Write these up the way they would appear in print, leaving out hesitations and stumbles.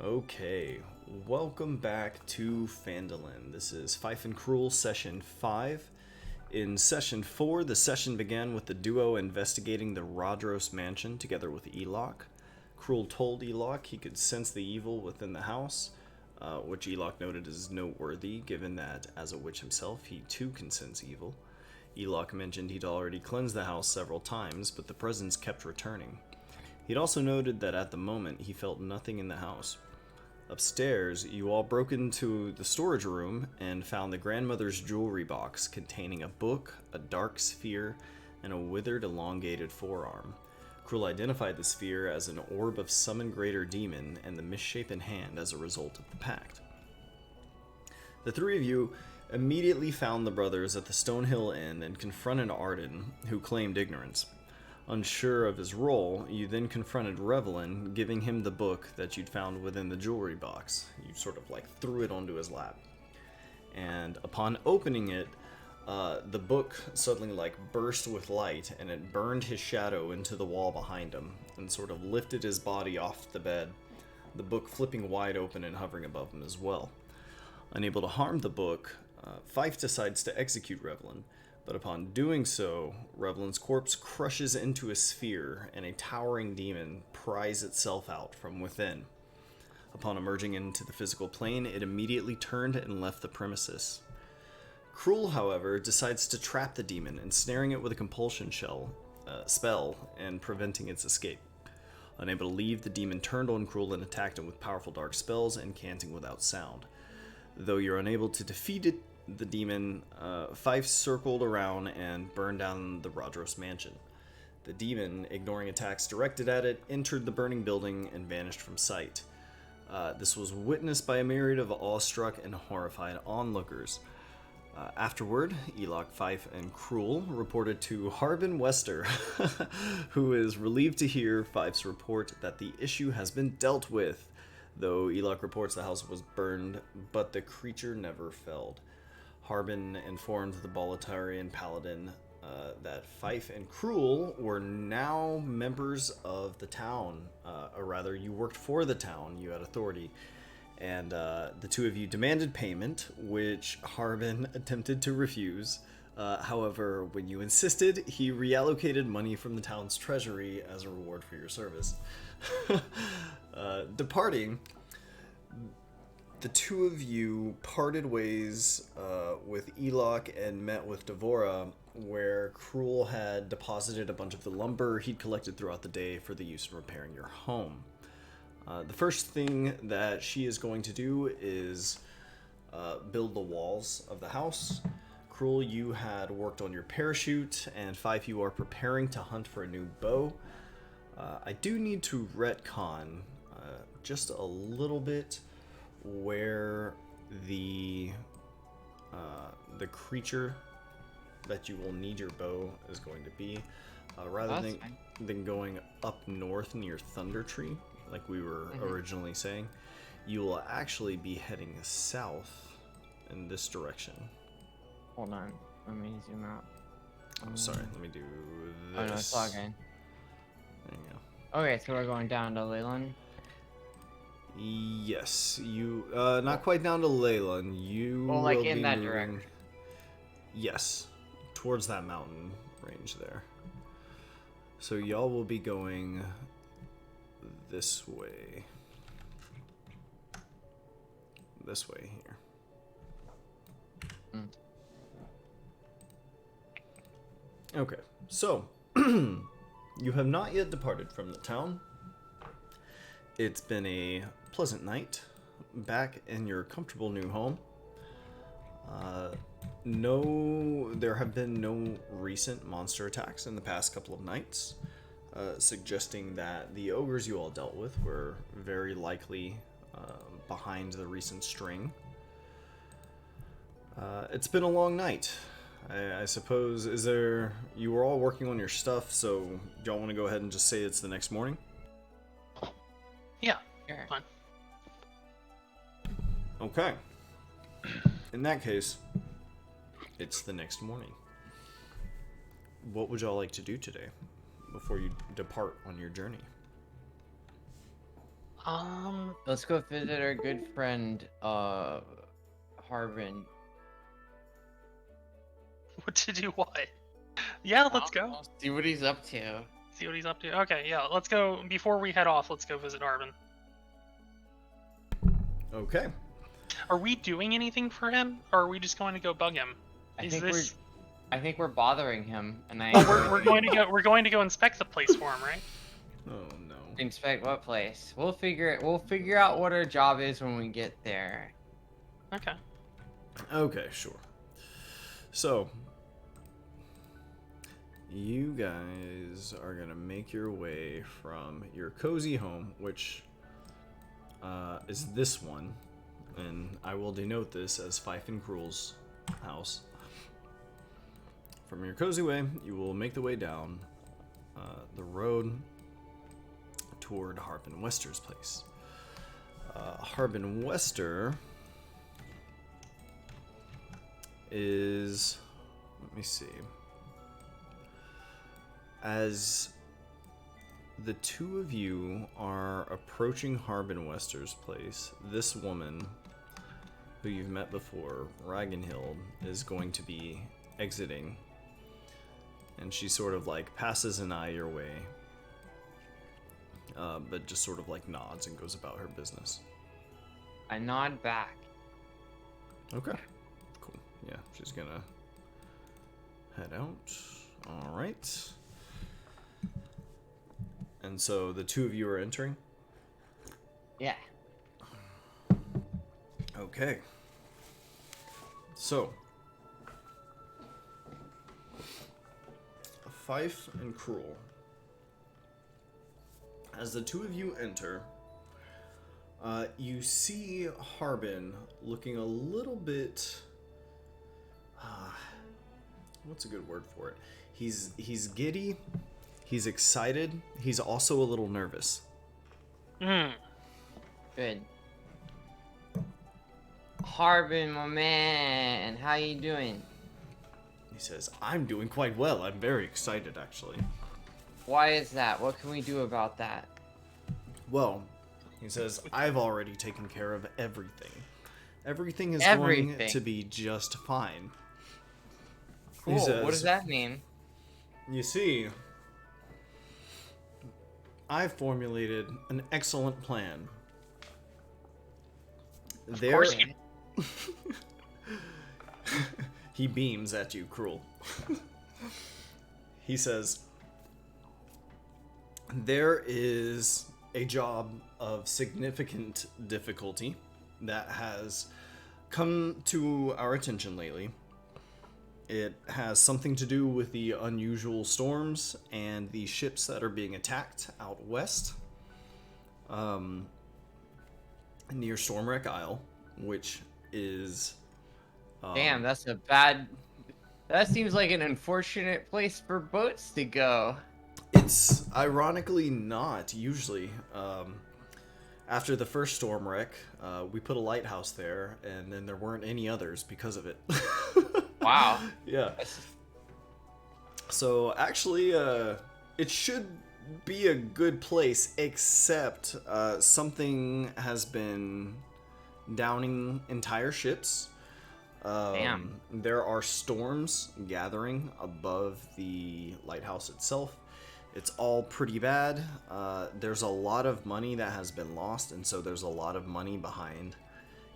Okay, welcome back to Phandalin. This is Fife and Krul Session 5. In Session 4, the session began with the duo investigating the Rodros mansion together with Elok. Krul told Elok he could sense the evil within the house, which Elok noted as noteworthy, given that, as a witch himself, he too can sense evil. Elok mentioned he'd already cleansed the house several times, but the presence kept returning. He'd also noted that at the moment he felt nothing in the house. Upstairs, you all broke into the storage room and found the grandmother's jewelry box containing a book, a dark sphere, and a withered, elongated forearm. Krul identified the sphere as an orb of Summon Greater Demon and the misshapen hand as a result of the pact. The three of you immediately found the brothers at the Stonehill Inn and confronted Arden, who claimed ignorance. Unsure of his role, you then confronted Revelin, giving him the book that you'd found within the jewelry box. You sort of threw it onto his lap. And upon opening it, the book suddenly burst with light, and it burned his shadow into the wall behind him, and sort of lifted his body off the bed, the book flipping wide open and hovering above him as well. Unable to harm the book, Fife decides to execute Revelin. But upon doing so, Revelin's corpse crushes into a sphere, and a towering demon pries itself out from within. Upon emerging into the physical plane, it immediately turned and left the premises. Krul, however, decides to trap the demon, ensnaring it with a compulsion spell and preventing its escape. Unable to leave, the demon turned on Krul and attacked him with powerful dark spells, incanting without sound. Though you're unable to defeat it, the demon, Fife circled around and burned down the Rodros mansion. The demon, ignoring attacks directed at it, entered the burning building and vanished from sight. This was witnessed by a myriad of awestruck and horrified onlookers. Afterward, Elok, Fife, and Krul reported to Harbin Wester, who is relieved to hear Fife's report that the issue has been dealt with, though Elok reports the house was burned, but the creature never felled. Harbin informed the Boletarian Paladin that Fife and Krul were now members of the town, or rather, you worked for the town, you had authority, and the two of you demanded payment, which Harbin attempted to refuse. However, when you insisted, he reallocated money from the town's treasury as a reward for your service. Departing, the two of you parted ways with Elok and met with Devora, where Krul had deposited a bunch of the lumber he'd collected throughout the day for the use in repairing your home. The first thing that she is going to do is build the walls of the house. Krul, you had worked on your parachute, and Fife, you are preparing to hunt for a new bow. I do need to retcon just a little bit where the creature that you will need your bow is going to be, rather than going up north near Thunder Tree, like we were originally saying. You will actually be heading south in this direction. Hold on, let me zoom out. Sorry, let me do this. Oh no, it's logging. There you go. Okay, so we're going down to Leyland. Yes, you not quite down to Leyland. You well, will in be that moving, direction. Yes, towards that mountain range there. So y'all will be going this way. This way here. Okay, so you have not yet departed from the town. It's been a pleasant night back in your comfortable new home. There have been no recent monster attacks in the past couple of nights, suggesting that the ogres you all dealt with were very likely behind the recent string. It's been a long night. I suppose, you were all working on your stuff, so do y'all want to go ahead and just say it's the next morning? Yeah, Sure. fine. Okay. In that case, it's the next morning. What would y'all like to do today before you depart on your journey? Let's go visit our good friend, Harbin. What to do what? Yeah, let's go. See what he's up to. See what he's up to. Okay, yeah, let's go. Before we head off, let's go visit Arvin. Okay. Are we doing anything for him, or are we just going to go bug him? I think we're bothering him, and Oh, we're going to go. We're going to go inspect the place for him, right? Oh no. inspect what place? We'll figure out what our job is when we get there. Okay. Okay, sure. So, you guys are gonna make your way from your cozy home, which is this one, and I will denote this as Fife and Krul's house. From your cozy way, you will make the way down the road toward Harbin Wester's place. Harbin Wester is, let me see, as the two of you are approaching Harbin Wester's place, this woman who you've met before, Ragnhild, is going to be exiting, and she sort of like passes an eye your way, but just sort of like nods and goes about her business. I nod back. Okay. Cool. Yeah, she's gonna head out. Alright. And so the two of you are entering? Yeah. Okay. So, Fife and Krul. As the two of you enter, you see Harbin looking a little bit... what's a good word for it? He's giddy, he's excited, he's also a little nervous. Good. Harbin, my man, how you doing? He says, I'm doing quite well. I'm very excited, actually. Why is that? What can we do about that? Well, he says, I've already taken care of everything. Everything is Everything. going to be just fine. Cool. He says, What does that mean? You see, I've formulated an excellent plan. Of course you. He beams at you, Krul. He says, there is a job of significant difficulty that has come to our attention lately. It has something to do with the unusual storms and the ships that are being attacked out west, near Stormwreck Isle, which is... Damn, that's a bad... That seems like an unfortunate place for boats to go. It's ironically not, usually. After the first storm wreck, we put a lighthouse there, and then there weren't any others because of it. Wow. Yeah. So, actually, it should be a good place, except something has been downing entire ships. Damn. There are storms gathering above the lighthouse itself. It's all pretty bad. There's a lot of money that has been lost, and so there's a lot of money behind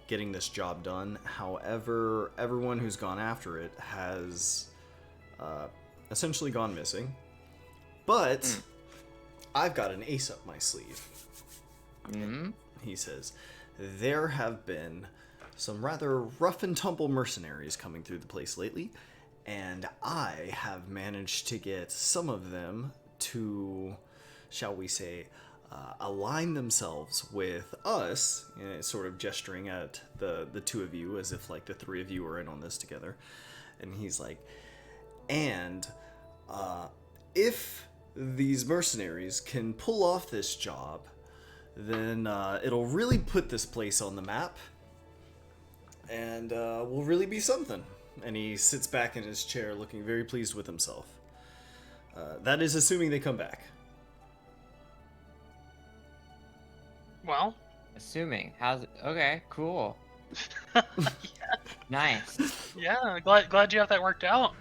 getting this job done. However, everyone who's gone after it has essentially gone missing. But I've got an ace up my sleeve. Mm-hmm. He says, there have been some rather rough and tumble mercenaries coming through the place lately, and I have managed to get some of them to, shall we say, align themselves with us, sort of gesturing at the two of you as if like the three of you are in on this together. And he's like, and if these mercenaries can pull off this job, then it'll really put this place on the map, and will really be something. And he sits back in his chair looking very pleased with himself. That is assuming they come back. Well. Assuming. How's it? Okay, cool. Nice. Yeah, glad you have that worked out.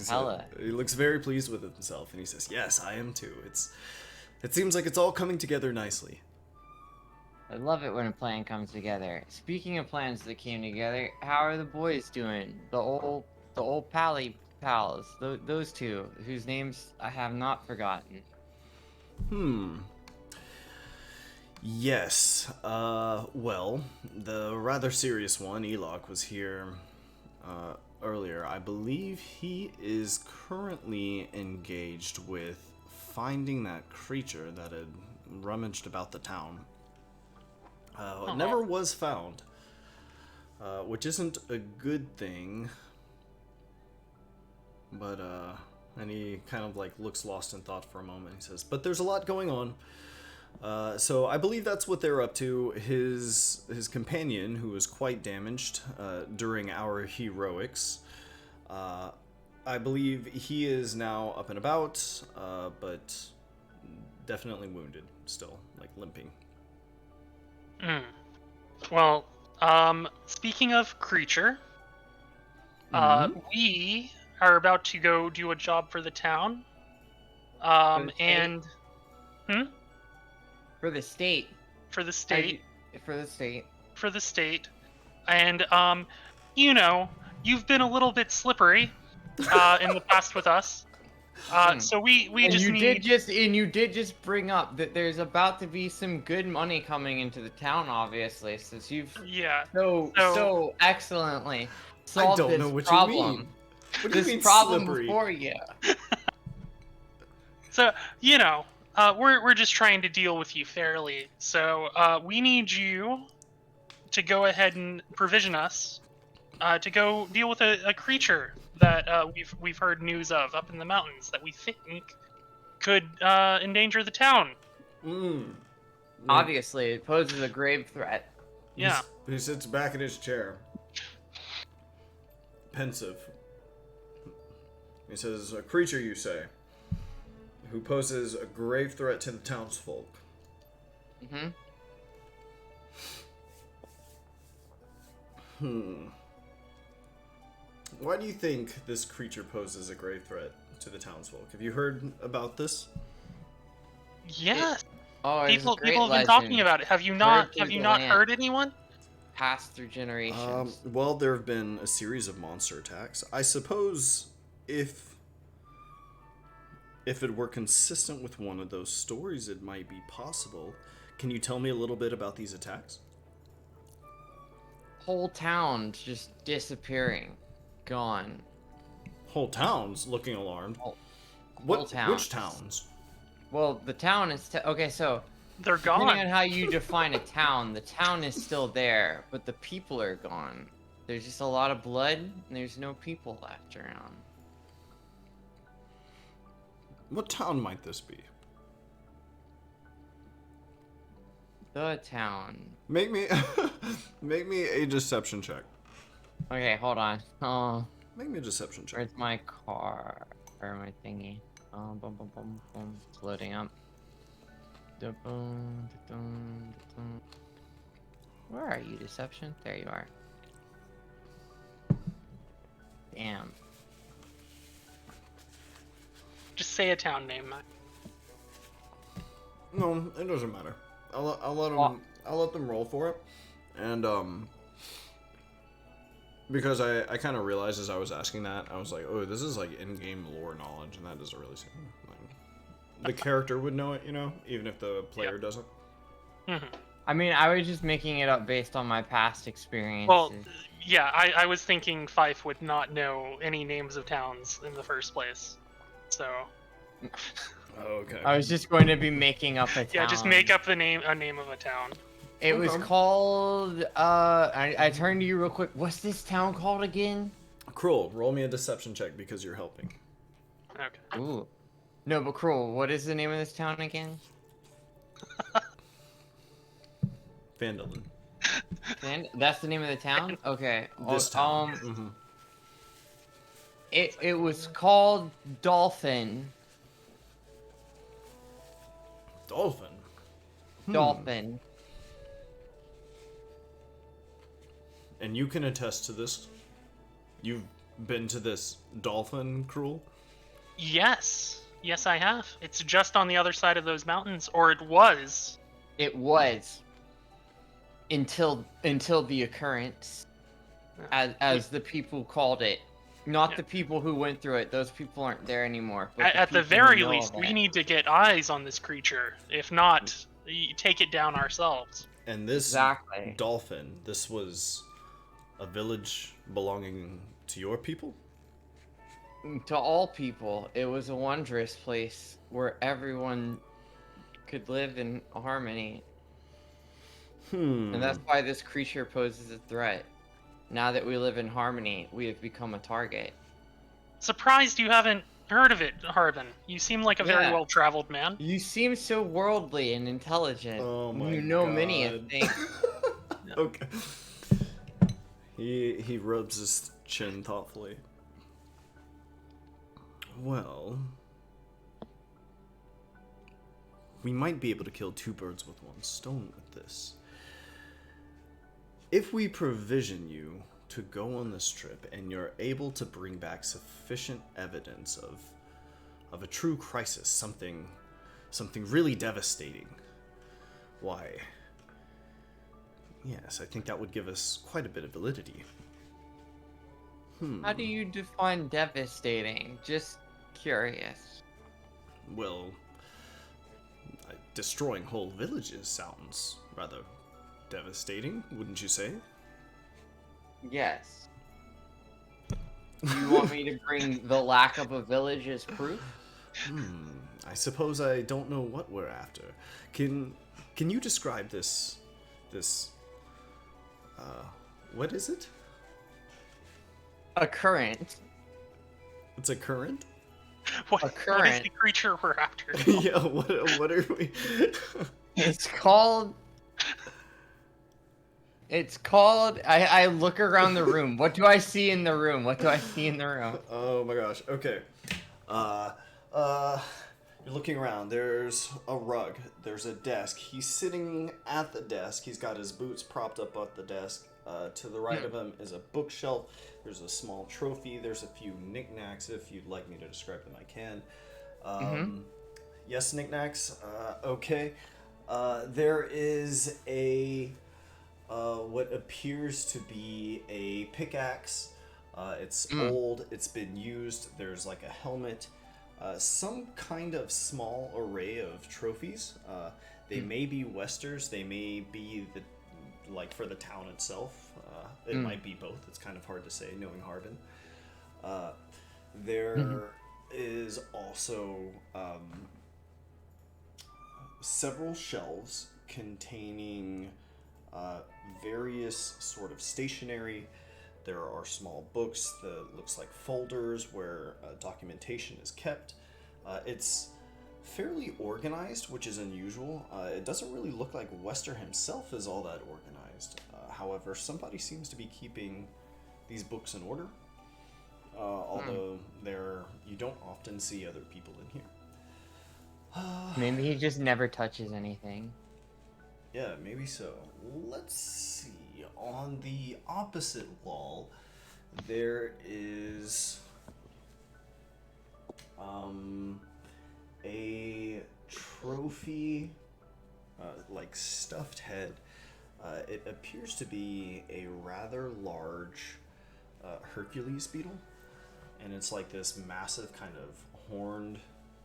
Hella. He looks very pleased with himself, and he says, "Yes, I am too. It seems like it's all coming together nicely." I love it when a plan comes together. Speaking of plans that came together, how are the boys doing? The old pally pals. Those two, whose names I have not forgotten. Yes. Well, the rather serious one, Elok, was here earlier. I believe he is currently engaged with finding that creature that had rummaged about the town. It never was found, which isn't a good thing. But, and he kind of like looks lost in thought for a moment. He says, "But there's a lot going on. So I believe that's what they're up to. His companion, who was quite damaged during our heroics, I believe he is now up and about, but definitely wounded still, like limping." Well, speaking of creature, we are about to go do a job for the town. And For the state. for the state. For the state. For the state. And you know, you've been a little bit slippery in the past with us. So we And just you need. you did just bring up that there's about to be some good money coming into the town, obviously, since you've so excellently solved I don't this know what problem. you mean. What do you This mean problem slippery? before you. So you know, we're just trying to deal with you fairly. So we need you to go ahead and provision us to go deal with a creature that we've heard news of up in the mountains that we think could endanger the town. Obviously, it poses a grave threat. Yeah. He sits back in his chair, pensive. He says, "A creature, you say, who poses a grave threat to the townsfolk." Why do you think this creature poses a grave threat to the townsfolk? Have you heard about this? Yes. It's a People great have been legend. talking about it. Have you not through the heard land. anyone? Passed through generations. Well, there have been a series of monster attacks. I suppose if it were consistent with one of those stories, it might be possible. Can you tell me a little bit about these attacks? Whole town just disappearing. Gone. Whole towns looking alarmed. Whole Which towns. towns? Well, the town is... okay, so... They're Depending on gone. how you define a town, the town is still there, but the people are gone. There's just a lot of blood, and there's no people left around. What town might this be? The town. Make me a deception check. Okay, hold on. Oh, Make me a deception check. where's my car? Or my thingy? Boom, boom, boom, boom. It's loading up. Da-boom, da-dum, da-dum. Where are you, Deception? There you are. Damn. Just say a town name. No, it doesn't matter. I'll let them. Well- I'll let them roll for it, and because I kind of realized as I was asking that, I was like, oh, this is like in-game lore knowledge, and that doesn't really seem like the character would know it, you know, even if the player doesn't. I mean, I was just making it up based on my past experiences. Well, yeah, I was thinking Fife would not know any names of towns in the first place. So. Okay. I was just going to be making up a town. Yeah, just make up a name of a town. It was Okay. called, I turned to you real quick. What's this town called again? Krul, roll me a deception check because you're helping. Okay. Ooh. No, but Krul, what is the name of this town again? Phandalin. That's the name of the town? Okay. This town. It was called Dolphin. Dolphin. Dolphin. And you can attest to this. You've been to this dolphin, Krul? Yes. Yes, I have. It's just on the other side of those mountains, or it was. It was until the occurrence, as the people called it. Not Yeah. the people who went through it. Those people aren't there anymore. But At the people who very know least, of we it. need to get eyes on this creature. If not, take it down ourselves. And this Exactly. dolphin, this was a village belonging to your people? To all people, it was a wondrous place where everyone could live in harmony. And that's why this creature poses a threat. Now that we live in harmony, we have become a target. Surprised you haven't heard of it, Harbin. You seem like a very Yeah. well-traveled man. You seem so worldly and intelligent. Oh my You know God. many a thing. Okay. He rubs his chin thoughtfully. Well, we might be able to kill two birds with one stone with this. If we provision you to go on this trip and you're able to bring back sufficient evidence of a true crisis, something really devastating, why, yes, I think that would give us quite a bit of validity. How do you define devastating? Just curious. Well, destroying whole villages sounds rather devastating, wouldn't you say? Yes. You want me to bring the lack of a village as proof? I suppose I don't know what we're after. Can you describe this what is it? A current. It's a current? What is current. the creature we're after? Yeah, what are we? It's called. I look around the room. What do I see in the room? What do I see in the room? Oh my gosh. Okay. You're looking around. There's a rug. There's a desk. He's sitting at the desk. He's got his boots propped up at the desk. To the right of him is a bookshelf. There's a small trophy. There's a few knickknacks. If you'd like me to describe them, I can. Yes, knickknacks. Okay. There is a what appears to be a pickaxe. It's old. It's been used. There's like a helmet. Some kind of small array of trophies. They may be westers. They may be for the town itself. It might be both. It's kind of hard to say, knowing Harbin. There is also several shelves containing various sort of stationery. There are small books that looks like folders where documentation is kept. It's fairly organized, which is unusual. It doesn't really look like Wester himself is all that organized. However, somebody seems to be keeping these books in order. Although you don't often see other people in here. Maybe he just never touches anything. Yeah, maybe so. Let's see. On the opposite wall, there is a trophy, like stuffed head. It appears to be a rather large Hercules beetle, and it's like this massive kind of horned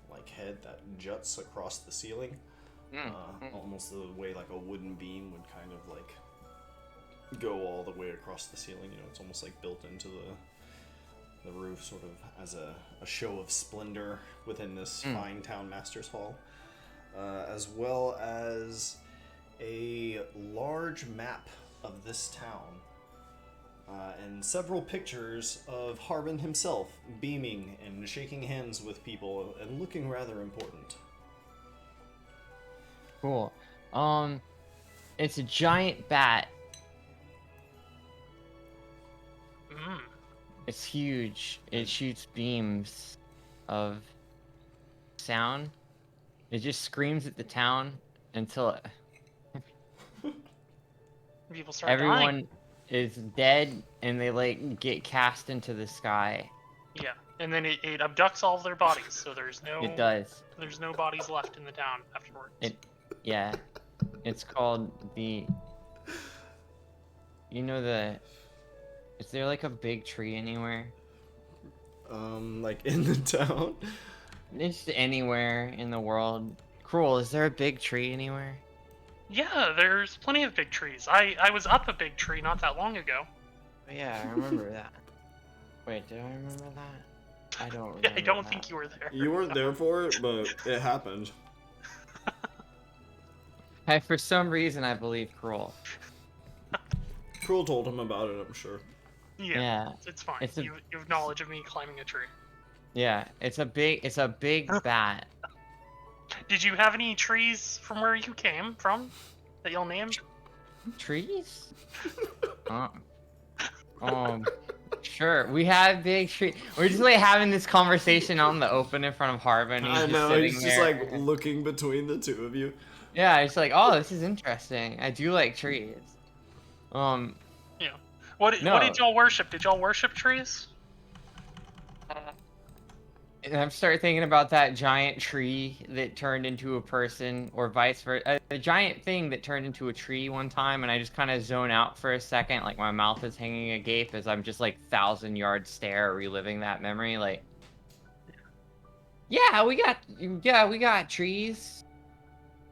like head that juts across the ceiling. Almost the way like a wooden beam would kind of like go all the way across the ceiling. You know, it's almost like built into the roof, sort of as a show of splendor within this fine town master's hall, as well as a large map of this town, and several pictures of Harbin himself beaming and shaking hands with people and looking rather important. Cool. It's a giant bat. It's huge. It shoots beams of sound. It just screams at the town until People start dying. is dead, and they like get cast into the sky. Yeah, and then it abducts all of their bodies, so there's It does. no bodies left in the town afterwards. Yeah. It's called the. You know the. Is there like a big tree anywhere? Like in the town? Just anywhere in the world. Krul, is there a big tree anywhere? Yeah, there's plenty of big trees. I was up a big tree not that long ago. Oh, yeah, I remember that. Wait, did I remember that? I don't remember. Yeah, I don't think you were there. You weren't there for it, but it happened. For some reason, I believe Krul. Krul told him about it, I'm sure. Yeah, it's fine. It's a- You have knowledge of me climbing a tree. Yeah, it's a big bat. Did you have any trees from where you came from that you'll name? Trees? Sure. We have big trees. We're just like having this conversation out in the open in front of Harbin. I know, sitting he's just there. like looking between the two of you. Yeah, it's like, oh, this is interesting. I do like trees. Yeah. What did y'all worship? Did y'all worship trees? And I'm starting thinking about that giant tree that turned into a person, or vice versa. A giant thing that turned into a tree one time, and I just kind of zone out for a second, like my mouth is hanging agape as I'm just like 1,000-yard stare reliving that memory. Like, yeah, we got trees.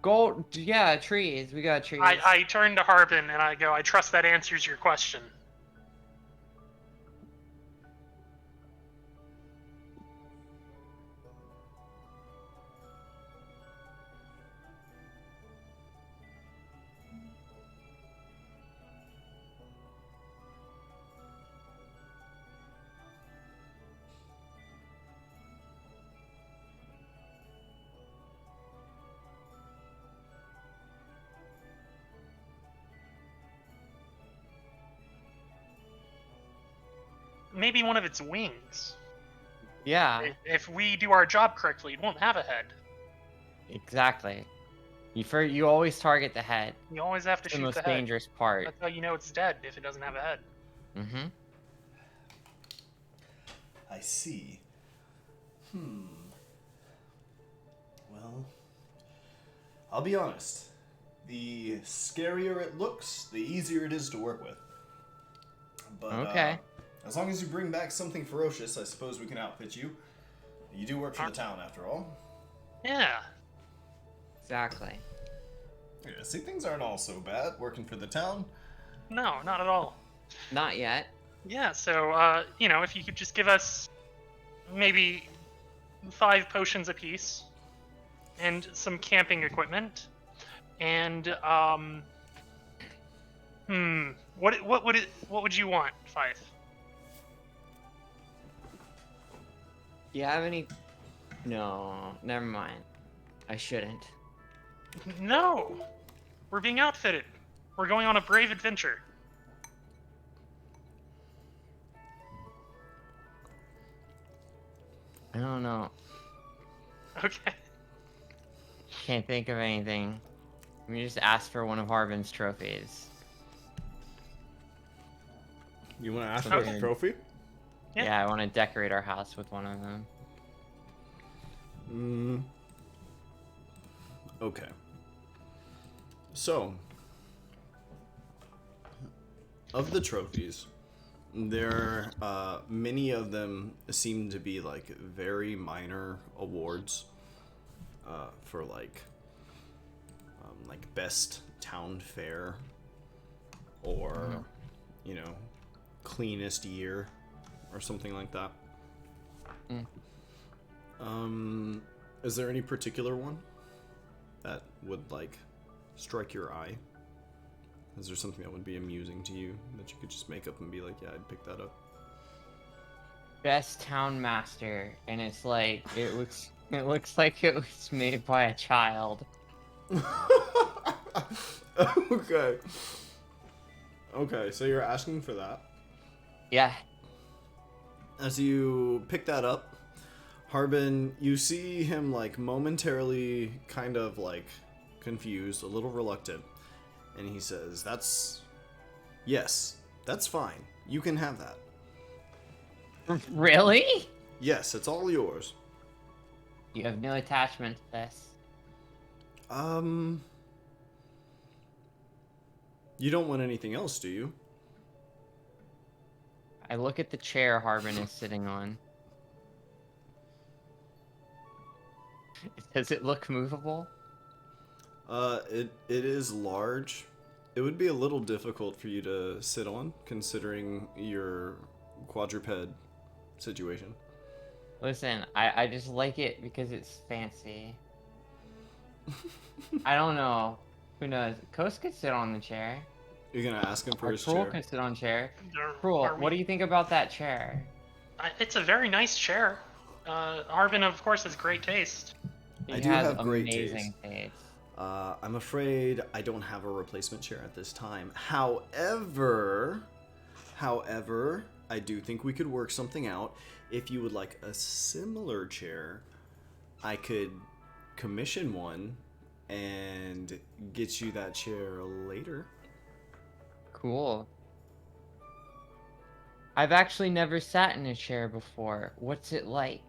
Gold, yeah, trees. We got trees. I turn to Harbin and I go, I trust that answers your question. Maybe one of its wings. Yeah, If we do our job correctly, it won't have a head. exactly. You always target the head. You always have to It's the shoot most the head. dangerous part. That's how you know it's dead, if it doesn't have a head. Mm-hmm. I see. Well, I'll be honest. The scarier it looks, the easier it is to work with. But, Okay. As long as you bring back something ferocious, I suppose we can outfit you. You do work for the town, after all. Yeah. Exactly. Yeah, see, things aren't all so bad working for the town. No, not at all. Not yet. Yeah, so, if you could just give us maybe 5 potions apiece and some camping equipment, and, what would you want, Fife? Do you have any? No, never mind. I shouldn't. No! We're being outfitted. We're going on a brave adventure. I don't know. Okay. Can't think of anything. Let me just ask for one of Harbin's trophies. You want to ask for a trophy? Yeah. Yeah, I want to decorate our house with one of them. Okay. So, of the trophies, many of them seem to be like very minor awards for like best town fair or cleanest year or something like that. Is there any particular one that would strike your eye? Is there something that would be amusing to you that you could just make up and be like, yeah, I'd pick that up? Best town master, and it's like it looks like it was made by a child. Okay, so you're asking for that. Yeah. As you pick that up, Harbin, you see him momentarily kind of confused, a little reluctant, and he says, That's That's fine. You can have that. Really? Yes, it's all yours. You have no attachment to this. You don't want anything else, do you? I look at the chair Harbin is sitting on. Does it look movable? It is large. It would be a little difficult for you to sit on, considering your quadruped situation. Listen, I just like it because it's fancy. I don't know. Who knows? Coast could sit on the chair. You're gonna ask him for Or his Krul chair? could sit on chair. Are Krul, we- what do you think about that chair? It's a very nice chair. Harbin, of course, has great taste. He I do has have great amazing taste. I'm afraid I don't have a replacement chair at this time. However, I do think we could work something out. If you would like a similar chair, I could commission one and get you that chair later. Cool. I've actually never sat in a chair before. What's it like?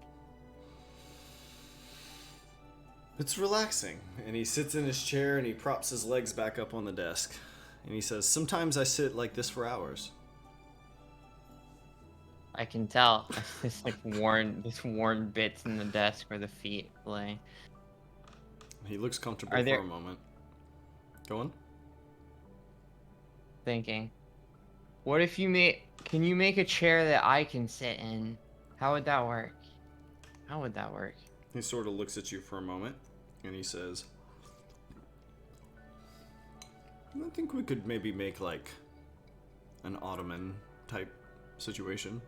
It's relaxing. And he sits in his chair and he props his legs back up on the desk. And he says, "Sometimes I sit like this for hours." I can tell. This worn bits in the desk where the feet lay. He looks comfortable Are there- for a moment. Go on. Thinking, what if can you make a chair that I can sit in? How would that work? How would that work? He sort of looks at you for a moment, and he says, "I think we could maybe make like an ottoman type situation,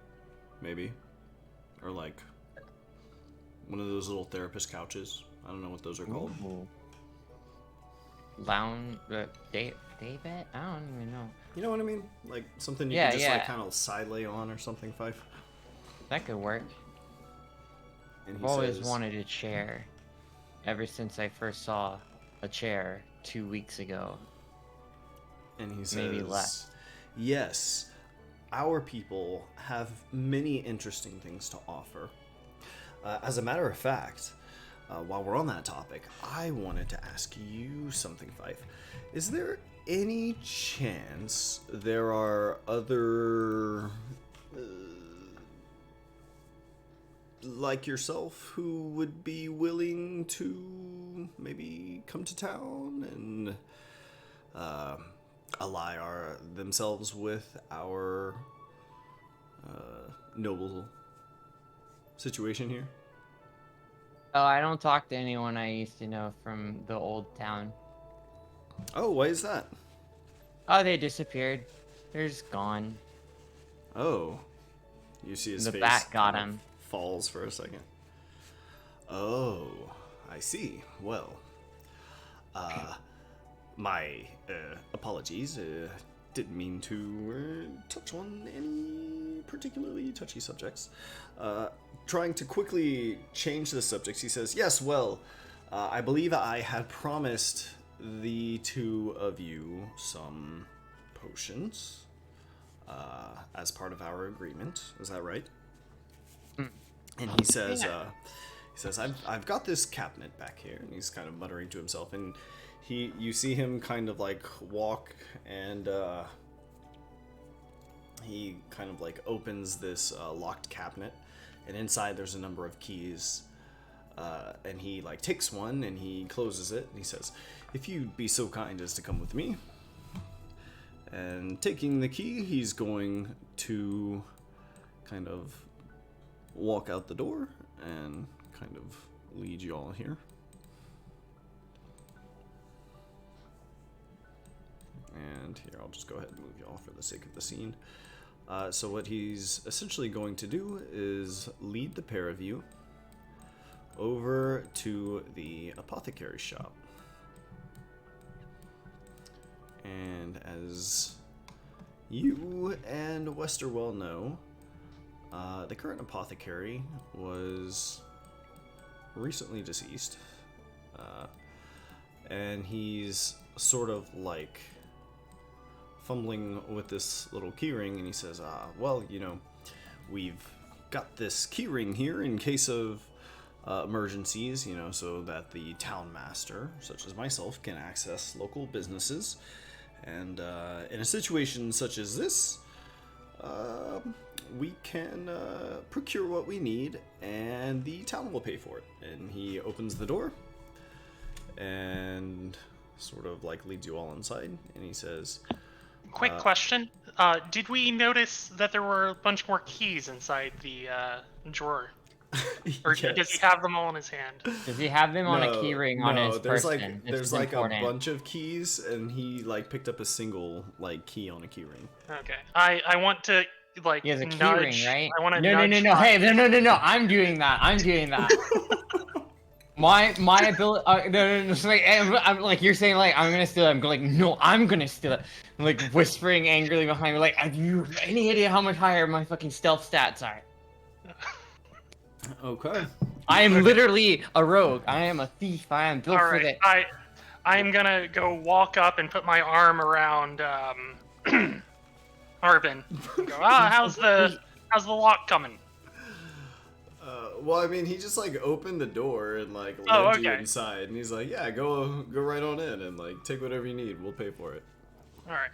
maybe, or like one of those little therapist couches. I don't know what those are called." Ooh. Lounge, day bed? I don't even know. You know what I mean? Like something you Yeah, can just like yeah. kind of side lay on or something, Fife. That could work. And I've he always says, wanted a chair. Ever since I first saw a chair 2 weeks ago. And he says, Maybe less. "Yes, our people have many interesting things to offer. As a matter of fact, while we're on that topic, I wanted to ask you something, Fife. Is there any chance there are other like yourself who would be willing to maybe come to town and ally themselves with our noble situation here?" Oh, I don't talk to anyone I used to know from the old town. Oh, why is that? Oh, they disappeared. They're just gone. Oh, you see his The face bat got kind of him. falls for a second. Oh, I see. Well, my apologies. Didn't mean to touch on any particularly touchy subjects. Trying to quickly change the subjects, he says, "Yes, well, I believe I had promised the two of you some potions as part of our agreement. Is that right?" And he says, I've got this cabinet back here," and he's kind of muttering to himself, and you see him kind of like walk, and he kind of like opens this locked cabinet, and inside there's a number of keys, and he like takes one and he closes it, and he says, "If you'd be so kind as to come with me." And taking the key, he's going to kind of walk out the door and kind of lead you all here. And here, I'll just go ahead and move y'all for the sake of the scene. So what he's essentially going to do is lead the pair of you over to the apothecary shop. And as you and Wester well know, the current apothecary was recently deceased. And he's sort of like fumbling with this little keyring, and he says, well, you know, we've got this keyring here in case of emergencies, you know, so that the town master, such as myself, can access local businesses. And in a situation such as this, we can procure what we need, and the town will pay for it. And he opens the door and sort of like leads you all inside, and he says, Quick question. Did we notice that there were a bunch more keys inside the drawer? Or yes. does he have them all in his hand? Does he have them on a key ring on his there's person? there's like a bunch of keys, and he like picked up a single like key on a key ring. Okay. I want to like He has a key nudge. ring, right? I want to No. Hey, no. I'm doing that. My ability. No. So, like, I'm like you're saying, like I'm gonna steal it. I'm like, no, I'm gonna steal it. I'm like whispering angrily behind me, like, have you any idea how much higher my fucking stealth stats are? Okay. I am literally a rogue. I am a thief. I am built for this. I'm gonna go walk up and put my arm around Harbin. And go, how's the lock coming? Well, I mean, he just like opened the door and like led you inside, and he's like, "Yeah, go right on in and like take whatever you need. We'll pay for it." All right.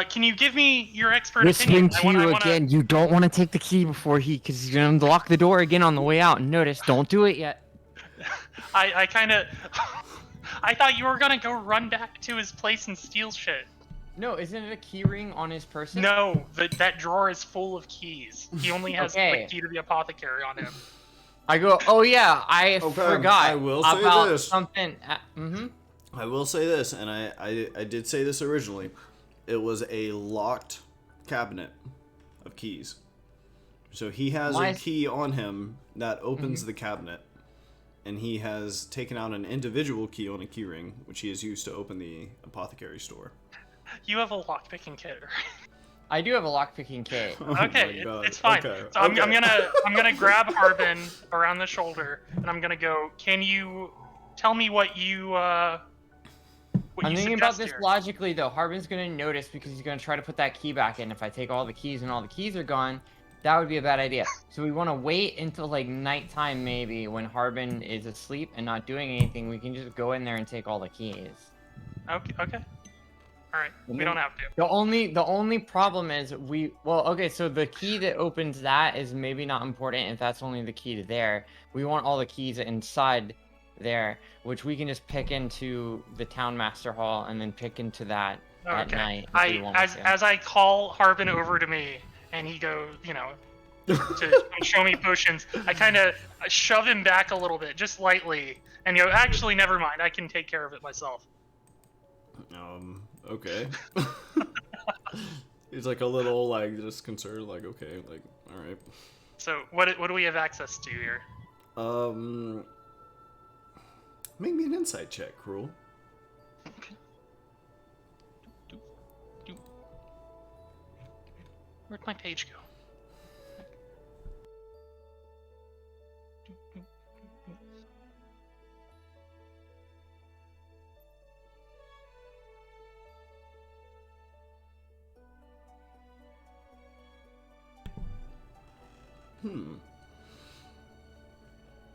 Can you give me your expert Whispering opinion? to you again, you don't want to take the key because he's gonna lock the door again on the way out. Notice, don't do it yet. I kind of, I thought you were gonna go run back to his place and steal shit. No, isn't it a key ring on his person? No, that drawer is full of keys. He only has the key to the apothecary on him. I go, oh yeah, I forgot I will say about this. something. I will say this, and I did say this originally. It was a locked cabinet of keys. So he has a key on him that opens the cabinet, and he has taken out an individual key on a key ring, which he has used to open the apothecary store. You have a lockpicking kit, right? I do have a lockpicking kit. Okay, it's fine. Okay. So I'm gonna grab Harbin around the shoulder, and I'm gonna go. Can you tell me what you I'm thinking about this logically, though. Harbin's gonna notice because he's gonna try to put that key back in. If I take all the keys and all the keys are gone, that would be a bad idea. So we want to wait until like nighttime, maybe when Harbin is asleep and not doing anything. We can just go in there and take all the keys. Okay. All right. We don't have to. The only problem is so the key that opens that is maybe not important if that's only the key to there. We want all the keys inside there, which we can just pick into the town master hall and then pick into that at night. As I call Harbin over to me and he goes, to show me potions, I kind of shove him back a little bit, just lightly, and actually, never mind, I can take care of it myself. Okay. He's like a little like just concerned, like okay, like all right. So what do we have access to here? Make me an insight check, Krul. Okay. Where'd my page go?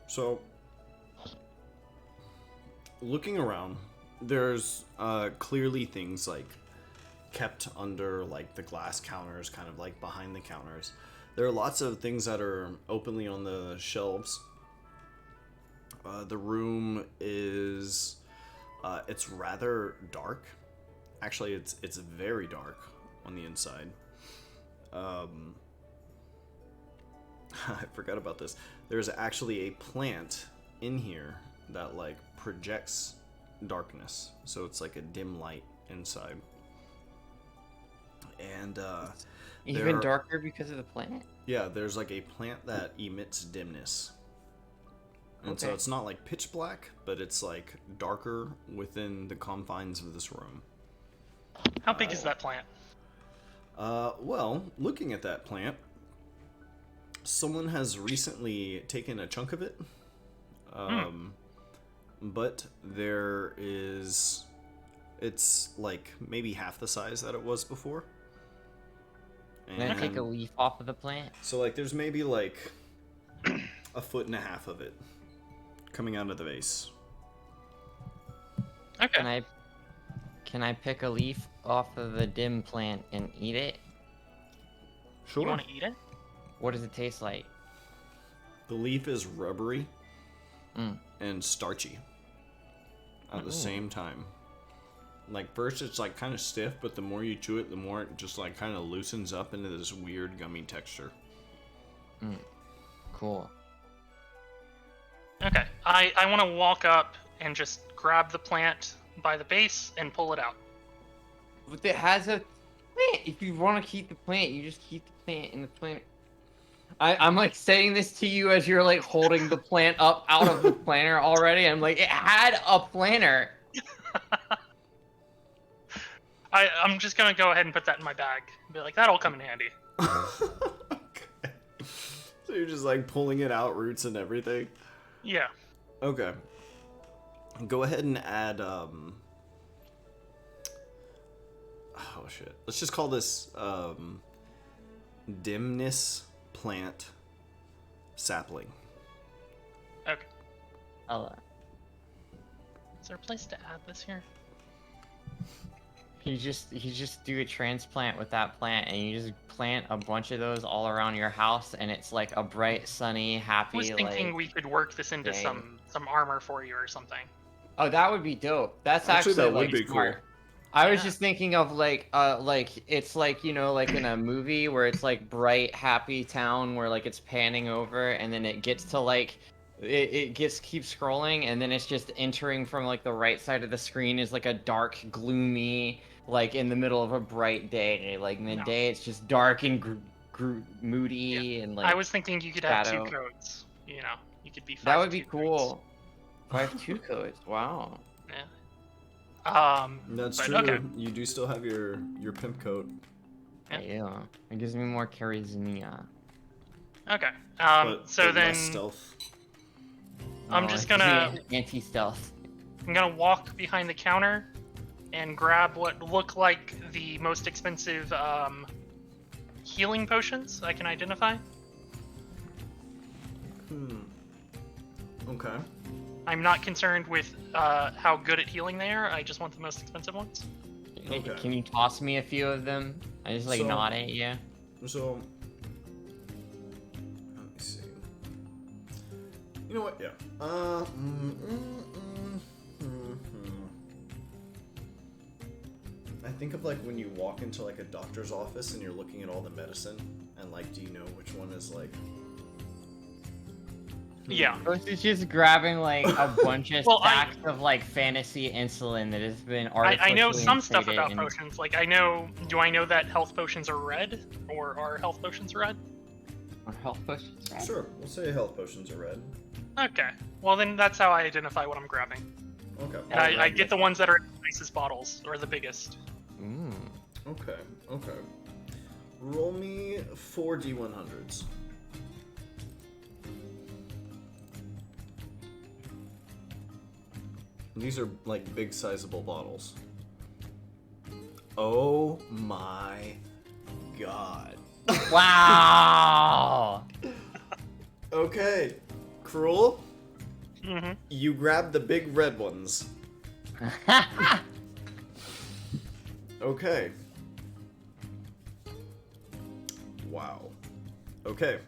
So, looking around, there's clearly things like kept under like the glass counters, kind of like behind the counters. There are lots of things that are openly on the shelves. The room is it's rather dark. Actually, it's very dark on the inside. I forgot about this. There's actually a plant in here that like projects darkness, so it's like a dim light inside. And even darker because of the plant? Yeah, there's like a plant that emits dimness. And so it's not like pitch black, but it's like darker within the confines of this room. How big is that plant? Well, looking at that plant, someone has recently taken a chunk of it. But there is It's like maybe half the size that it was before. Can I take a leaf off of the plant? So like there's maybe like a foot and a half of it coming out of the vase. Okay. Can I pick a leaf off of the dim plant and eat it? Sure. You want to eat it? What does it taste like? The leaf is rubbery Mm. and starchy at the same time. Like first it's like kind of stiff, but the more you chew it, the more it just like kind of loosens up into this weird gummy texture. Cool. Okay. I want to walk up and just grab the plant by the base and pull it out. But it has a plant. If you want to keep the plant, you just keep the plant in the plant. I'm like saying this to you as you're like holding the plant up out of the planter already. I'm like, it had a planter. I'm just gonna go ahead and put that in my bag. Be like, that'll come in handy. Okay. So you're just like pulling it out, roots and everything? Yeah. Okay. Go ahead and add, oh shit. Let's just call this, dimness plant sapling. Okay. I'll, Is there a place to add this here? you just do a transplant with that plant, and you just plant a bunch of those all around your house, and it's like a bright, sunny, happy. I was thinking like, we could work this into day. some armor for you or something. Oh, that would be dope. That's Actually, actually that would like, be smart. cool. I was Yeah. just thinking of like it's like, you know, like in a movie where it's like bright, happy town where like it's panning over, and then it gets to like keeps scrolling, and then it's just entering from like the right side of the screen is like a dark, gloomy, like in the middle of a bright day. Like midday, it's just dark and moody and like. I was thinking you could have shadow. 2 codes. You know, you could be 5 That would be 2 cool. 5-2 codes. Wow. Codes. Yeah. That's but true. okay. You do still have your pimp coat. Yeah. It gives me more charisma. Okay. But So then less stealth. I'm just gonna anti-stealth. I'm gonna walk behind the counter and grab what look like the most expensive healing potions I can identify. Okay. I'm not concerned with how good at healing they are. I just want the most expensive ones. Okay. Can you toss me a few of them? I just like So- nod at you. So, let me see. You know what? Yeah. I think of like when you walk into like a doctor's office and you're looking at all the medicine and like, do you know which one is like? Yeah. Ghost is just grabbing like a bunch of Well, stacks of like fantasy insulin that has been artificially I know some stuff inflated about and- potions. Like do I know that health potions are red, or are health potions red? Or health potions. Right? Sure, we'll say health potions are red. Okay. Well, then that's how I identify what I'm grabbing. Okay. And I get the ones that are in the nicest bottles, or the biggest. Okay. Okay. Roll me 4 D100s. These are like big sizable bottles. Oh my god. Wow. Okay. Krul, Mm-hmm. you grab the big red ones. Okay. Wow. Okay.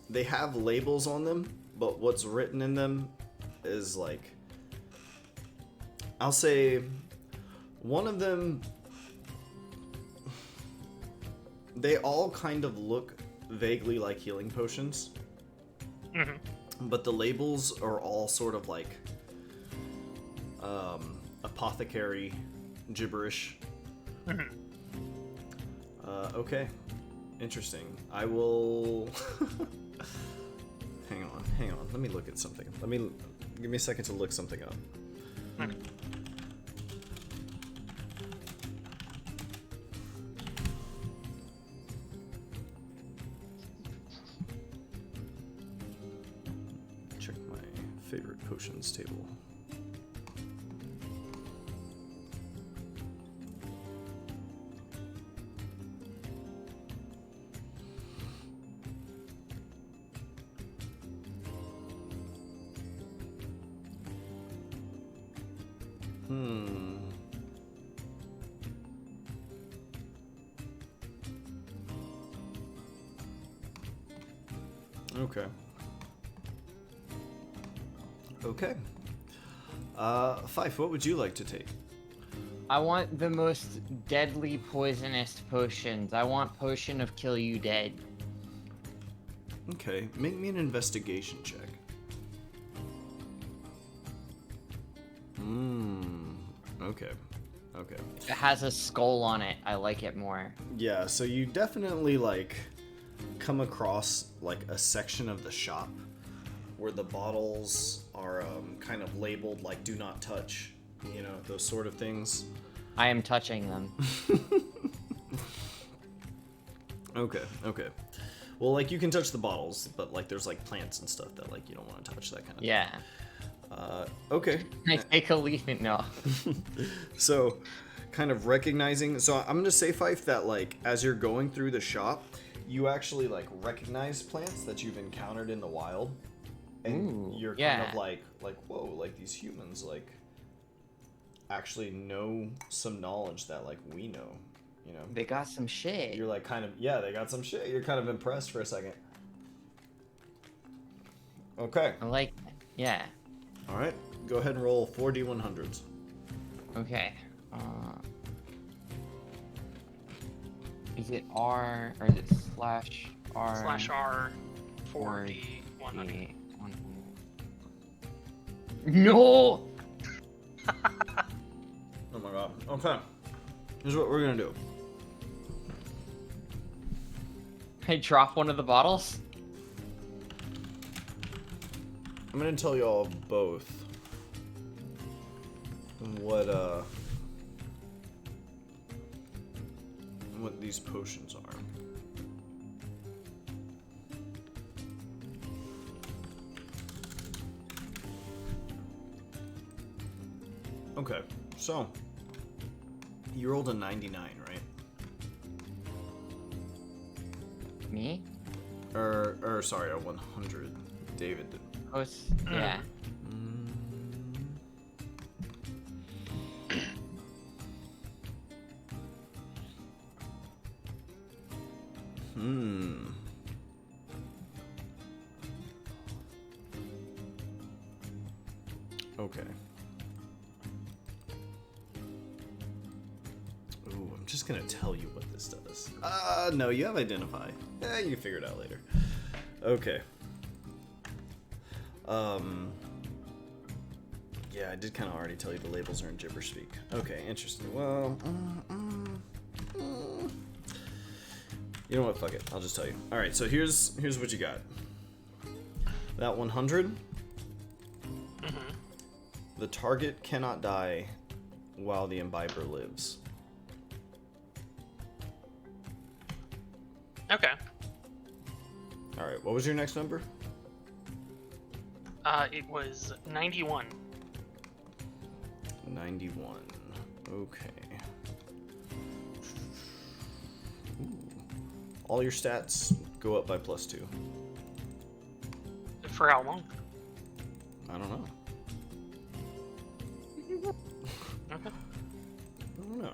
They have labels on them, but what's written in them is like, I'll say one of them, they all kind of look vaguely like healing potions, but the labels are all sort of like apothecary gibberish. Okay, interesting. I will hang on, let me look at something. Give me a second to look something up. Okay. Check my favorite potions table. Okay. Okay. Fife, what would you like to take? I want the most deadly poisonous potions. I want potion of kill you dead. Okay, make me an investigation check. Okay. Okay. It has a skull on it. I like it more. Yeah, so you definitely, like, come across, like, a section of the shop where the bottles are kind of labeled, like, do not touch, you know, those sort of things. I am touching them. Okay, okay. Well, like, you can touch the bottles, but, like, there's, like, plants and stuff that, like, you don't want to touch, that kind of Yeah. thing. Okay. I take a leaf and no. So, kind of recognizing... So, I'm going to say, Fife, that, like, as you're going through the shop, you actually, like, recognize plants that you've encountered in the wild. And Ooh, you're kind yeah. of like, whoa, like, these humans, like, actually know some knowledge that, like, we know, you know? They got some shit. You're, like, kind of... Yeah, they got some shit. You're kind of impressed for a second. Okay. I like that. Yeah. All right. Go ahead and roll 4d100s. Okay. Is it R or is it slash R? /R 4D 100. No! Oh my god. Okay. Here's what we're gonna do. I drop one of the bottles? I'm gonna tell y'all both what these potions are. Okay, so you rolled a 99, right? Me? Or sorry, a 100. David did. Yeah. Okay. Ooh, I'm just gonna tell you what this does. No, you have identify. You can figure it out later. Okay. Yeah, I did kind of already tell you the labels are in gibber speak. Okay, interesting. Well, you know what? Fuck it. I'll just tell you. All right, so here's what you got. That 100. The target cannot die while the imbiber lives. Okay. All right, what was your next number? It was 91. 91. Okay. Ooh. All your stats go up by +2. For how long? I don't know. Okay. I don't know.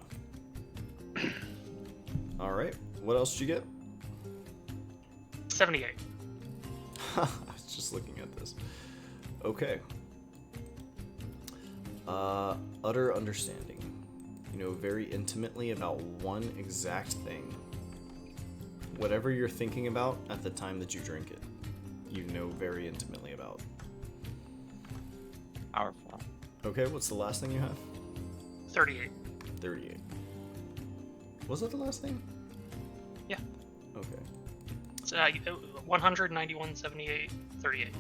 All right. What else did you get? 78. I was just looking at this. Okay. Utter understanding. You know very intimately about one exact thing. Whatever you're thinking about at the time that you drink it, you know very intimately about. Powerful. Okay, what's the last thing you have? 38. 38. Was that the last thing? Yeah. Okay. It's, 100, 91, 78, 38.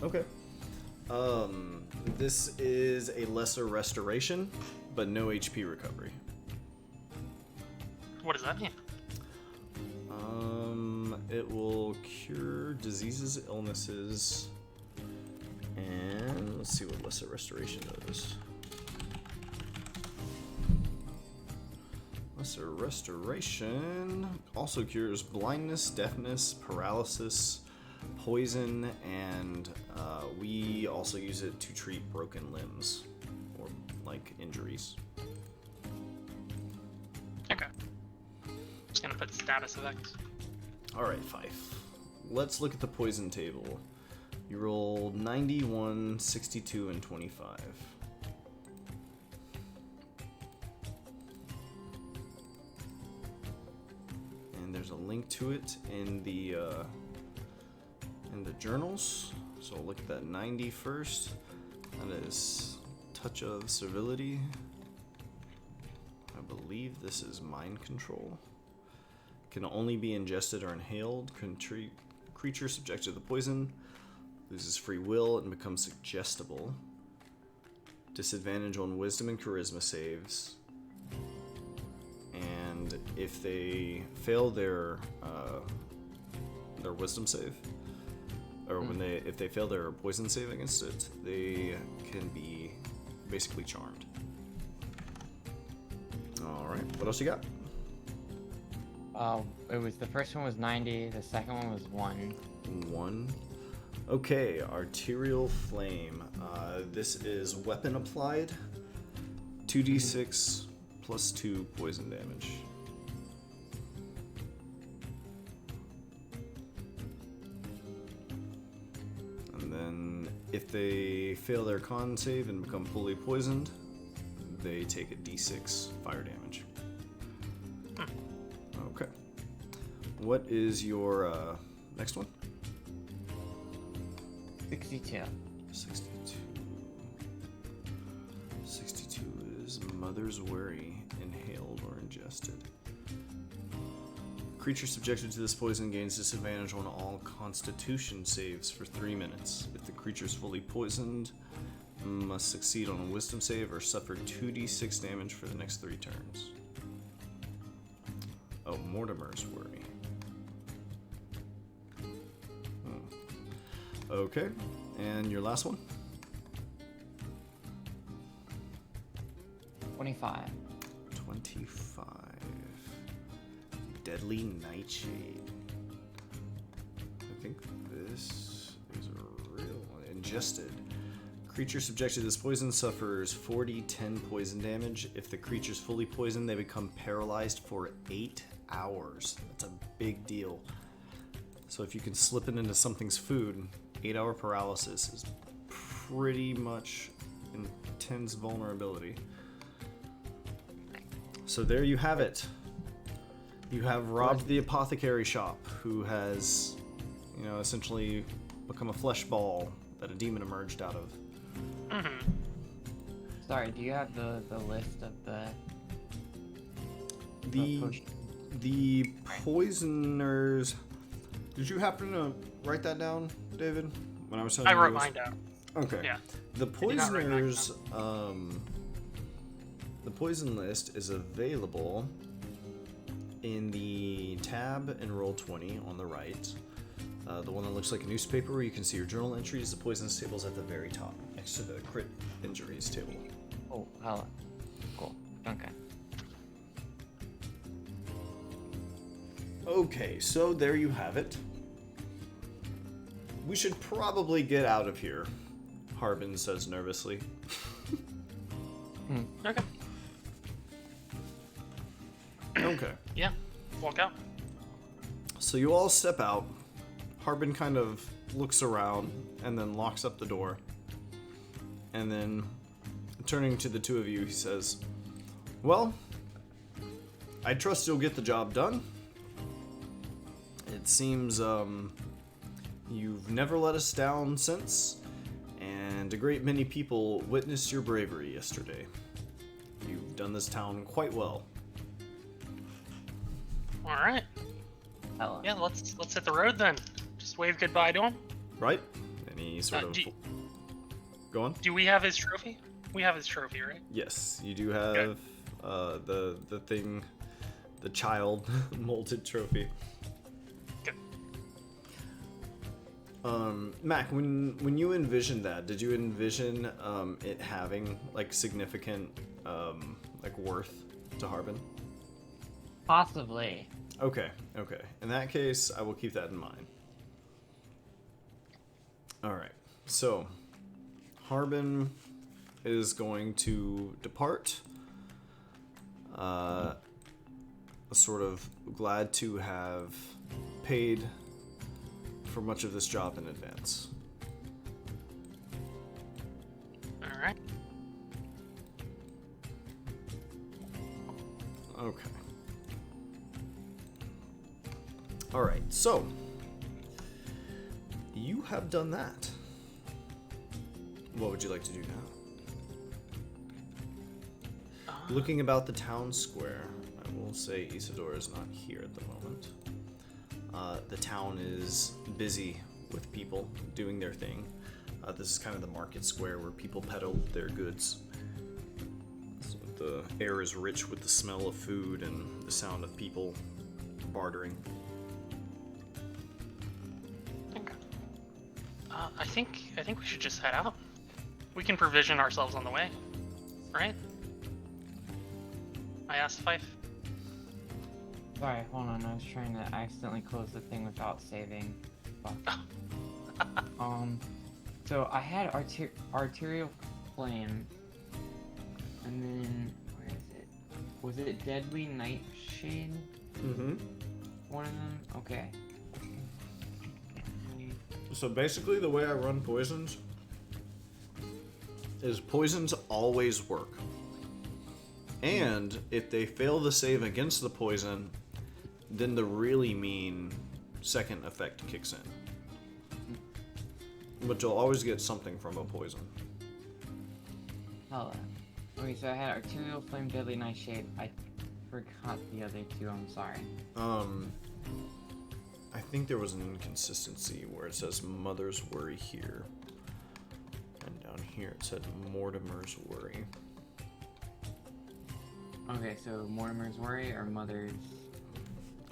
Okay. This is a lesser restoration, but no HP recovery. What does that mean? It will cure diseases, illnesses, And let's see what Lesser Restoration does. Lesser Restoration also cures blindness, deafness, paralysis, poison, and we also use it to treat broken limbs or like injuries. Okay. Just gonna put status effects. Alright, Fife. Let's look at the poison table. You rolled 91, 62, and 25. And there's a link to it in the journals. So we'll look at that 90 first. That is Touch of Servility. I believe this is Mind Control. Can only be ingested or inhaled. Creature subjected to the poison loses free will and becomes suggestible. Disadvantage on Wisdom and Charisma saves. And if they fail their Wisdom save, or if they fail their Poison save against it, they can be basically charmed. All right, what else you got? It was the first one was 90, the second one was 1. 1. Okay, Arterial Flame. This is weapon applied. 2d6 plus 2 poison damage. And then if they fail their con save and become fully poisoned, they take a d6 fire damage. Okay. What is your next one? 62. 62. 62 is Mother's Worry, inhaled or ingested. Creature subjected to this poison gains disadvantage on all Constitution saves for 3 minutes. If the creature is fully poisoned, must succeed on a Wisdom save or suffer 2d6 damage for the next 3 turns. Oh, Mortimer's Worry. Okay, and your last one? 25. 25. Deadly Nightshade. I think this is a real one. Ingested. Creature subjected to this poison suffers 4d10 poison damage. If the creature's fully poisoned, they become paralyzed for 8 hours. That's a big deal. So if you can slip it into something's food, 8-hour paralysis is pretty much intense vulnerability. So there you have it. You have robbed the apothecary shop, who has, essentially become a flesh ball that a demon emerged out of. Mm-hmm. Sorry, do you have the list of the poisoners? Did you happen to write that down, David? When I was telling you, I wrote mine down. Okay. Yeah. The poisoners, the poison list is available in the tab in Roll20 on the right. The one that looks like a newspaper where you can see your journal entries. The poisons table is at the very top, next to the crit injuries table. Oh, hello. Cool. Okay. Okay, so there you have it. We should probably get out of here, Harbin says nervously. Okay. Okay. Yeah. Walk out. So you all step out. Harbin kind of looks around and then locks up the door. And then, turning to the two of you, he says, "Well, I trust you'll get the job done. It seems you've never let us down since, and a great many people witnessed your bravery yesterday. You've done this town quite well." All right. Hello. Yeah, let's hit the road then. Just wave goodbye to him. Right? Any sort of... Go on. Do we have his trophy? We have his trophy, right? Yes, you do have the thing, the child molded trophy. Good. Mac, when you envisioned that, did you envision it having like significant like worth to Harbin? Possibly. Okay. In that case, I will keep that in mind. All right. So, Harbin is going to depart. Sort of glad to have paid for much of this job in advance. All right. Okay. All right. So, you have done that. What would you like to do now? Looking about the town square, I will say Isidore is not here at the moment. The town is busy with people doing their thing. This is kind of the market square where people peddle their goods. So the air is rich with the smell of food and the sound of people bartering. Okay. I think we should just head out. We can provision ourselves on the way, right? I asked Fife. Sorry, hold on. I was trying to accidentally close the thing without saving. Fuck. So I had arterial flame, and then where is it? Was it deadly nightshade? Mm-hmm. One of them. Okay. So basically, the way I run poisons is poisons always work. And if they fail the save against the poison, then the really mean second effect kicks in. But you'll always get something from a poison. Hold on. Okay, so I had arterial flame, deadly nightshade. I forgot the other two. I'm sorry. I think there was an inconsistency where it says Mother's Worry here. And down here it said Mortimer's Worry. Okay, so Mortimer's worry or Mother's...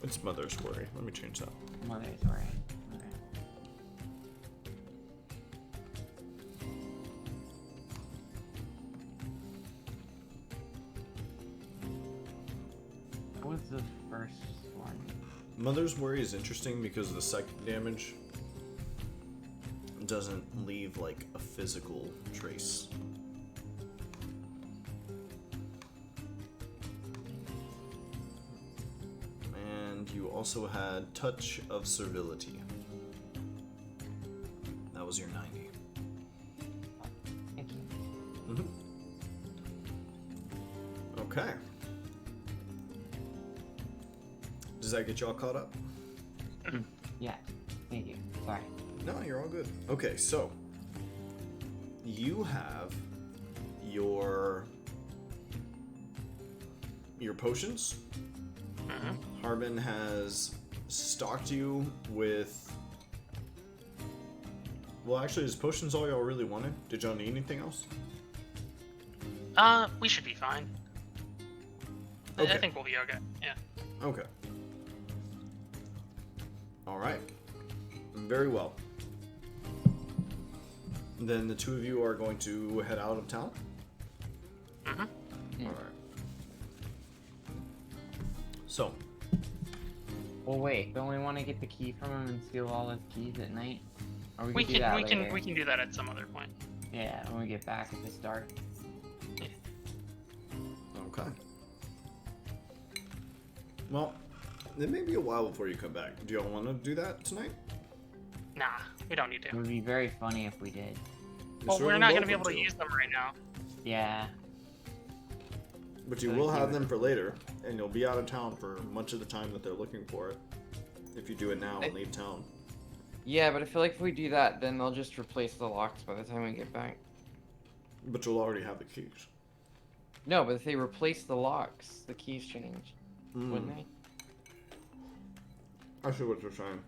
It's Mother's Worry. Let me change that. Mother's worry. Okay. What was the first one? Mother's Worry is interesting because the psychic damage doesn't leave like a physical trace. And you also had Touch of Servility. That was your 90. Thank you. Mm-hmm. Okay. Does that get you all caught up? Yeah. Thank you. Sorry. No, you're all good. Okay, so you have your potions. Harbin has stocked you with. Well, actually, is potions all y'all really wanted? Did y'all need anything else? We should be fine. Okay. I think we'll be okay. Yeah. Okay. All right. Very well. Then the two of you are going to head out of town? Mm-hmm. Yeah. All right. So, Well, wait. Don't we want to get the key from him and steal all his keys at night? Or We do that can later? we can do that at some other point. Yeah, when we get back if it's dark. okay. Well, it may be a while before you come back. Do y'all want to do that tonight? Nah, we don't need It to. would be very funny if we did. Well, You're we're certainly not going to be able welcome to use them right now. Yeah. But you will have them for later, and you'll be out of town for much of the time that they're looking for it. If you do it now and leave town. Yeah, but I feel like if we do that, then they'll just replace the locks by the time we get back. But you'll already have the keys. No, but if they replace the locks, the keys change, wouldn't they? I see what you're saying.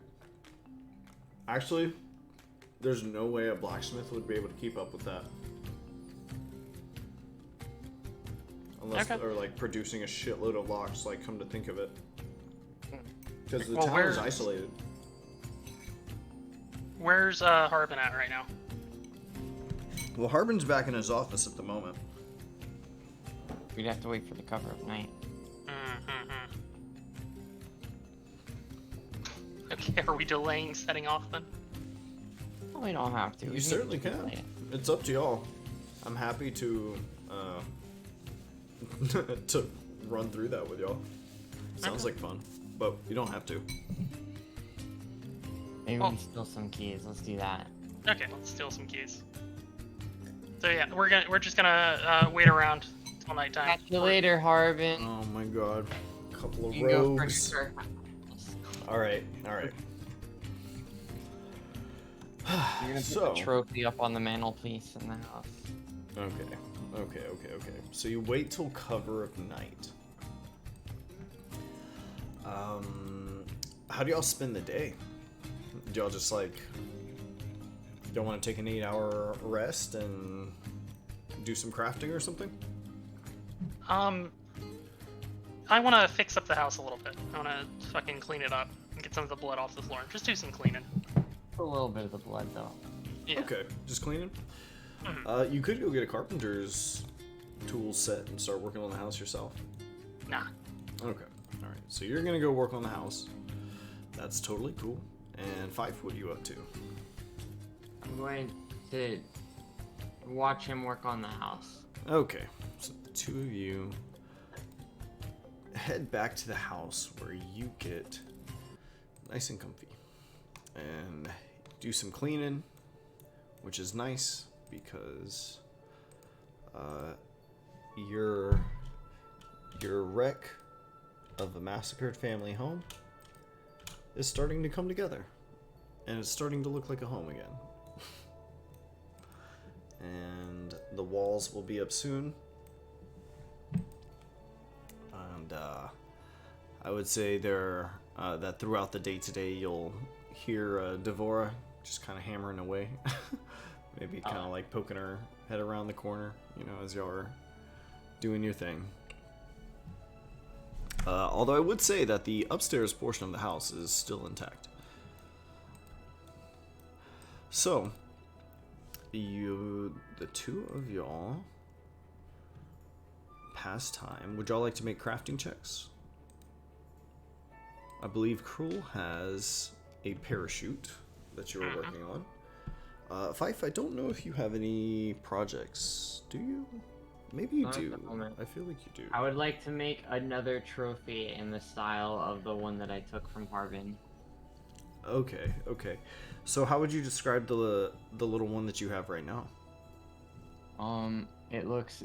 Actually, there's no way a blacksmith would be able to keep up with that. Unless Okay. they're like producing a shitload of locks, like come to think of it. Because the Well, town is isolated. Where's Harbin at right now? Well, Harbin's back in his office at the moment. We'd have to wait for the cover of night. Mm-hmm. Okay, are we delaying setting off then? Well, we don't have to. You certainly can. It's up to y'all. I'm happy to to run through that with y'all. Sounds like fun, but you don't have to. Maybe we can steal some keys. Let's do that. Okay, let's steal some keys. So yeah, we're just gonna wait around till nighttime. Catch you later, Harbin. Oh my god, couple of You can go rogues. for All right. You're gonna put the trophy up on the mantelpiece in the house. Okay. So you wait till cover of night. How do y'all spend the day? Do y'all just like don't want to take an 8-hour rest and do some crafting or something? I want to fix up the house a little bit. I want to fucking clean it up and get some of the blood off the floor. Just do some cleaning. A little bit of the blood, though. Yeah. Okay, just cleaning. Mm-hmm. You could go get a carpenter's tool set and start working on the house yourself. Nah. Okay, all right. So you're gonna go work on the house. That's totally cool. And Fife, what are you up to? I'm going to watch him work on the house. Okay, so the two of you head back to the house where you get nice and comfy and do some cleaning, which is nice because your wreck of a massacred family home is starting to come together, and it's starting to look like a home again. And the walls will be up soon. And I would say that throughout the day today you'll hear Devora just kind of hammering away. Maybe kind of like poking her head around the corner, as y'all are doing your thing. Although I would say that the upstairs portion of the house is still intact. So, the two of y'all pass time. Would y'all like to make crafting checks? I believe Krul has a parachute that you are working on. Fife, I don't know if you have any projects. Do you? Maybe you do. I feel like you do. I would like to make another trophy in the style of the one that I took from Harbin. Okay. So how would you describe the little one that you have right now? It looks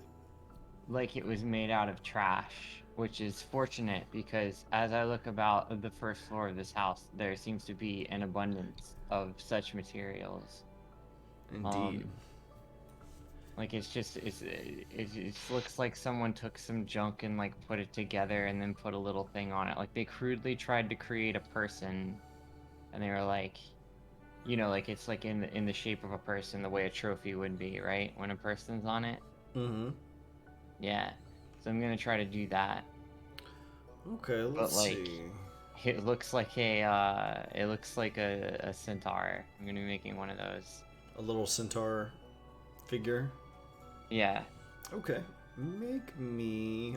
like it was made out of trash, which is fortunate because as I look about the first floor of this house, there seems to be an abundance of such materials. Indeed. Like it looks like someone took some junk and like put it together and then put a little thing on it. Like they crudely tried to create a person, and they were like, like it's like in the shape of a person, the way a trophy would be, right? When a person's on it. Mm-hmm. Yeah. So I'm gonna try to do that. Okay, let's see. It looks like a centaur. I'm gonna be making one of those. A little centaur figure. Yeah. Okay.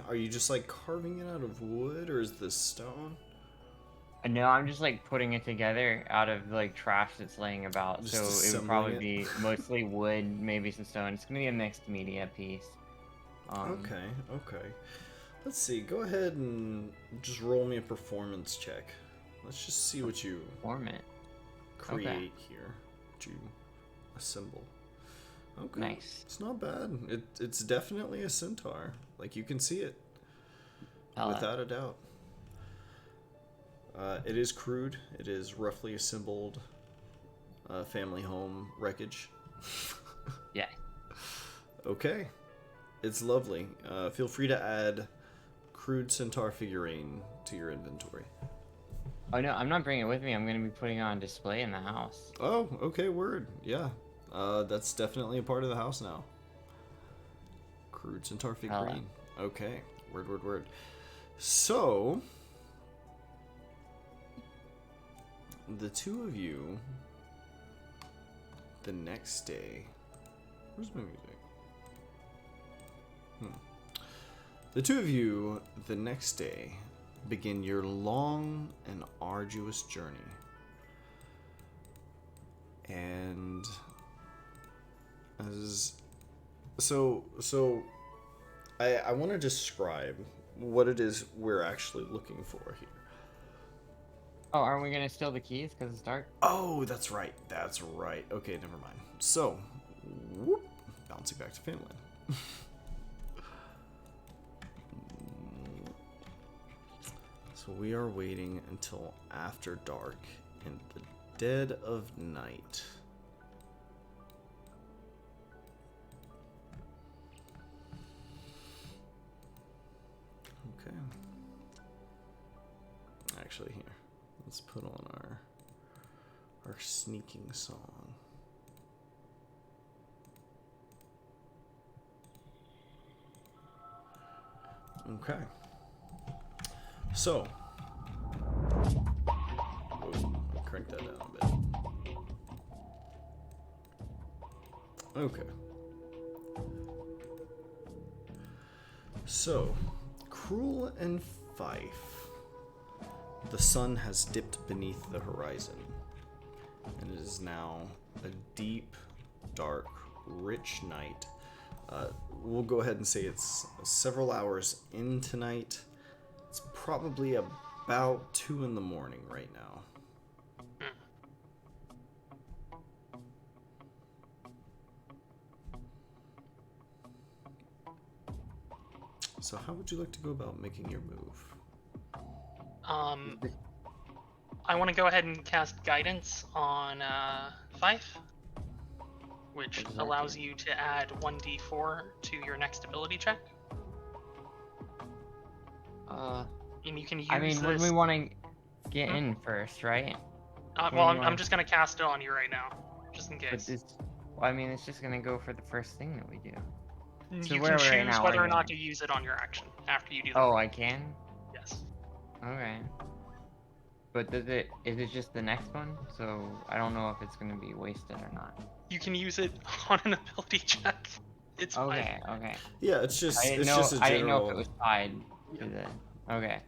Are you just like carving it out of wood, or is this stone? No, I'm just like putting it together out of like trash that's laying about. Just so it would assembling probably it? be mostly wood, maybe some stone. It's gonna be a mixed media piece. Okay. Let's see. Go ahead and just roll me a performance check. Let's just see what you create here. What you assemble. Okay. Nice. It's not bad. It's definitely a centaur. Like you can see it. Without a doubt. It is crude. It is roughly assembled family home wreckage. Yeah. Okay. It's lovely. Feel free to add crude centaur figurine to your inventory. Oh no, I'm not bringing it with me. I'm gonna be putting it on display in the house. Oh, okay, word. Yeah. That's definitely a part of the house now. Crude centaur figurine. Okay. Word. So, the two of you the next day... Where's my music? The two of you, the next day, begin your long and arduous journey. And... I want to describe what it is we're actually looking for here. Oh, aren't we gonna steal the keys because it's dark? Oh, that's right. That's right. Okay, never mind. So, whoop, bouncing back to Finland. So we are waiting until after dark in the dead of night. Okay. Actually, here, let's put on our sneaking song. Okay. So, whoa, crank that down a bit. Okay. So, Krul and Fife. The sun has dipped beneath the horizon, and it is now a deep, dark, rich night. We'll go ahead and say it's several hours in tonight. It's probably about 2 in the morning right now. So how would you like to go about making your move? I want to go ahead and cast Guidance on Fife, which allows you to add 1d4 to your next ability check. And you can use I mean, this... would we want to get in first, right? well, I'm just going to cast it on you right now, just in case. Well, I mean, it's just gonna go for the first thing that we do. So You where can are we right choose now? whether or not to use it on your action after you do that. Oh, I can? Yes. Okay. But is it just the next one? So I don't know if it's gonna be wasted or not. You can use it on an ability check. It's okay, fine. okay. Yeah, it's just I a general. I didn't know if it was tied to the. Okay.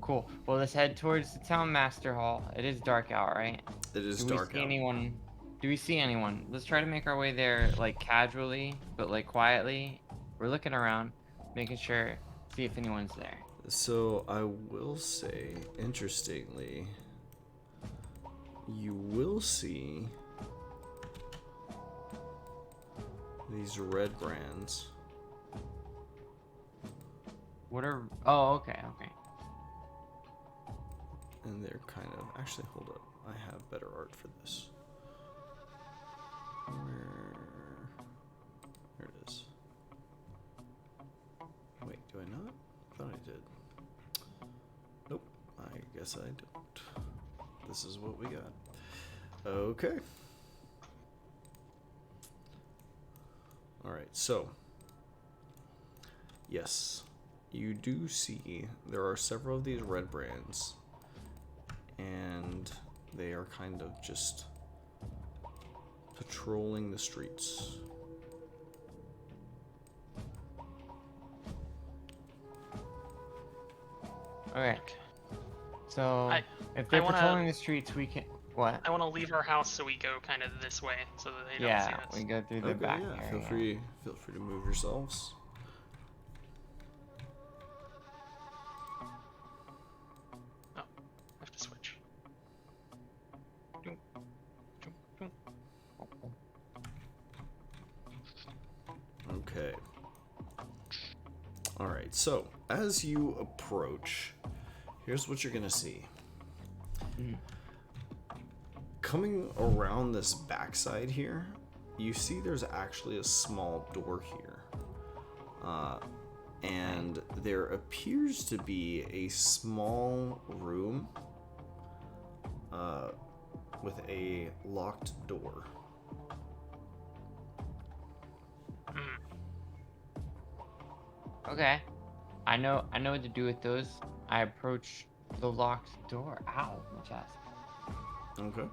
Cool. Well, let's head towards the town master hall. It is dark out, right? It is Do we dark see out. anyone? Do we see anyone? Let's try to make our way there, like casually, but like quietly. We're looking around, making sure, see if anyone's there. So I will say, interestingly, you will see these red brands. What are? Oh, okay, okay. And they're kind of... Actually, hold up. I have better art for this. There it is. Wait, do I not? I thought I did. Nope. I guess I don't. This is what we got. Okay. Alright, so... Yes. You do see there are several of these red brands. And they are kind of just patrolling the streets. Okay. So if they're patrolling the streets, we can. What? I want to leave our house, so we go kind of this way, so that they don't see us. We go through the back area. Feel free to move yourselves. Oh, I have to switch. Okay. Alright, so as you approach, here's what you're gonna see. Coming around this backside here, you see there's actually a small door here. And there appears to be a small room with a locked door. Okay. I know what to do with those. I approach the locked door. Ow, my chest. Okay.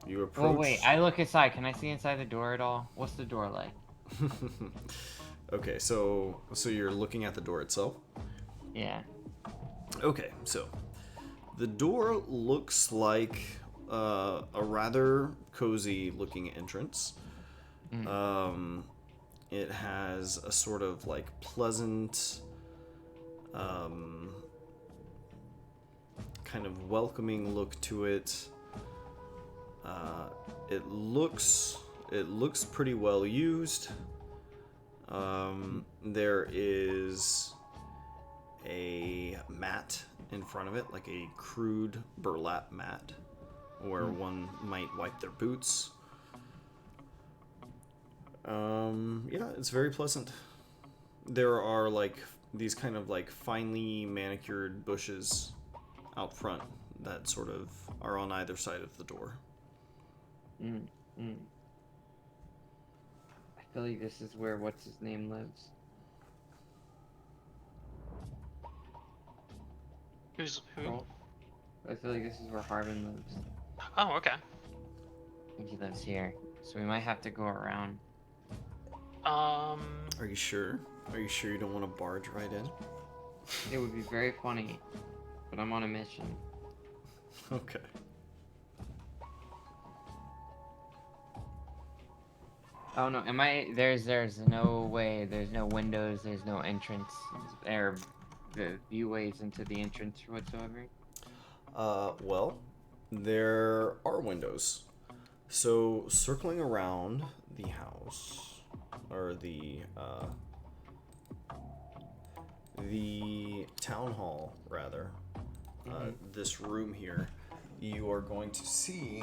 You approach. Well, wait. I look inside. Can I see inside the door at all? What's the door like? Okay, so you're looking at the door itself. Yeah. Okay, so the door looks like a rather cozy looking entrance. It has a sort of like pleasant, kind of welcoming look to it. It looks pretty well used. There is a mat in front of it, like a crude burlap mat, where one might wipe their boots. Yeah, it's very pleasant. There are like these kind of like finely manicured bushes out front that sort of are on either side of the door. I feel like this is where what's his name lives. Who's who? Krul? I feel like this is where Harvin lives. Oh, okay. I think he lives here, so we might have to go around. Are you sure? Are you sure you don't want to barge right in? It would be very funny, but I'm on a mission. Okay. Oh no, am I? There's no way. There's no windows. There's no entrance. There, the viewways into the entrance whatsoever. Well, there are windows. So circling around the house, or the town hall rather, this room here, you are going to see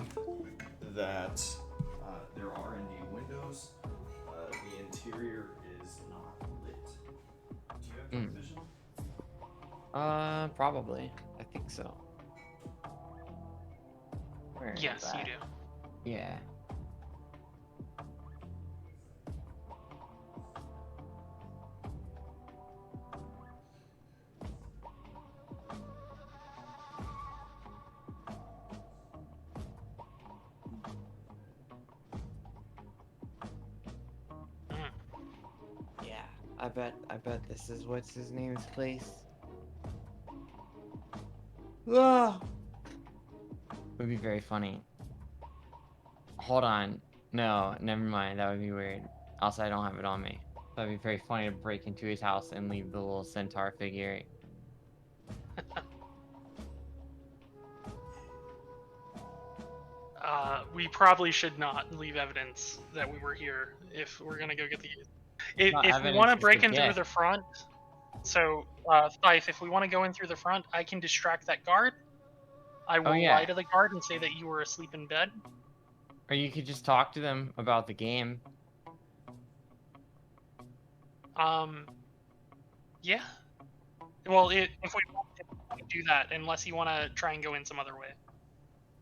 that there are indeed windows. The interior is not lit. Do you have dark vision? Probably. I think so. Where is Yes, you that? do. Yeah. Yeah. I bet this is what's his name's place. Ah! Would be very funny. Hold on. No, never mind. That would be weird. Also, I don't have it on me. That'd be very funny to break into his house and leave the little centaur figure. We probably should not leave evidence that we were here if we're gonna go get the. If we Evidence, want to it's break a in through guess. the front, so Fife, if we want to go in through the front, I can distract that guard. I will yeah. lie to the guard and say that you were asleep in bed. Or you could just talk to them about the game. Yeah. Well, if we want to do that, unless you want to try and go in some other way.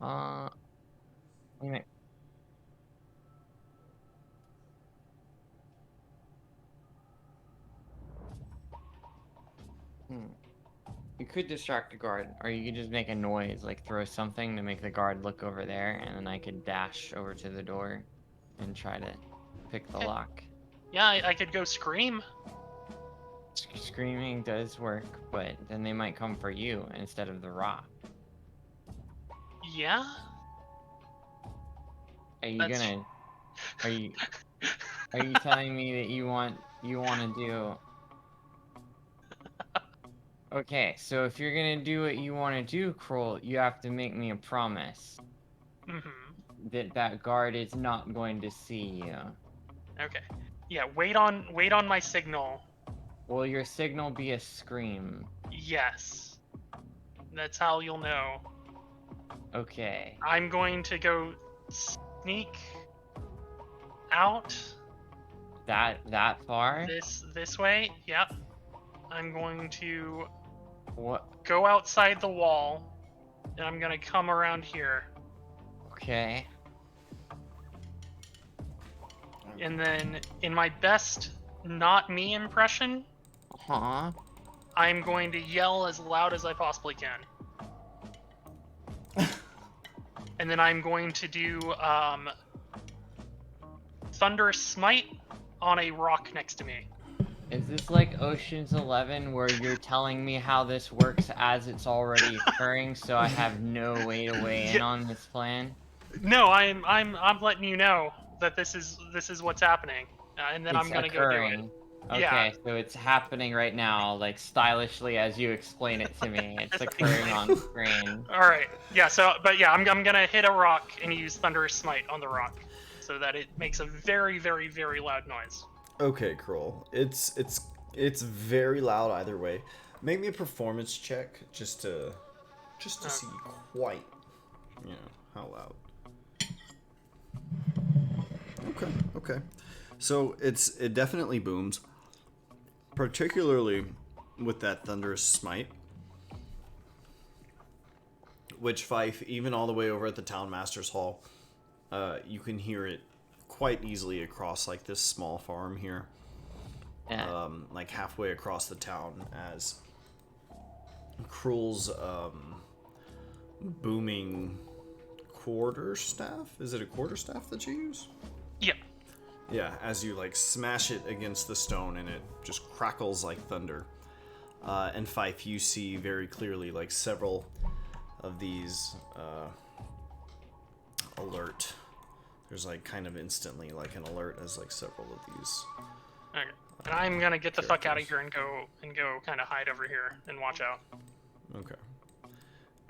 Wait a minute. You could distract the guard, or you could just make a noise, like throw something to make the guard look over there, and then I could dash over to the door and try to pick the Okay. lock. Yeah, I could go scream. Screaming does work, but then they might come for you instead of the rock. Yeah. Are you That's- gonna? Are you telling me that you want to do? Okay, so if you're gonna do what you want to do, Krul, you have to make me a promise that that guard is not going to see you. Okay. Yeah. Wait on my signal. Will your signal be a scream? Yes. That's how you'll know. Okay. I'm going to go sneak out That far? this way. Yep. I'm going to What? go outside the wall, and I'm gonna come around here. Okay. And then, in my best not me impression, Huh? I'm going to yell as loud as I possibly can. and then I'm going to do Thunderous Smite on a rock next to me. Is this like Ocean's 11 where you're telling me how this works as it's already occurring, so I have no way to weigh in Yeah. on this plan? No, I'm letting you know that this is what's happening, and then It's I'm gonna go do it. occurring. Yeah. Okay, so it's happening right now, like stylishly as you explain it to me. It's occurring on screen. All right. Yeah. So, but yeah, I'm gonna hit a rock and use Thunderous Smite on the rock, so that it makes a very, very, very loud noise. Okay, Krul. It's very loud either way. Make me a performance check just to see quite, how loud. Okay. So it definitely booms, particularly with that Thunderous Smite, which Fife, even all the way over at the Town Master's Hall, you can hear it quite easily across like this small farm here. Yeah. Like halfway across the town, as Krul's booming quarterstaff. Is it a quarterstaff that you use? Yep. Yeah, as you like smash it against the stone and it just crackles like thunder. And Fife, you see very clearly like several of these alert. There's like kind of instantly like an alert as like several of these. Okay. And I'm gonna get the fuck out of here and go kind of hide over here and watch out. Okay.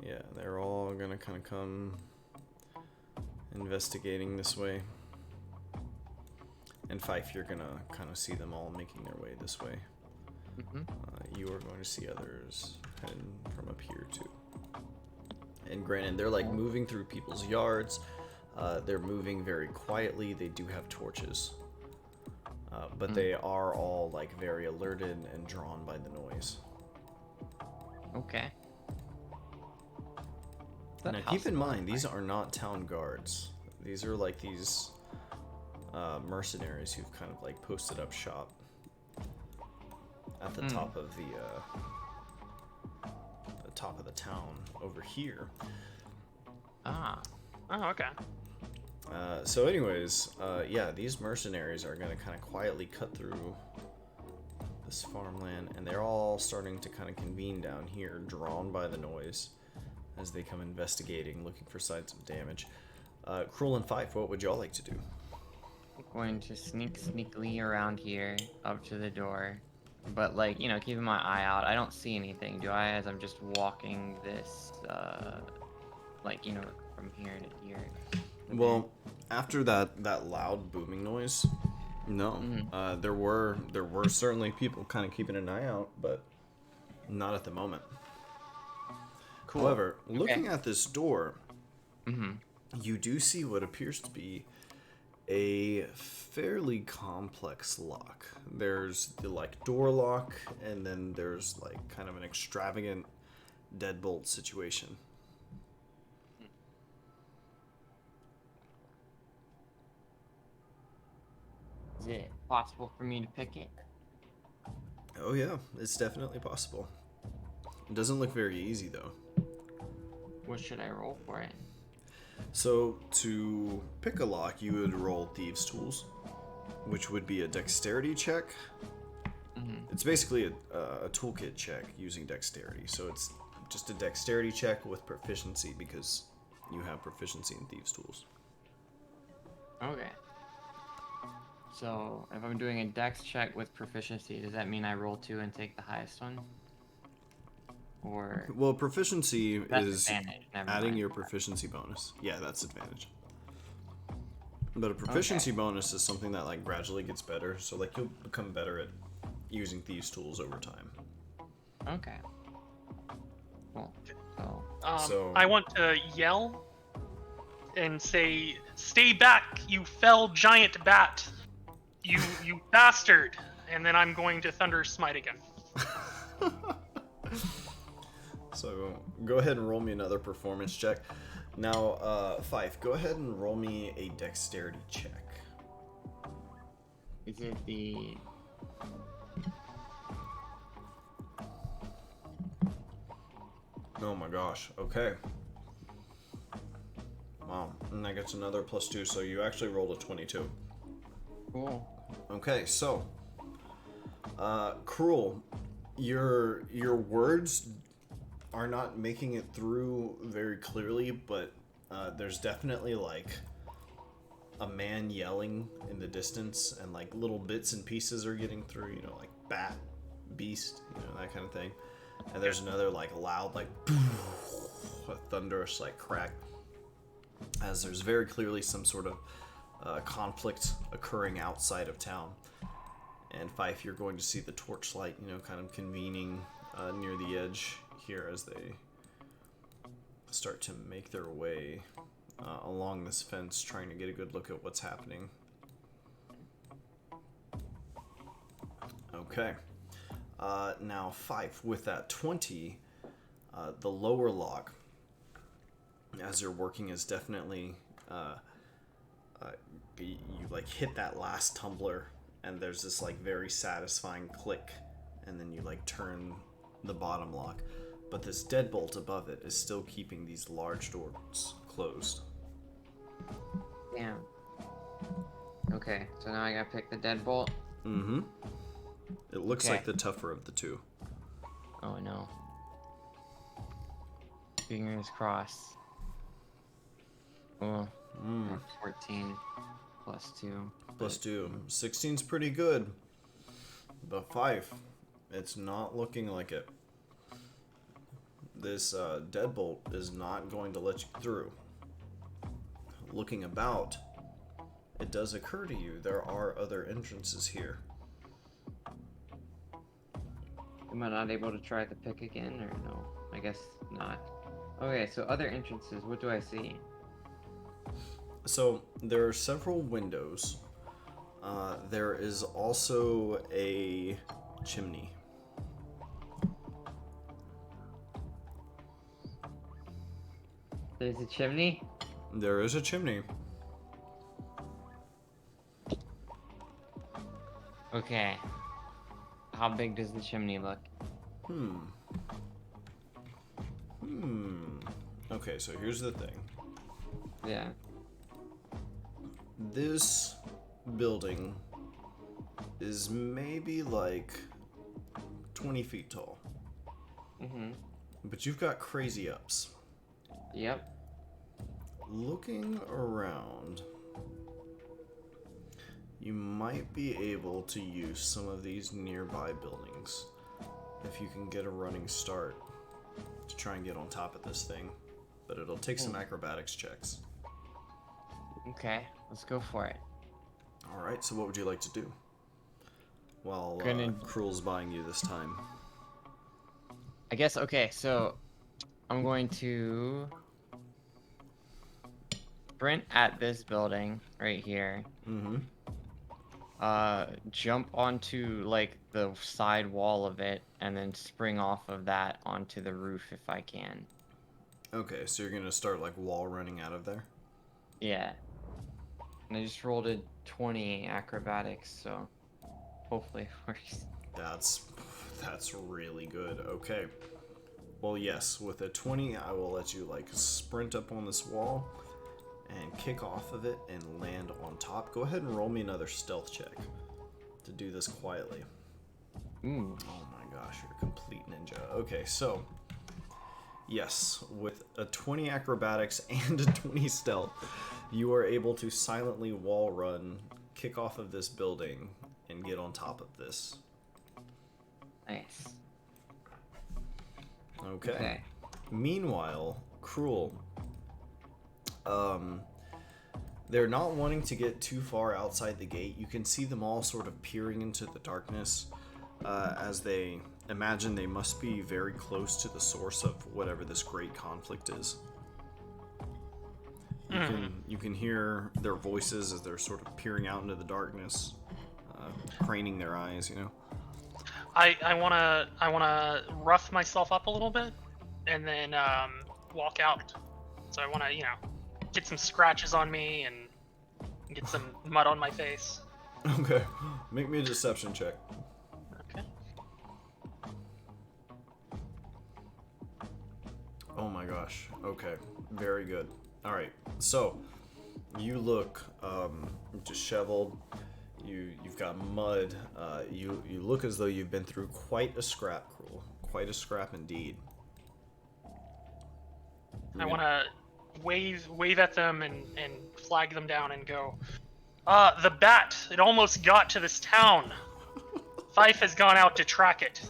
Yeah, they're all gonna kind of come investigating this way. And Fife, you're gonna kind of see them all making their way this way. You are going to see others heading from up here too. And granted, they're like moving through people's yards. They're moving very quietly. They do have torches. But they are all like very alerted and drawn by the noise. Okay. Now keep in mind, these are not town guards. These are like these mercenaries who've kind of like posted up shop at the top of the town over here. Ah. Oh, okay. So anyways, yeah, these mercenaries are gonna kind of quietly cut through this farmland, and they're all starting to kind of convene down here, drawn by the noise, as they come investigating, looking for signs of damage. Krul and Fife, what would y'all like to do? I'm going to sneak sneakily around here up to the door. But like, keeping my eye out. I don't see anything, do I? As I'm just walking this, from here to here. Well, after that loud booming noise, no. There were certainly people kind of keeping an eye out, but not at the moment. Cool. However, looking at this door, Mm-hmm. you do see what appears to be a fairly complex lock. There's the like door lock, and then there's like kind of an extravagant deadbolt situation. Is it possible for me to pick it? Oh yeah, it's definitely possible. It doesn't look very easy though. What should I roll for it? So to pick a lock, you would roll Thieves' Tools, which would be a dexterity check. It's basically a toolkit check using dexterity. So it's just a dexterity check with proficiency because you have proficiency in Thieves' Tools. Okay. So if I'm doing a dex check with proficiency, does that mean I roll 2 and take the highest one? Or Well, proficiency that's is advantage. Never adding mind. your proficiency bonus. Yeah, that's advantage. But a proficiency bonus is something that like gradually gets better. So like you'll become better at using Thieves' Tools over time. Okay. Cool. So I want to yell and say, "Stay back, you fell giant bat! You bastard!" And then I'm going to Thunder Smite again. So go ahead and roll me another performance check. Now, Fife, go ahead and roll me a dexterity check. Is it the... Oh my gosh, okay. Wow. And that gets another +2, so you actually rolled a 22. Cool. Okay, so Krul, your words are not making it through very clearly, but there's definitely like a man yelling in the distance, and like little bits and pieces are getting through, you know, like bat, beast, you know, that kind of thing. And there's another like loud like a thunderous like crack, as there's very clearly some sort of conflict occurring outside of town. And Fife, you're going to see the torchlight, you know, kind of convening near the edge here as they start to make their way along this fence, trying to get a good look at what's happening. Okay. Now, Fife, with that 20, the lower lock, as you're working, is definitely you like hit that last tumbler, and there's this like very satisfying click, and then you like turn the bottom lock, but this deadbolt above it is still keeping these large doors closed. Damn. Okay, so now I gotta pick the deadbolt. Mm-hmm. It looks Okay. like the tougher of the two. Oh no. Fingers crossed. Oh, 14 +2. +2. 16's pretty good. But 5, it's not looking like it. This deadbolt is not going to let you through. Looking about, it does occur to you there are other entrances here. Am I not able to try the pick again, or no? I guess not. Okay, so other entrances, what do I see? So there are several windows. There is also a chimney. There's a chimney? There is a chimney. Okay. How big does the chimney look? Okay, so here's the thing. Yeah. This building is maybe like 20 feet tall. Mm-hmm. But you've got crazy ups. Yep. Looking around, you might be able to use some of these nearby buildings if you can get a running start to try and get on top of this thing. But it'll take some acrobatics checks. Okay, let's go for it. Alright, so what would you like to do? While Gonna- Krul's buying you this time. I guess, okay, so I'm going to sprint at this building right here. Mm-hmm. Jump onto like the side wall of it, and then spring off of that onto the roof if I can. Okay, so you're gonna start like wall running out of there? Yeah. And I just rolled a 20 acrobatics, so hopefully it works. That's really good. Okay. Well, yes, with a 20, I will let you like sprint up on this wall and kick off of it and land on top. Go ahead and roll me another stealth check to do this quietly. Ooh. Oh my gosh, you're a complete ninja. Okay, so yes, with a 20 acrobatics and a 20 stealth, you are able to silently wall run, kick off of this building, and get on top of this. Nice. Okay. Meanwhile, Krul, they're not wanting to get too far outside the gate. You can see them all sort of peering into the darkness as they imagine they must be very close to the source of whatever this great conflict is. You can hear their voices as they're sort of peering out into the darkness, craning their eyes, you know. I wanna rough myself up a little bit, and then walk out. So I wanna, get some scratches on me and get some mud on my face. Okay, make me a deception check. Okay. Oh my gosh. Okay, very good. All right. So you look disheveled. You've got mud. You look as though you've been through quite a scrap, Krul. Quite a scrap indeed. I want to wave at them and flag them down and go, the bat, it almost got to this town. Fife has gone out to track it.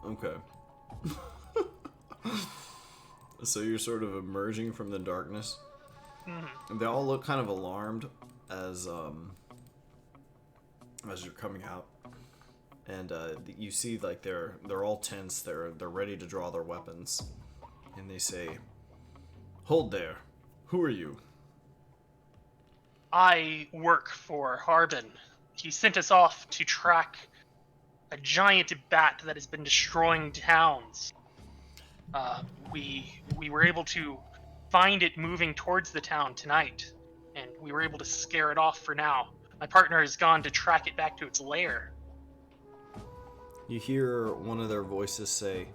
Okay. So you're sort of emerging from the darkness. Mm-hmm. They all look kind of alarmed as you're coming out, and you see like they're all tense. They're ready to draw their weapons, and they say, "Hold there. Who are you?" I work for Harbin. He sent us off to track a giant bat that has been destroying towns. We were able to find it moving towards the town tonight, and we were able to scare it off for now. My partner has gone to track it back to its lair. You hear one of their voices say,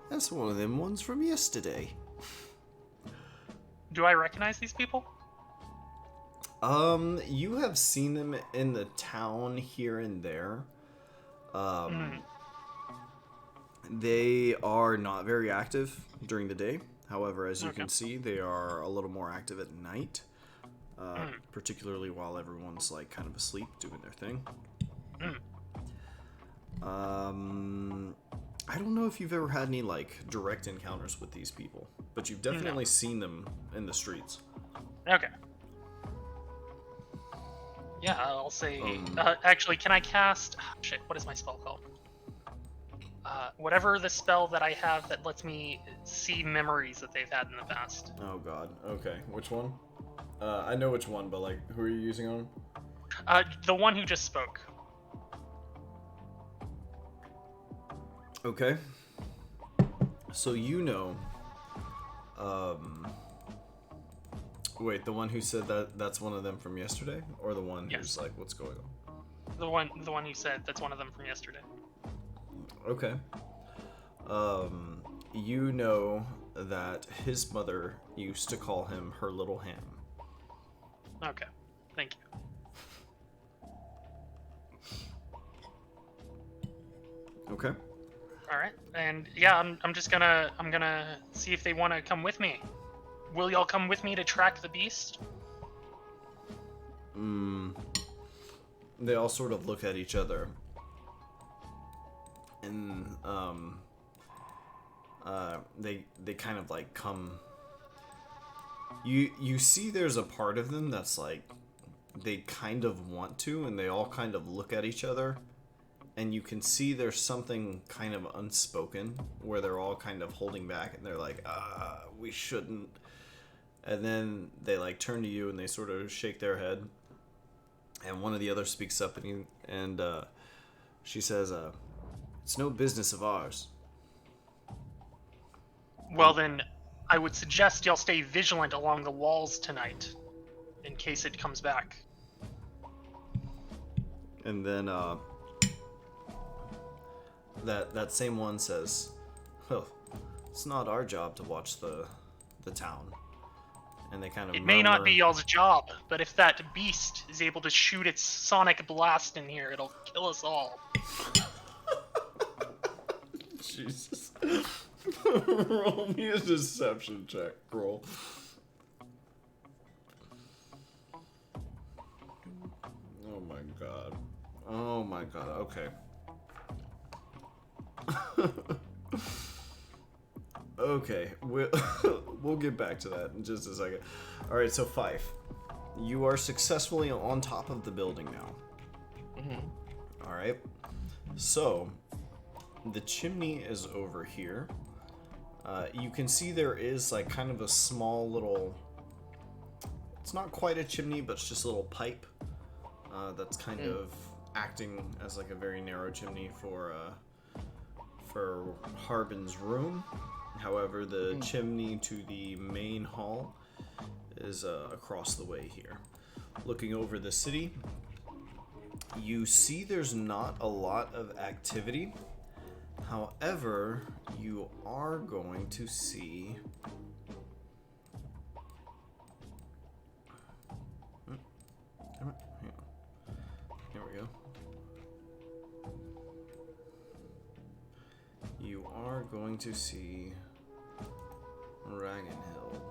"That's one of them ones from yesterday." Do I recognize these people? You have seen them in the town here and there. They are not very active during the day. However, as you can see, they are a little more active at night. Particularly while everyone's like kind of asleep doing their thing. I don't know if you've ever had any like direct encounters with these people, but you've definitely seen them in the streets. Okay. Yeah, I'll say. Actually, can I cast? Oh, shit, what is my spell called? Whatever the spell that I have that lets me see memories that they've had in the past. Oh God. Okay. Which one? I know which one, but like, who are you using on? The one who just spoke. Okay. So you know. Wait, the one who said that's one of them from yesterday, or the one who's like, what's going on? The one who said that's one of them from yesterday. Okay. You know that his mother used to call him her little ham. Okay, thank you. Okay. All right, and yeah, I'm just gonna see if they want to come with me. Will y'all come with me to track the beast? They all sort of look at each other, and they kind of like come. You see, there's a part of them that's like they kind of want to, and they all kind of look at each other. And you can see there's something kind of unspoken where they're all kind of holding back and they're like, we shouldn't. And then they like turn to you and they sort of shake their head. And one of the others speaks up and she says, it's no business of ours. Well then, I would suggest y'all stay vigilant along the walls tonight in case it comes back. And then, that same one says, "Well, it's not our job to watch the town." And they kind of It may not be y'all's job, but if that beast is able to shoot its sonic blast in here, it'll kill us all. Jesus. Roll me a deception check, Krul. Oh my god. Oh my god, okay. Okay, we'll get back to that in just a second. Alright, so Fife, you are successfully on top of the building now. Alright, so the chimney is over here. You can see there is like kind of a small little, it's not quite a chimney, but it's just a little pipe that's kind of acting as like a very narrow chimney for Harbin's room. However, the chimney to the main hall is across the way here. Looking over the city, you see there's not a lot of activity. However, you are going to see... Damn it. Hang on. Here we go. You are going to see Ragnhild.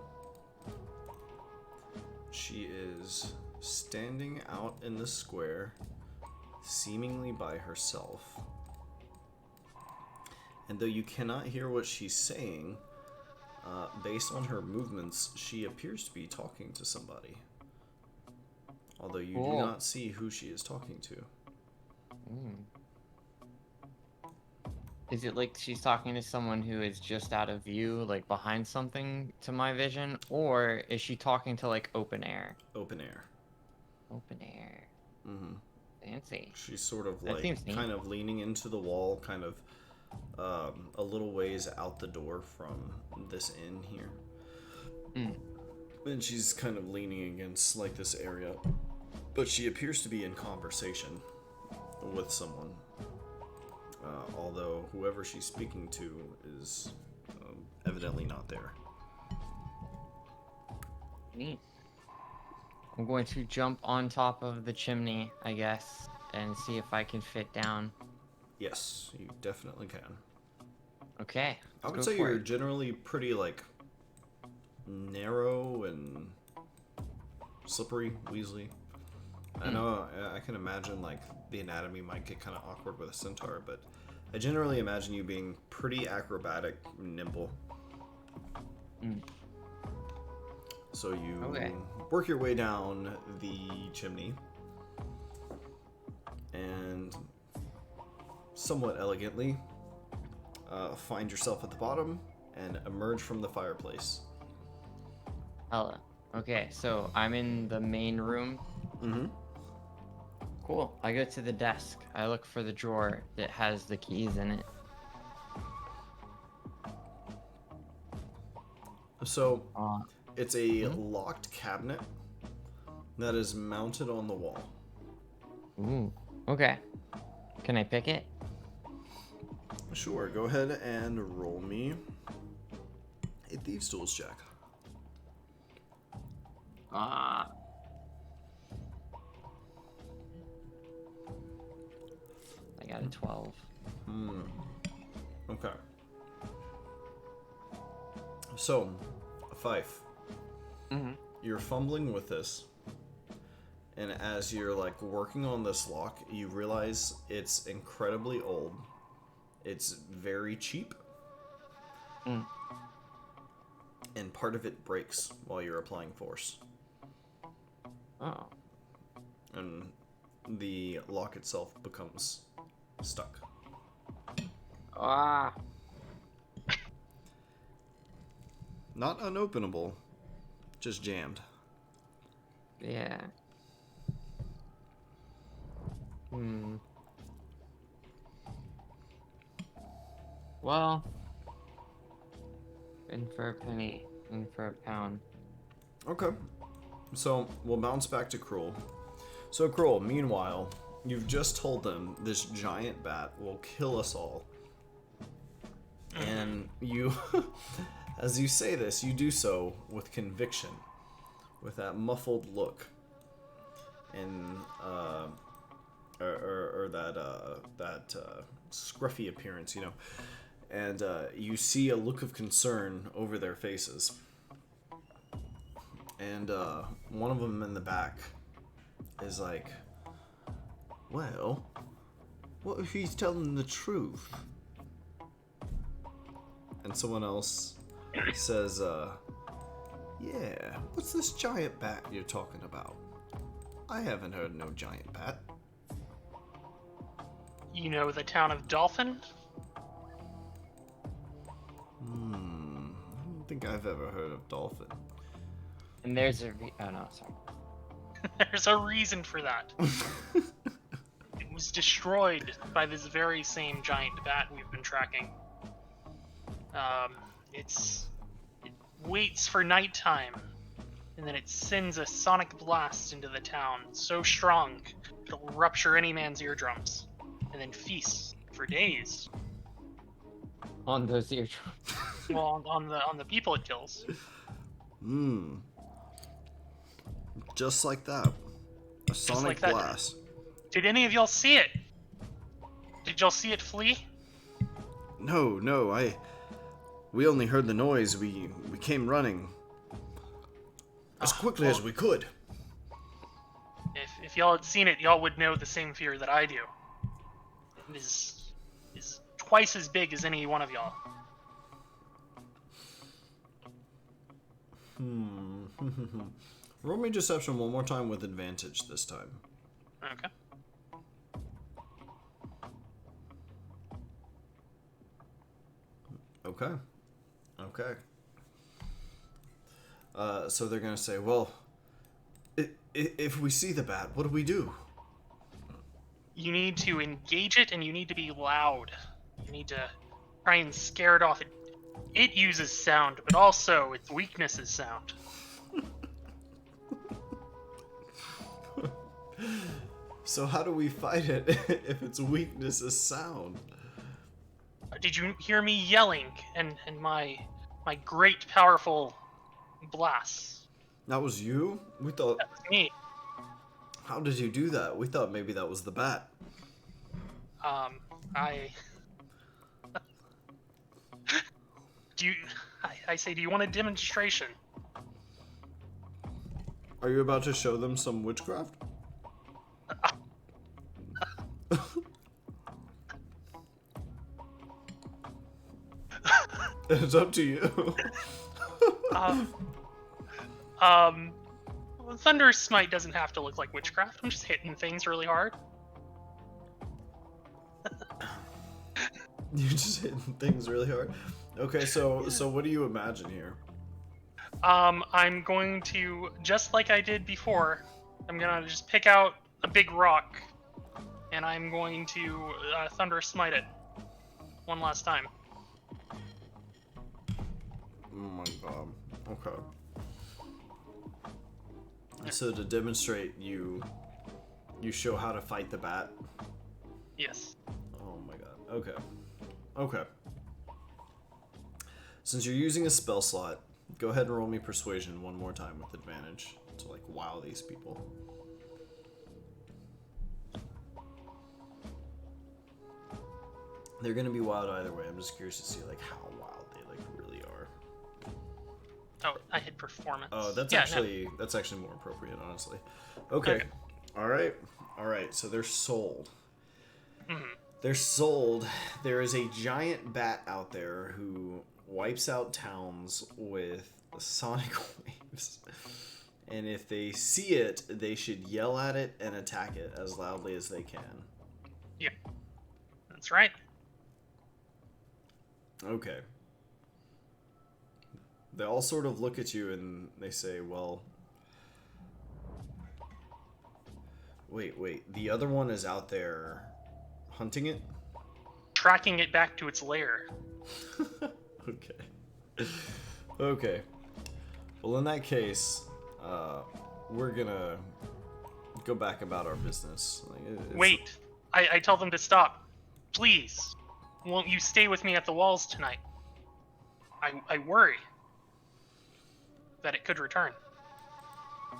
She is standing out in the square, seemingly by herself. And though you cannot hear what she's saying, based on her movements, she appears to be talking to somebody. Although you do not see who she is talking to. Is it like she's talking to someone who is just out of view, like behind something to my vision? Or is she talking to like open air? Open air. Open air. Mm-hmm. Fancy. She's sort of That like seems neat. kind of leaning into the wall, kind of a little ways out the door from this inn here. And she's kind of leaning against like this area. But she appears to be in conversation with someone. Although whoever she's speaking to is evidently not there. Neat. I'm going to jump on top of the chimney, I guess, and see if I can fit down. Yes, you definitely can. Okay. I would say you're generally pretty like narrow and slippery, Weasley. I know I can imagine like the anatomy might get kind of awkward with a centaur, but I generally imagine you being pretty acrobatic, nimble. So you work your way down the chimney and somewhat elegantly find yourself at the bottom and emerge from the fireplace. Hello. Okay, so I'm in the main room. Mm-hmm. Cool. I go to the desk. I look for the drawer that has the keys in it. So it's a locked cabinet that is mounted on the wall. Ooh. Okay. Can I pick it? Sure, go ahead and roll me a Thieves' Tools check. I got a 12. Okay. So, Fife, you're fumbling with this, and as you're like working on this lock, you realize it's incredibly old. It's very cheap. And part of it breaks while you're applying force. Oh. And the lock itself becomes stuck. Not unopenable, just jammed. Yeah. Well, in for a penny, in for a pound. Okay. So, we'll bounce back to Krul. So, Krul, meanwhile, you've just told them this giant bat will kill us all. And you, as you say this, you do so with conviction, with that muffled look, and that scruffy appearance, you know. And you see a look of concern over their faces. And one of them in the back is like, well, what if he's telling the truth? And someone else says, yeah, what's this giant bat you're talking about? I haven't heard no giant bat. You know the town of Dolphin? I don't think I've ever heard of Dolphin. And there's a oh no, sorry. There's a reason for that. It was destroyed by this very same giant bat we've been tracking. It waits for nighttime, and then it sends a sonic blast into the town so strong it'll rupture any man's eardrums, and then feasts for days. on those eardrums. Well, on the people it kills. Just like that. A sonic like that. blast. Did any of y'all see it? Did y'all see it flee? No, we only heard the noise. We came running as quickly as we could. If y'all had seen it, y'all would know the same fear that I do. It is twice as big as any one of y'all. Roll me deception one more time with advantage this time. Okay. Okay. So they're gonna say, well, if we see the bat, what do we do? You need to engage it, and you need to be loud. You need to try and scare it off. It uses sound, but also its weakness is sound. So how do we fight it if its weakness is sound? Did you hear me yelling and my great powerful blasts? That was you? We thought... That was me. How did you do that? We thought maybe that was the bat. I say, do you want a demonstration? Are you about to show them some witchcraft? It's up to you. Thunder Smite doesn't have to look like witchcraft. I'm just hitting things really hard. You're just hitting things really hard. Okay, so what do you imagine here? I'm going to, just like I did before, I'm gonna just pick out a big rock, and I'm going to Thunder Smite it one last time. Oh my god. Okay. So to demonstrate, you show how to fight the bat? Yes. Oh my god. Okay. Since you're using a spell slot, go ahead and roll me persuasion one more time with advantage to like wow these people. They're gonna be wild either way. I'm just curious to see like how wild they like really are. Oh, I hit performance. Oh, that's actually more appropriate, honestly. Okay. All right. So they're sold. Mm-hmm. They're sold. There is a giant bat out there who wipes out towns with sonic waves. And if they see it, they should yell at it and attack it as loudly as they can. Yeah. That's right. Okay. They all sort of look at you and they say, well... Wait. The other one is out there hunting it? Tracking it back to its lair. Okay. Well, in that case, we're gonna go back about our business. Wait. I tell them to stop. Please. Won't you stay with me at the walls tonight? I worry that it could return.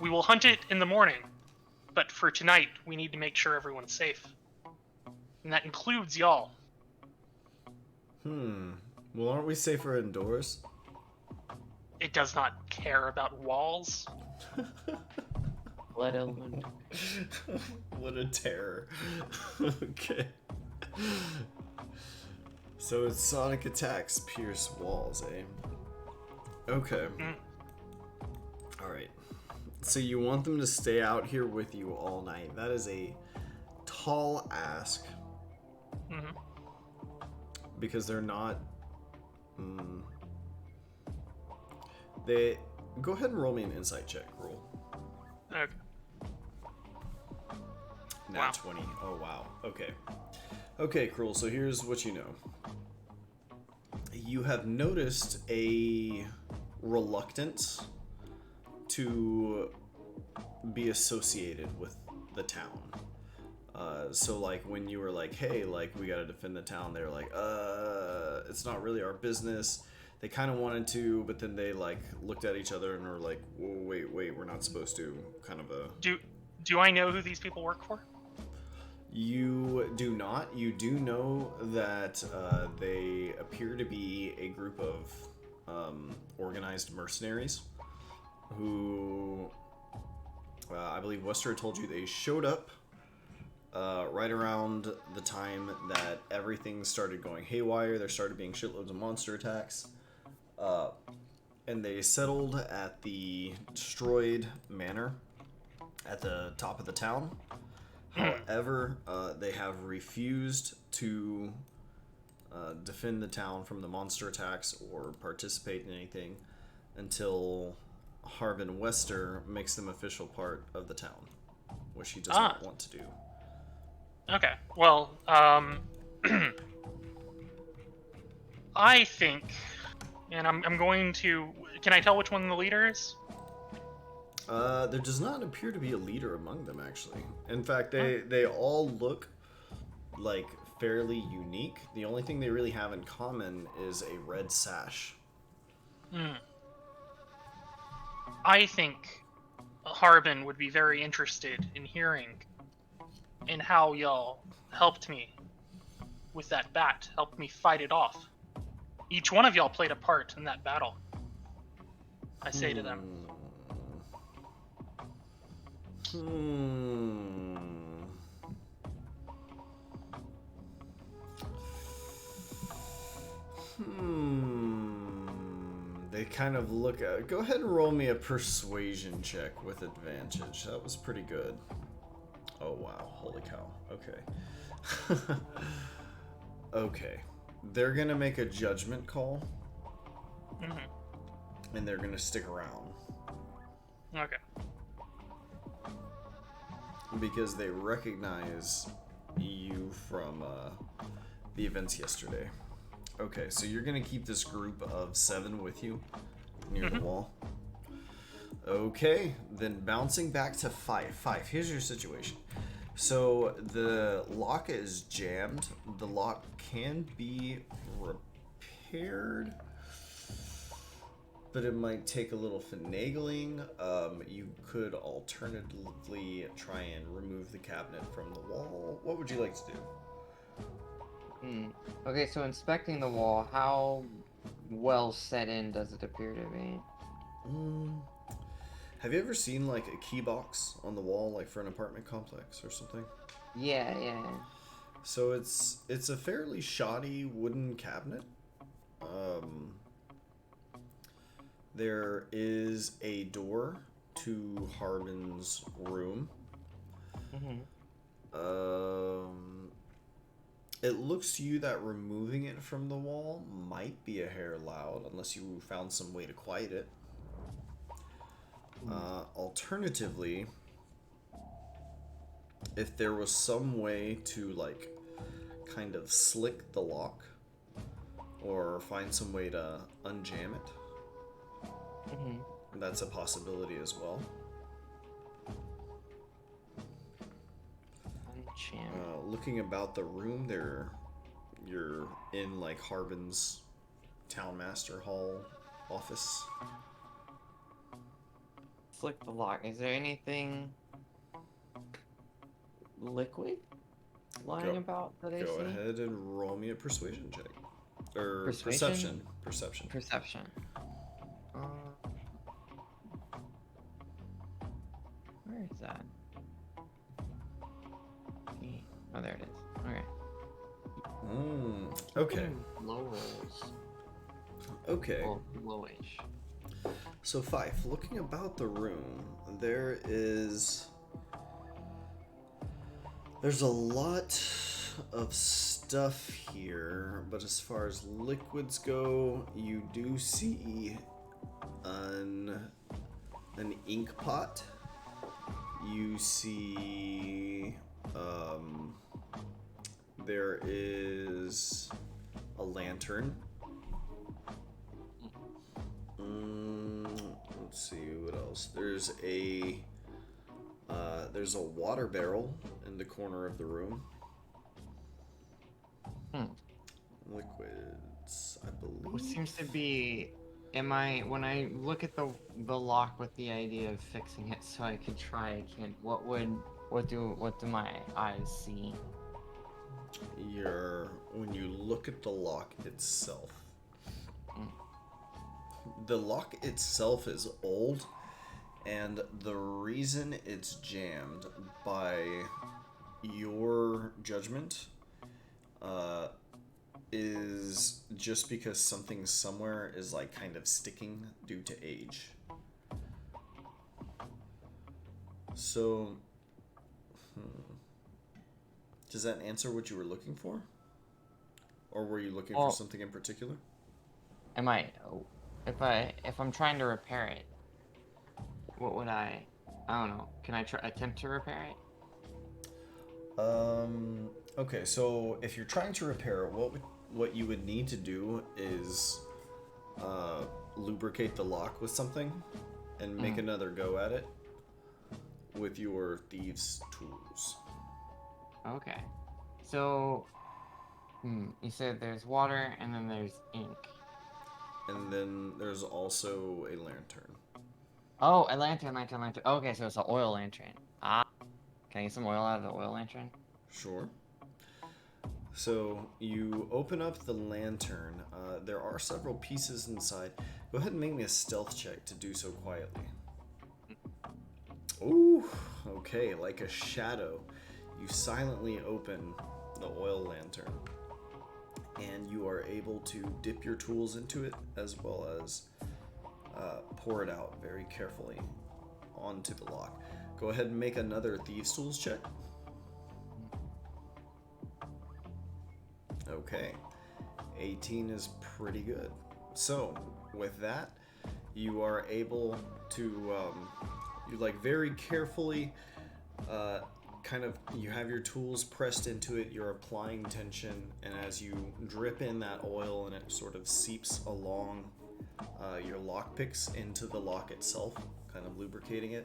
We will hunt it in the morning, but for tonight, we need to make sure everyone's safe. And that includes y'all. Well, aren't we safer indoors? It does not care about walls. Let alone. What a terror. Okay. So its sonic attacks pierce walls, eh? Okay. Alright. So you want them to stay out here with you all night. That is a tall ask. Mm-hmm. Because they're not... They... Go ahead and roll me an insight check, Krul. Okay. Nat 20. Oh, wow. Okay. Okay, Krul, so here's what you know. You have noticed a reluctance to be associated with the town. So like when you were like, hey, like we gotta defend the town, they were like, it's not really our business. They kind of wanted to, but then they like looked at each other and were like, whoa, wait, we're not supposed to. Kind of a. Do I know who these people work for? You do not. You do know that they appear to be a group of organized mercenaries who, I believe Wester told you they showed up right around the time that everything started going haywire. There started being shitloads of monster attacks. And they settled at the destroyed manor at the top of the town. However, they have refused to defend the town from the monster attacks or participate in anything until Harbin Wester makes them official part of the town, which he does not want to do. Okay, well, I think, and I'm going to... Can I tell which one the leader is? There does not appear to be a leader among them, actually. In fact, they all look like fairly unique. The only thing they really have in common is a red sash. I think Harbin would be very interested in hearing in how y'all helped me with that bat, helped me fight it off. Each one of y'all played a part in that battle, I say to them. They kind of look at... Go ahead and roll me a persuasion check with advantage. That was pretty good. Oh, wow. Holy cow. Okay. Okay. They're going to make a judgment call. And they're going to stick around. Okay. Because they recognize you from the events yesterday. Okay, so you're going to keep this group of 7 with you near the wall. Okay, then bouncing back to Fife. Fife, here's your situation. So the lock is jammed. The lock can be repaired, but it might take a little finagling. You could alternatively try and remove the cabinet from the wall. What would you like to do? Okay, so inspecting the wall, how well set in does it appear to be? Have you ever seen like a key box on the wall, like for an apartment complex or something? Yeah. So it's a fairly shoddy wooden cabinet. There is a door to Harbin's room. It looks to you that removing it from the wall might be a hair loud, unless you found some way to quiet it. Alternatively, if there was some way to like kind of slick the lock or find some way to unjam it, that's a possibility as well. Looking about the room, you're in like Harbin's town master hall office. Flick the lock. Is there anything liquid lying about that I see? Go ahead and roll me a persuasion check. Or Persuasion? Perception. Perception. Where is that? Oh, there it is. Okay. Okay. Low rolls. Okay. Well, lowish. So Fife, looking about the room, there's a lot of stuff here, but as far as liquids go, you do see an ink pot. You see there is a lantern. Let's see what else. There's a There's a water barrel in the corner of the room. Liquids, I What believe. seems to be... when I look at the lock with the idea of fixing it so I could try again, what do my eyes see? When you look at the lock itself, Mm. the lock itself is old, and the reason it's jammed, by your judgment, is just because something somewhere is like kind of sticking due to age. So, does that answer what you were looking for? Or were you looking for something in particular? If I'm trying to repair it, what would I don't know. Can I attempt to repair it? Okay, so if you're trying to repair it, what you would need to do is lubricate the lock with something and make another go at it with your thieves' tools. Okay. So, you said there's water and then there's ink. And then there's also a lantern. Oh, a lantern. Okay, so it's an oil lantern. Ah. Can I get some oil out of the oil lantern? Sure. So you open up the lantern. There are several pieces inside. Go ahead and make me a stealth check to do so quietly. Ooh, okay, like a shadow. You silently open the oil lantern, and you are able to dip your tools into it as well as pour it out very carefully onto the lock. Go ahead and make another thieves' tools check. Okay, 18 is pretty good. So with that, you are able to you like very carefully you have your tools pressed into it, you're applying tension, and as you drip in that oil and it sort of seeps along your lockpicks into the lock itself, kind of lubricating it,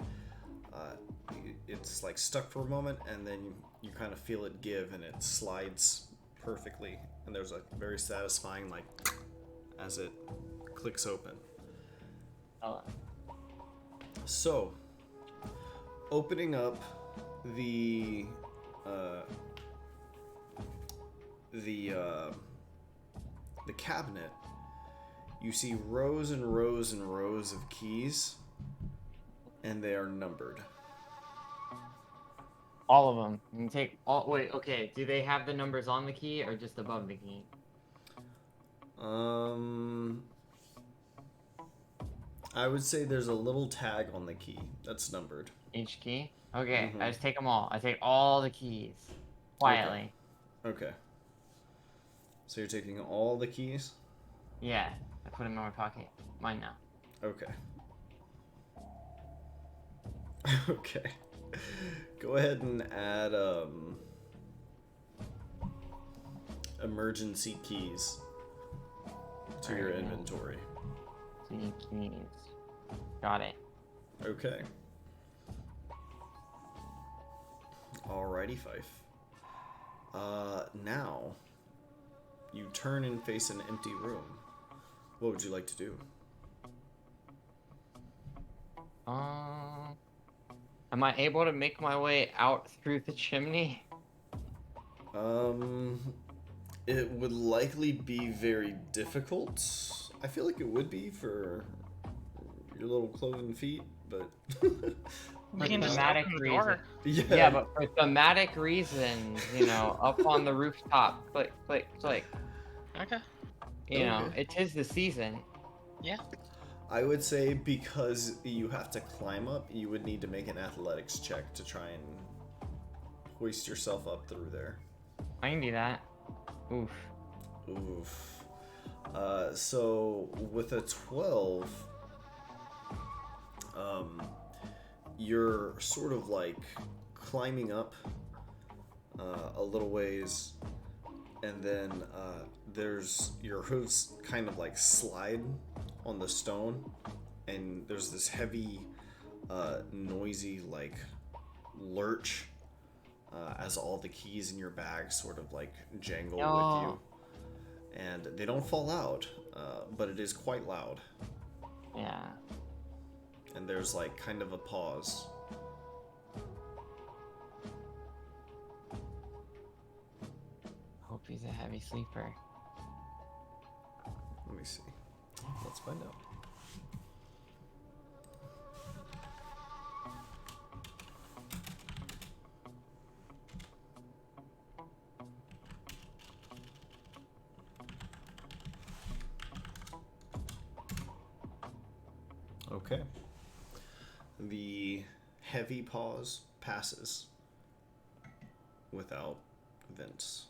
it's like stuck for a moment, and then you kind of feel it give and it slides perfectly, and there's a very satisfying like as it clicks open. So opening up the cabinet, you see rows and rows and rows of keys, and they are numbered. All of them. You can take all. Wait, okay. Do they have the numbers on the key or just above the key? I would say there's a little tag on the key that's numbered. Each key? Okay, I just take them all. I take all the keys. Quietly. Okay. So you're taking all the keys? Yeah. I put them in my pocket. Mine now. Okay. Okay. Go ahead and add emergency keys to your inventory. Keys. Got it. Okay. Alrighty, Fife. Now you turn and face an empty room. What would you like to do? Am I able to make my way out through the chimney? It would likely be very difficult. I feel like it would be for your little cloven feet, but We can just thematic open the reason. door. Yeah, but for thematic reasons, you know, up on the rooftop, click, click, click. Okay. You know, it is the season. Yeah. I would say because you have to climb up, you would need to make an athletics check to try and hoist yourself up through there. I can do that. Oof. Oof. So with a 12, you're sort of like climbing up a little ways, and then there's your hooves kind of like slide on the stone, and there's this heavy, noisy like lurch as all the keys in your bag sort of like jangle with No. you. And they don't fall out, but it is quite loud. Yeah. And there's like kind of a pause. Hope he's a heavy sleeper. Let me see. Let's find out. Okay. The heavy pause passes without Vince.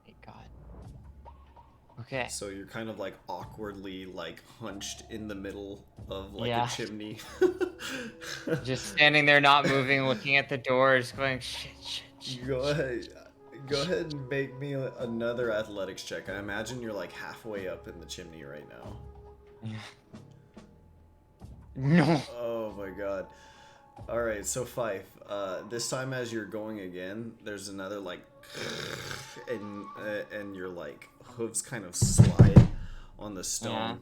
Thank God. Okay. So you're kind of like awkwardly like hunched in the middle of like Yeah. a chimney. Just standing there, not moving, looking at the door, just going shit, shit, shit. Go ahead. Go ahead and make me another athletics check. I imagine you're like halfway up in the chimney right now. Yeah. No. Oh my god. Alright, so Fife, this time as you're going again, there's another like and your like hooves kind of slide on the stone,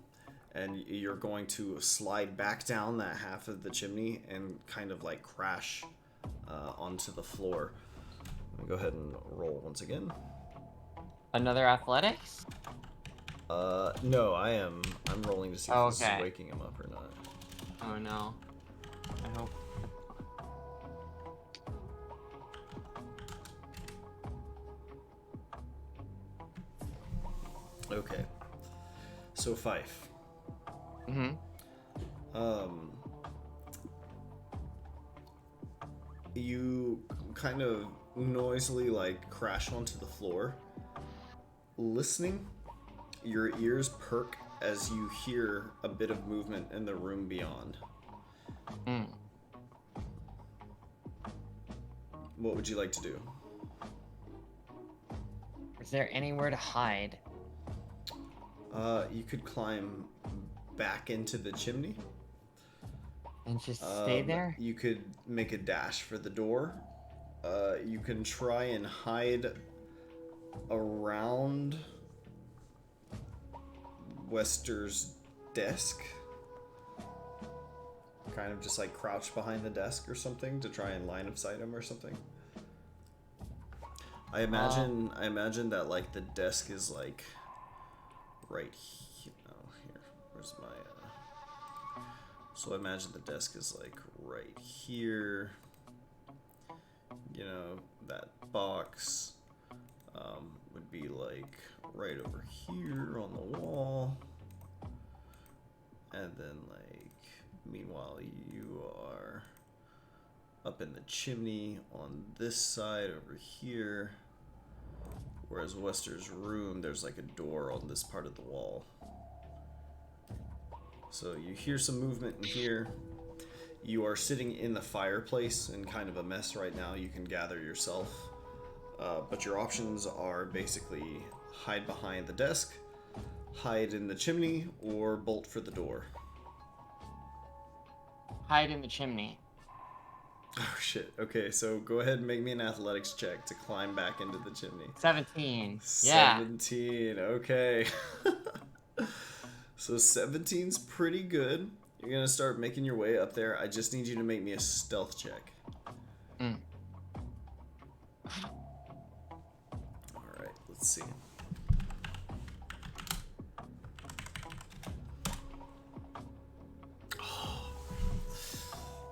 and you're going to slide back down that half of the chimney and kind of like crash onto the floor. Go ahead and roll once again. Another athletics? No, I'm rolling to see if this is Okay. waking him up or not. Oh no. I hope. Okay. So Fife. Mm-hmm. You kind of noisily like crash onto the floor. Listening, your ears perk as you hear a bit of movement in the room beyond. Mm. What would you like to do? Is there anywhere to hide? You could climb back into the chimney. And just stay there? You could make a dash for the door. You can try and hide around Wester's desk. Kind of just like crouch behind the desk or something to try and line of sight him or something. I imagine that like the desk is like right here. Oh, here. Where's my So I imagine the desk is like right here. You know, that box would be like right over here on the wall. And then like, meanwhile, you are up in the chimney on this side over here. Whereas Wester's room, there's like a door on this part of the wall. So you hear some movement in here. You are sitting in the fireplace in kind of a mess right now. You can gather yourself. But your options are basically hide behind the desk, hide in the chimney, or bolt for the door. Hide in the chimney. Oh shit. Okay, so go ahead and make me an athletics check to climb back into the chimney. 17. Yeah. 17. Okay. So 17's pretty good. You're gonna start making your way up there. I just need you to make me a stealth check. Mm. Alright, let's see.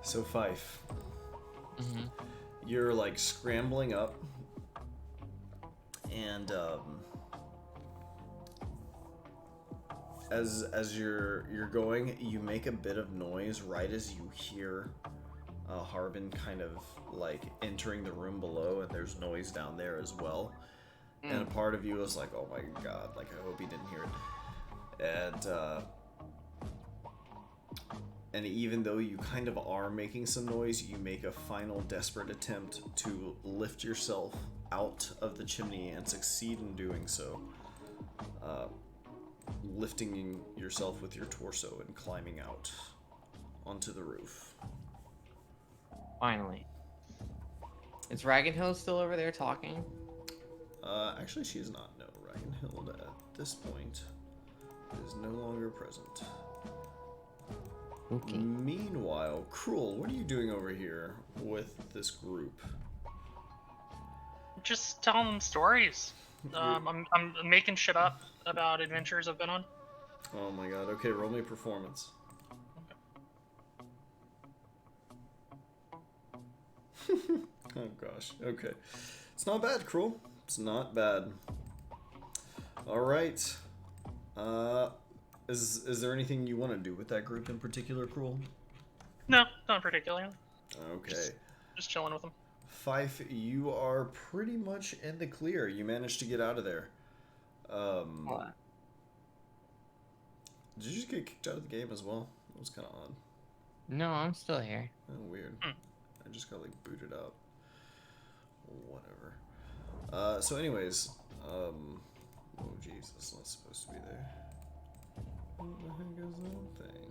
So Fife. Mm-hmm. You're like scrambling up, and as you're going, you make a bit of noise right as you hear Harbin kind of like entering the room below, and there's noise down there as well. And a part of you is like, oh my god, like I hope he didn't hear it. And even though you kind of are making some noise, you make a final desperate attempt to lift yourself out of the chimney and succeed in doing so. Lifting yourself with your torso and climbing out onto the roof. Finally. Is Ragged Hill still over there talking? Actually, she is not. No, Ragnhild at this point is no longer present. Okay. Meanwhile, Krul, what are you doing over here with this group? Just telling them stories. I'm making shit up about adventures I've been on. Oh my god. Okay, roll me a performance. Oh gosh. Okay. It's not bad, Krul. It's not bad. Alright. Is there anything you want to do with that group in particular, Krul? No, not particularly. Okay. Just chilling with them. Fife, you are pretty much in the clear. You managed to get out of there. What? Did you just get kicked out of the game as well? That was kind of odd. No, I'm still here. Oh, weird. Hmm. I just got like booted out. Whatever. So anyways, oh jeez, that's not supposed to be there. What the heck is that thing?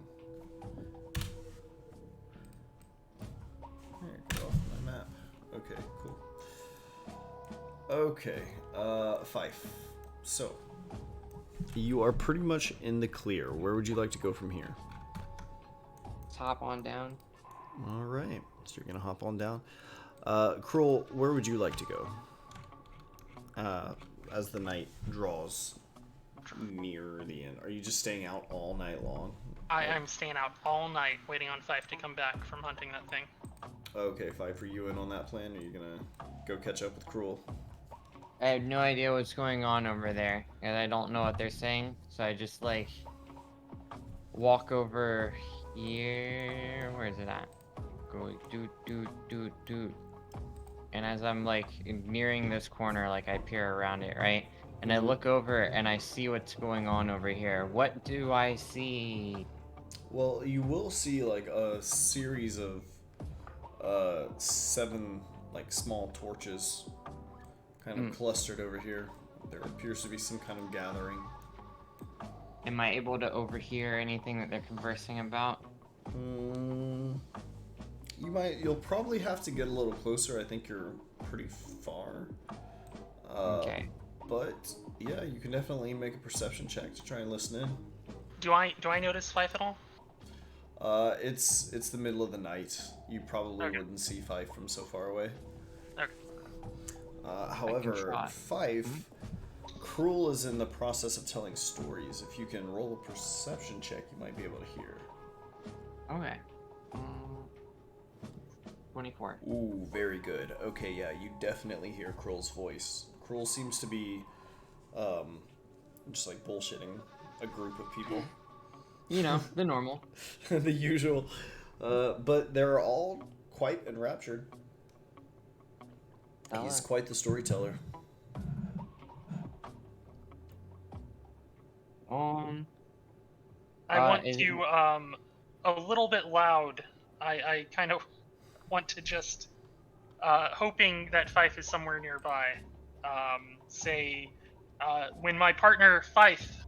Here, get off my map. Okay, cool. Okay, Fife. So, you are pretty much in the clear. Where would you like to go from here? Let's hop on down. All right, so you're gonna hop on down. Krul, where would you like to go? As the night draws near the end, are you just staying out all night long? I'm staying out all night waiting on Fife to come back from hunting that thing. Okay, Fife, are you in on that plan? Or are you gonna go catch up with Krul? I have no idea what's going on over there, and I don't know what they're saying, so I just, like, walk over here. Where is it at? Go doot. And as I'm, like, nearing this corner, like, I peer around it, right? And I look over and I see what's going on over here. What do I see? Well, you will see like a series of 7 like small torches kind of clustered over here. There appears to be some kind of gathering. Am I able to overhear anything that they're conversing about? You'll probably have to get a little closer. I think you're pretty far. Okay. But yeah, you can definitely make a perception check to try and listen in. Do I notice Fife at all? It's the middle of the night. You probably Okay. wouldn't see Fife from so far away. Okay. However, try. Fife, Krul is in the process of telling stories. If you can roll a perception check, you might be able to hear. Okay. 24. Ooh, very good. Okay, yeah, you definitely hear Krul's voice. Krul seems to be, just like bullshitting a group of people. You know, the normal. The usual. But they're all quite enraptured. He's quite the storyteller. I want to, a little bit loud. I kind of want to just, hoping that Fife is somewhere nearby. Say, when my partner Fife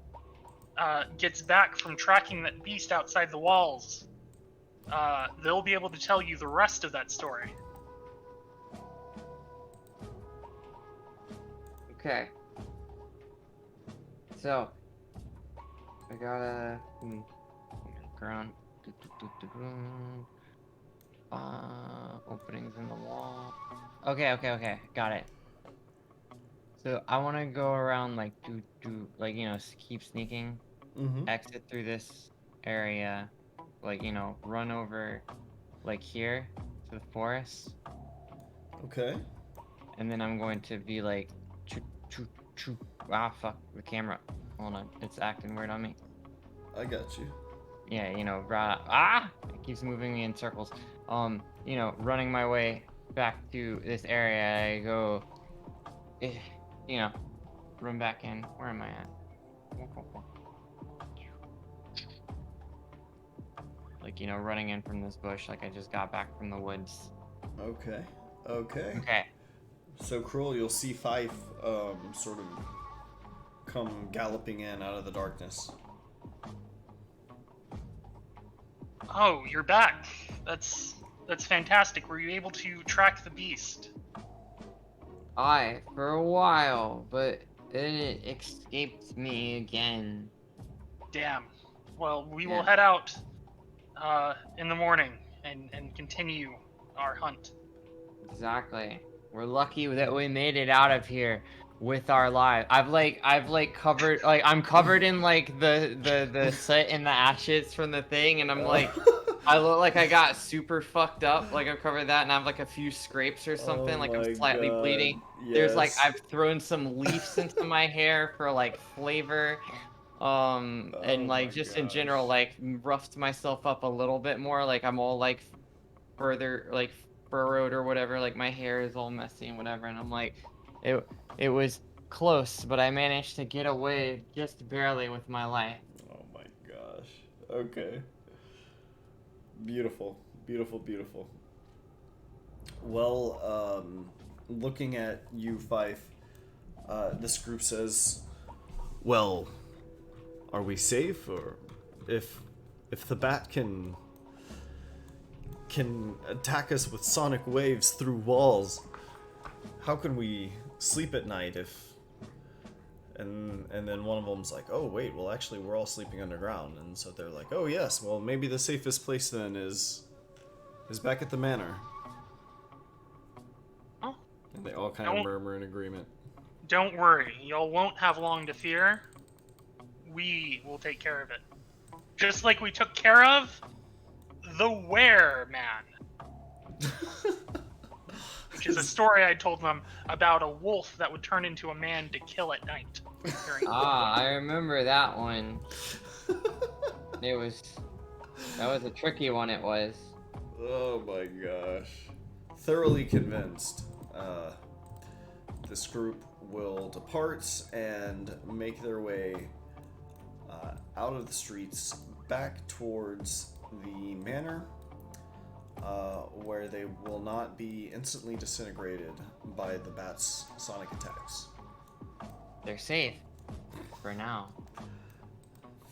gets back from tracking that beast outside the walls, they'll be able to tell you the rest of that story. Okay. So, I gotta ground. Openings in the wall. Okay. Got it. So I want to go around like like keep sneaking, exit through this area, like run over, like here to the forest. Okay. And then I'm going to be like, choo. Ah, fuck the camera. Hold on, it's acting weird on me. I got you. Yeah, it keeps moving me in circles. Running my way back to this area, I go, run back in. Where am I at? Like, running in from this bush, like I just got back from the woods. Okay. Okay. So, Krul, you'll see Fife sort of come galloping in out of the darkness. Oh, you're back. That's That's fantastic. Were you able to track the beast? Aye, for a while, but then it escaped me again. Damn. Well, we will Yeah. head out in the morning and continue our hunt. Exactly. We're lucky that we made it out of here with our lives. I've covered I'm covered in like the soot and the ashes from the thing, and I'm like I look like I got super fucked up. Like I've covered that, and I have like a few scrapes or something. Oh Like I'm my slightly god. bleeding. There's like Yes. I've thrown some leaves into my hair for like flavor. Oh And my like just in general, gosh. like roughed myself up a little bit more. Like I'm all like further like furrowed or whatever. Like my hair is all messy and whatever. And I'm like, it was close, but I managed to get away just barely with my life. Oh my gosh. Okay. Beautiful. Beautiful, beautiful. Well, looking at you, Fife, this group says, well, are we safe? Or if the bat can attack us with sonic waves through walls, how can we sleep at night if... And then one of them's like, oh wait, well actually we're all sleeping underground. And so they're like, oh yes, well maybe the safest place then is back at the manor. Oh, And they all kind of don't murmur in agreement. don't worry. Y'all won't have long to fear. We will take care of it. Just like we took care of the Were-Man. Which is a story I told them about a wolf that would turn into a man to kill at night. Ah, I remember that one. That was a tricky one. It was. Oh my gosh. Thoroughly convinced. This group will depart and make their way out of the streets back towards the manor, where they will not be instantly disintegrated by the bat's sonic attacks. They're safe for now.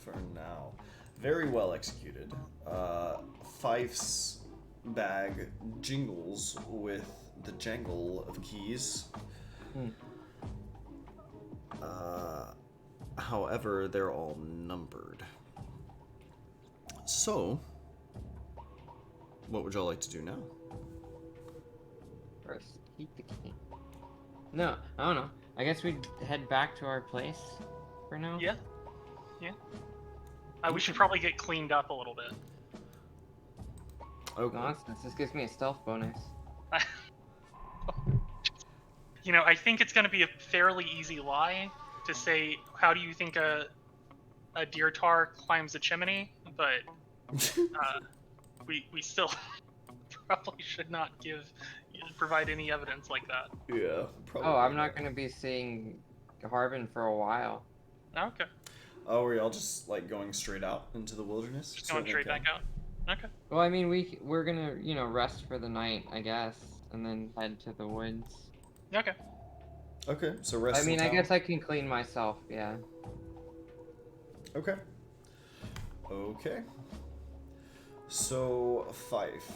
For now. Very well executed. Fife's bag jingles with the jangle of keys. However, they're all numbered. So, what would y'all like to do now? First, keep the key. No, I don't know. I guess we'd head back to our place for now. Yeah. We should probably get cleaned up a little bit. Okay. Nonsense. This gives me a stealth bonus. I think it's going to be a fairly easy lie to say, how do you think a deer tar climbs a chimney? But we still probably should not provide any evidence like that. Yeah, probably. Oh, I'm not gonna be seeing Harbin for a while. Okay. Oh, are y'all just like going straight out into the wilderness? Just going straight back out. Okay. Well, I mean, we're gonna rest for the night, I guess, and then head to the woods. Okay. Okay, so rest. I mean, in I town. guess I can clean myself. Yeah. Okay. Okay. So, Fife,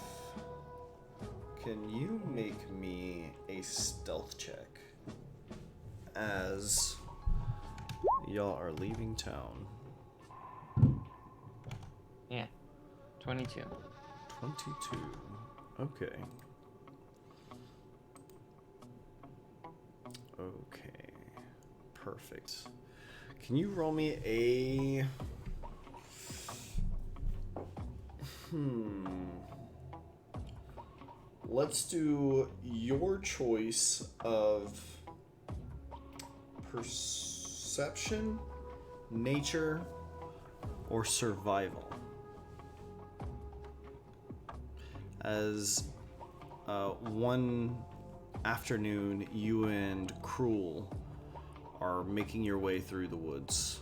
can you make me a stealth check as y'all are leaving town? Yeah. 22. 22. Okay. Okay. Perfect. Can you roll me a... Let's do your choice of perception, nature, or survival. As one afternoon, you and Krul are making your way through the woods.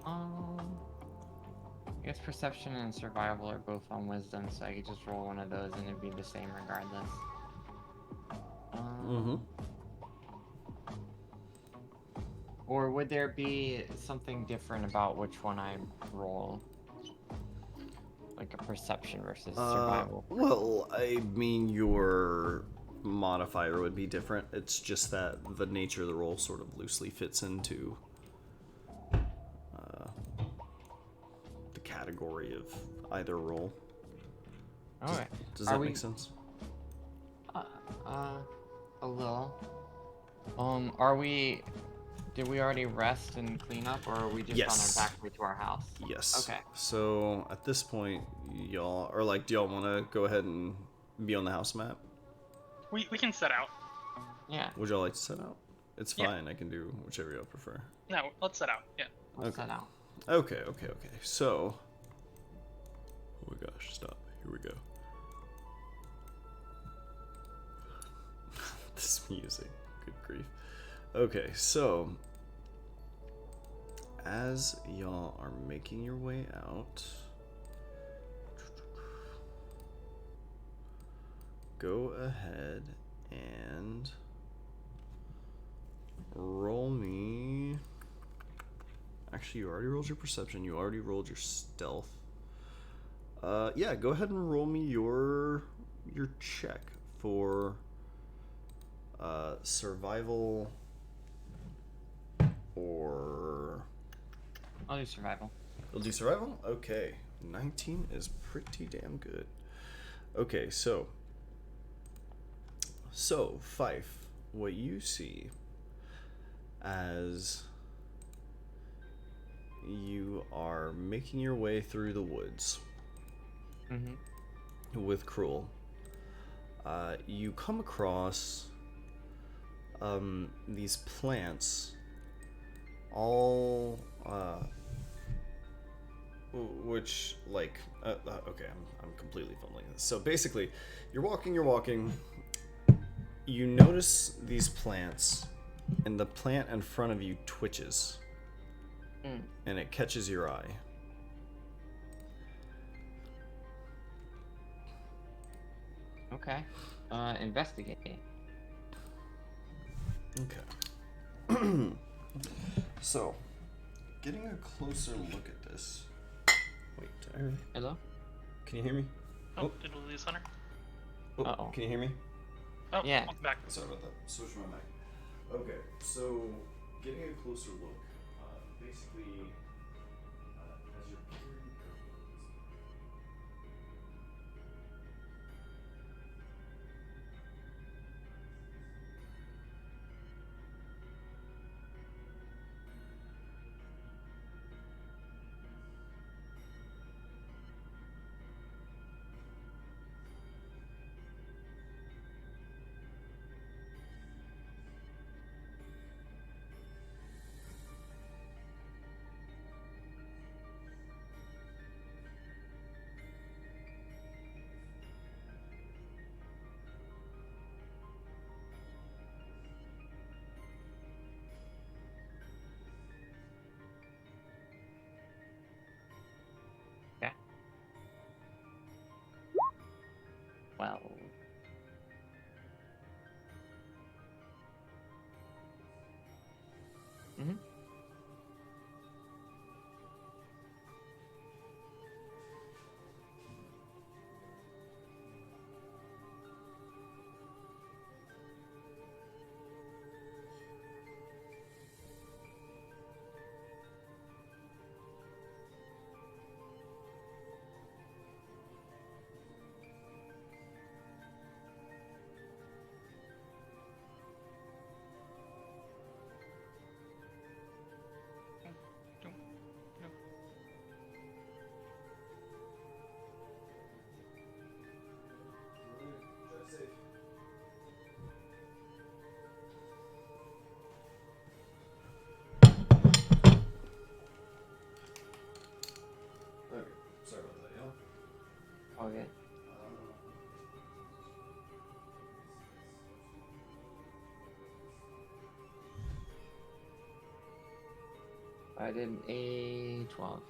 I guess perception and survival are both on wisdom, so I could just roll one of those and it'd be the same regardless. Or would there be something different about which one I roll? like a perception versus survival? Well, I mean, your modifier would be different. It's just that the nature of the roll sort of loosely fits into the category of either roll. Alright. Does that make sense? A little. Did we already rest and clean up, or are we just Yes. on our back way to our house? Yes. Okay. So at this point, y'all, or like, do y'all want to go ahead and be on the house map? We can set out. Yeah. Would y'all like to set out? It's Yeah. fine. I can do whichever y'all prefer. No, let's set out. Yeah. Let's Okay. set out. Okay. So, oh my gosh, stop. Here we go. This music. Good grief. Okay, so as y'all are making your way out, go ahead and roll me. Actually, you already rolled your perception. You already rolled your stealth. Yeah, go ahead and roll me your check for survival or... I'll do survival. You'll do survival? Okay. 19 is pretty damn good. Okay, so Fife, what you see as you are making your way through the woods with Krul, you come across these plants, all which, like, okay, I'm completely fumbling this. So basically, you're walking, you notice these plants, and the plant in front of you twitches, and it catches your eye. Okay. Investigate. Okay. So, getting a closer look at this. Wait, did I already... Hello? Can you hear me? Oh, did we lose Hunter? Oh, Uh-oh. can you hear me? Oh, Yeah. welcome back. Sorry about that. Switch my mic. Okay, so getting a closer look, basically, as you're peering Okay. Well. Okay, sorry about that, y'all. Okay. I did a 12.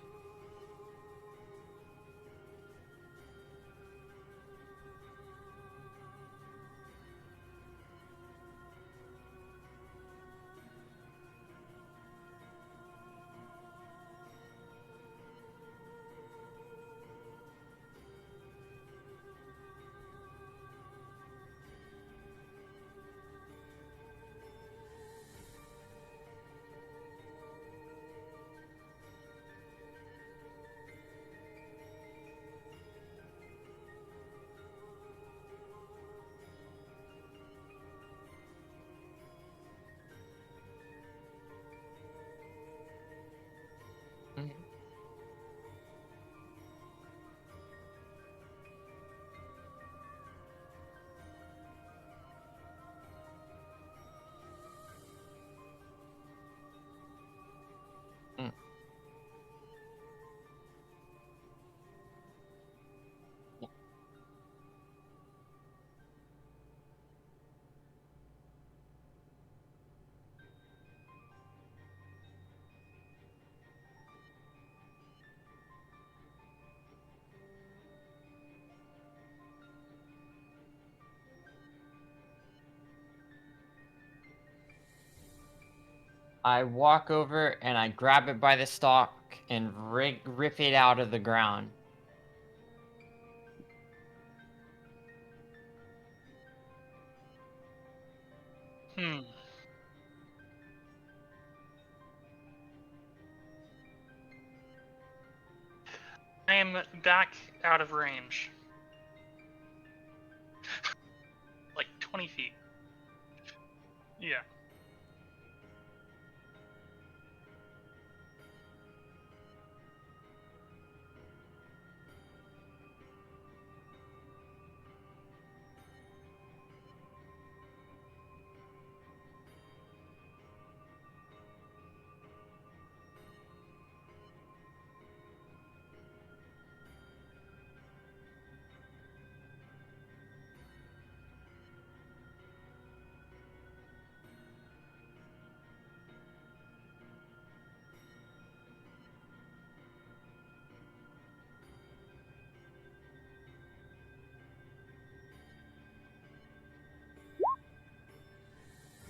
I walk over and I grab it by the stalk and rip it out of the ground. Hmm. I am back out of range. Like 20 feet. Yeah.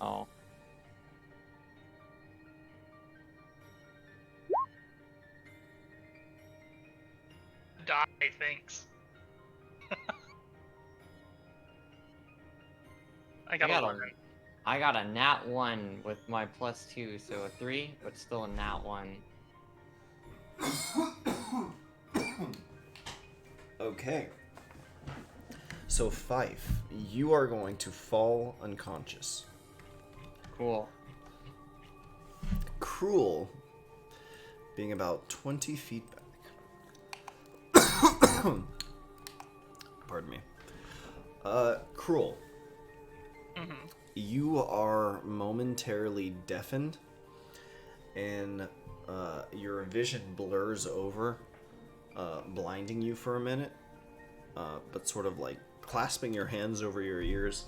Oh. Die, thanks. I got 11. I got a nat 1 with my +2, so a 3, but still a nat 1. Okay. So, Fife, you are going to fall unconscious. Cool. Krul, being about 20 feet back. Pardon me. Krul, you are momentarily deafened, and your vision blurs over, blinding you for a minute, but sort of like clasping your hands over your ears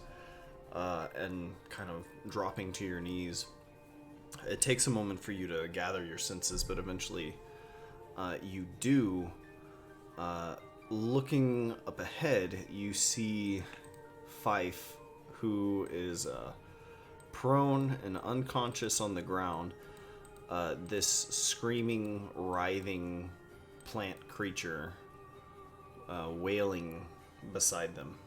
and kind of dropping to your knees. It takes a moment for you to gather your senses, but eventually you do. Looking up ahead, you see Fife, who is prone and unconscious on the ground. This screaming, writhing plant creature wailing beside them.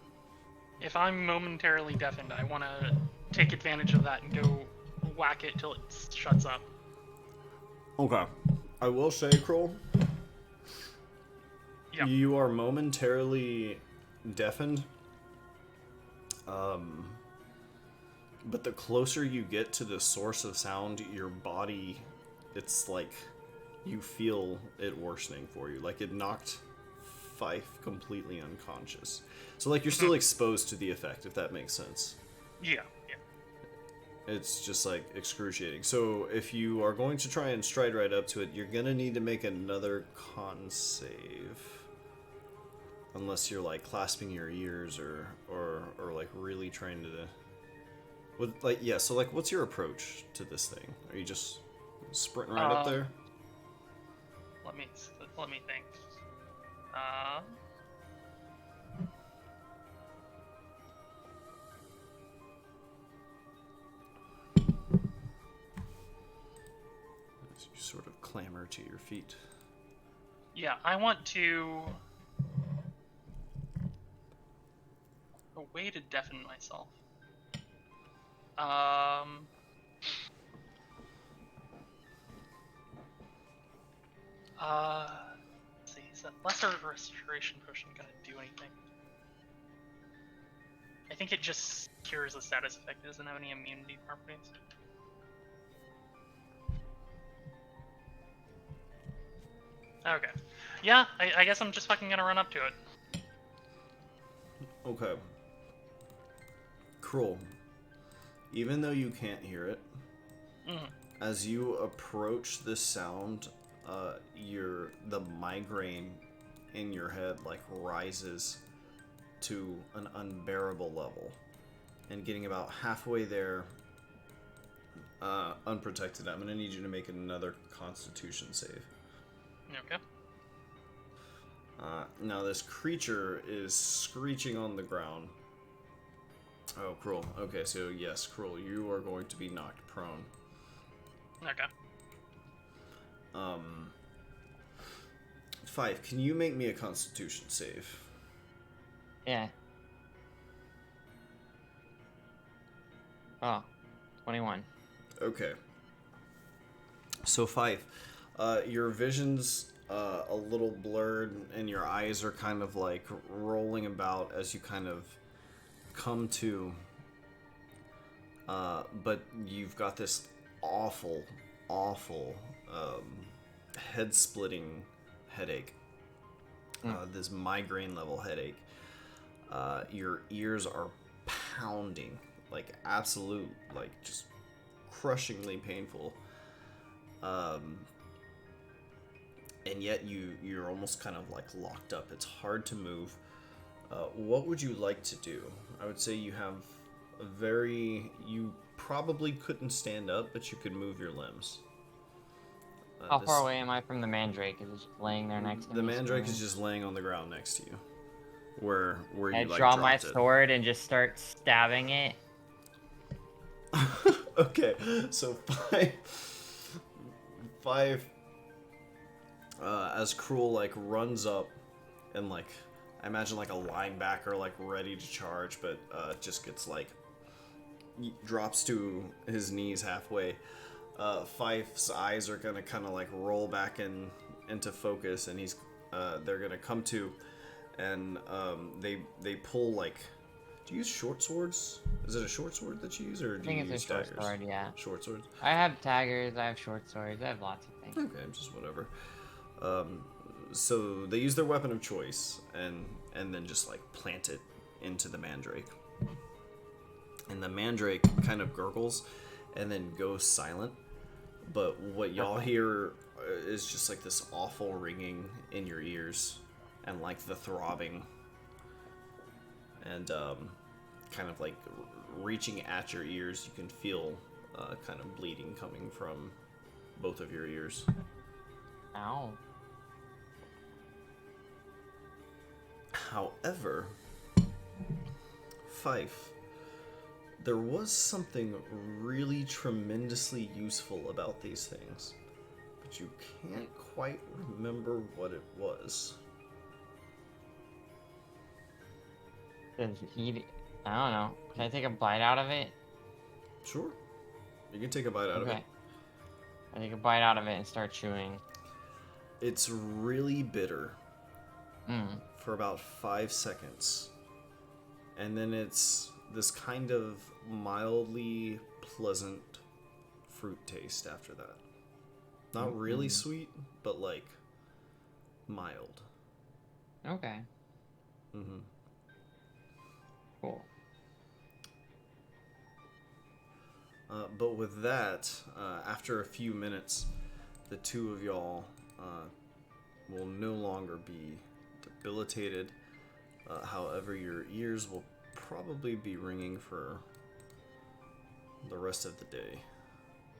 If I'm momentarily deafened, I want to take advantage of that and go whack it till it shuts up. Okay. I will say, Krul, Yeah. you are momentarily deafened. But the closer you get to the source of sound, your body, it's like you feel it worsening for you. Like it knocked Fife completely unconscious. So like you're still exposed to the effect, if that makes sense. Yeah. It's just like excruciating. So if you are going to try and stride right up to it, you're gonna need to make another con save. Unless you're like clasping your ears or like really trying to so like what's your approach to this thing? Are you just sprinting right up there? Let me think. As you sort of clamber to your feet. Yeah, I want to. A way to deafen myself. Let's see, is that lesser restoration potion gonna do anything? I think it just cures the status effect. It doesn't have any immunity properties. Okay. Yeah, I guess I'm just fucking gonna run up to it. Okay. Krul, even though you can't hear it, as you approach this sound, the migraine in your head like rises to an unbearable level, and getting about halfway there, unprotected, I'm gonna need you to make another Constitution save. Okay. Now this creature is screeching on the ground. Oh, Krul. Okay, so yes, Krul, you are going to be knocked prone. Okay. Fife, can you make me a Constitution save? Yeah. Oh, 21. Okay. So Fife, your vision's a little blurred, and your eyes are kind of like rolling about as you kind of come to. But you've got this awful, head-splitting headache. This migraine-level headache. Your ears are pounding, like absolute, like just crushingly painful. And yet you're almost kind of like locked up. It's hard to move. What would you like to do? I would say you have you probably couldn't stand up, but you could move your limbs. How far away am I from the mandrake? Is it just laying there next to me? The mandrake is just laying on the ground next to you, where you I like draw my dropped it. sword and just start stabbing it. Okay, so five. As Krul like runs up, and like I imagine like a linebacker like ready to charge, but just gets like drops to his knees halfway. Fife's eyes are gonna kind of like roll back into focus, and they're gonna come to, and they pull like. Do you use short swords? Is it a short sword that you use, or do you use daggers? Short sword, yeah. Short swords. I have daggers. I have short swords. I have lots of things. Okay, just whatever. So they use their weapon of choice and then just like plant it into the mandrake. And the mandrake kind of gurgles and then goes silent. But what y'all hear is just like this awful ringing in your ears and like the throbbing and kind of like reaching at your ears. You can feel kind of bleeding coming from both of your ears. Ow. However, Fife, there was something really tremendously useful about these things, but you can't quite remember what it was. Does he? I don't know. Can I take a bite out of it? Sure. You can take a bite out of it. I take a bite out of it and start chewing. It's really bitter for about 5 seconds. And then it's this kind of mildly pleasant fruit taste after that. Not really sweet, but like mild. Okay. Cool. But with that, after a few minutes, the two of y'all will no longer be debilitated. However, your ears will probably be ringing for the rest of the day.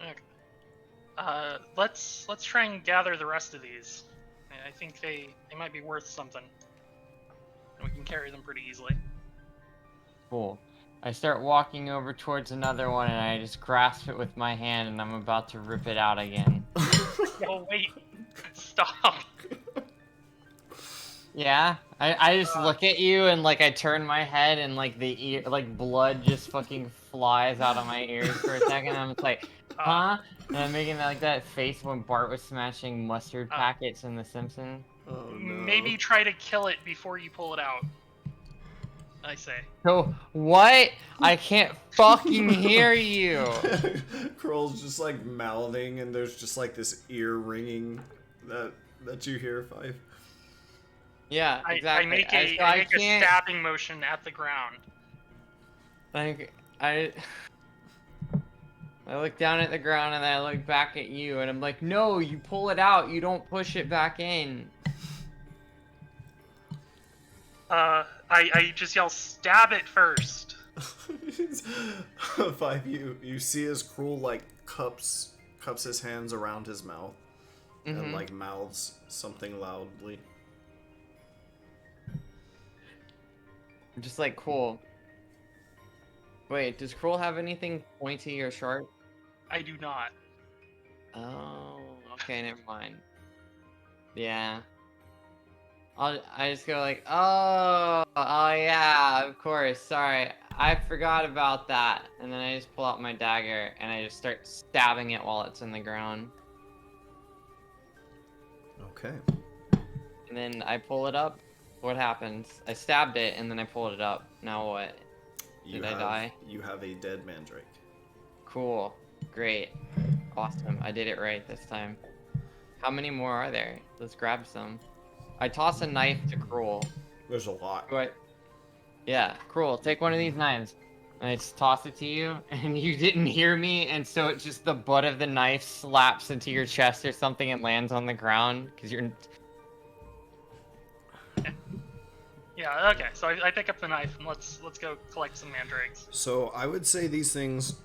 Okay. Let's try and gather the rest of these. I think they might be worth something. And we can carry them pretty easily. Cool. I start walking over towards another one and I just grasp it with my hand and I'm about to rip it out again. Oh wait. Stop. Yeah? I just look at you and like I turn my head and like the ear, like blood just fucking flies out of my ears for a second. I'm just like, huh? And I'm making like that face when Bart was smashing mustard packets in The Simpsons. Oh, no. Maybe try to kill it before you pull it out. I say. So, what? I can't fucking hear you! Krul's just like mouthing, and there's just like this ear ringing that you hear, Fife. Yeah, exactly. I make a stabbing motion at the ground. Like, I look down at the ground and then I look back at you and I'm like, no, you pull it out, you don't push it back in. I just yell, stab it first. Five, you see as Krul like cups his hands around his mouth and like mouths something loudly. I'm just like, cool. Wait, does Krul have anything pointy or sharp? I do not. Oh, okay, never mind. Yeah. I just go like, oh yeah, of course, sorry. I forgot about that. And then I just pull out my dagger and I just start stabbing it while it's in the ground. Okay. And then I pull it up. What happens? I stabbed it and then I pulled it up. Now what? Did I die? You have a dead mandrake. Cool. Great. Awesome. I did it right this time. How many more are there? Let's grab some. I toss a knife to Krul. There's a lot. What? Yeah, Krul, take one of these knives. And I just toss it to you, and you didn't hear me, and so it just the butt of the knife slaps into your chest or something and lands on the ground because you're. Yeah. Okay. So I pick up the knife and let's go collect some mandrakes. So I would say these things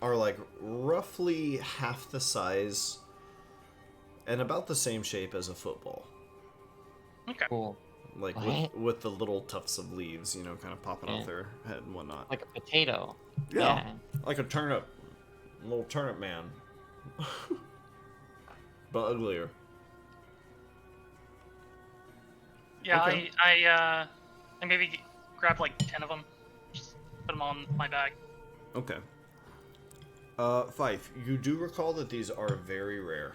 are like roughly half the size and about the same shape as a football. Okay. Cool. Like with the little tufts of leaves, you know, kind of popping off their head and whatnot. Like a potato. Yeah. Like a turnip. A little turnip man. But uglier. Yeah. Okay. I maybe grab like 10 of them. Just put them on my bag. Okay. Fife, you do recall that these are very rare.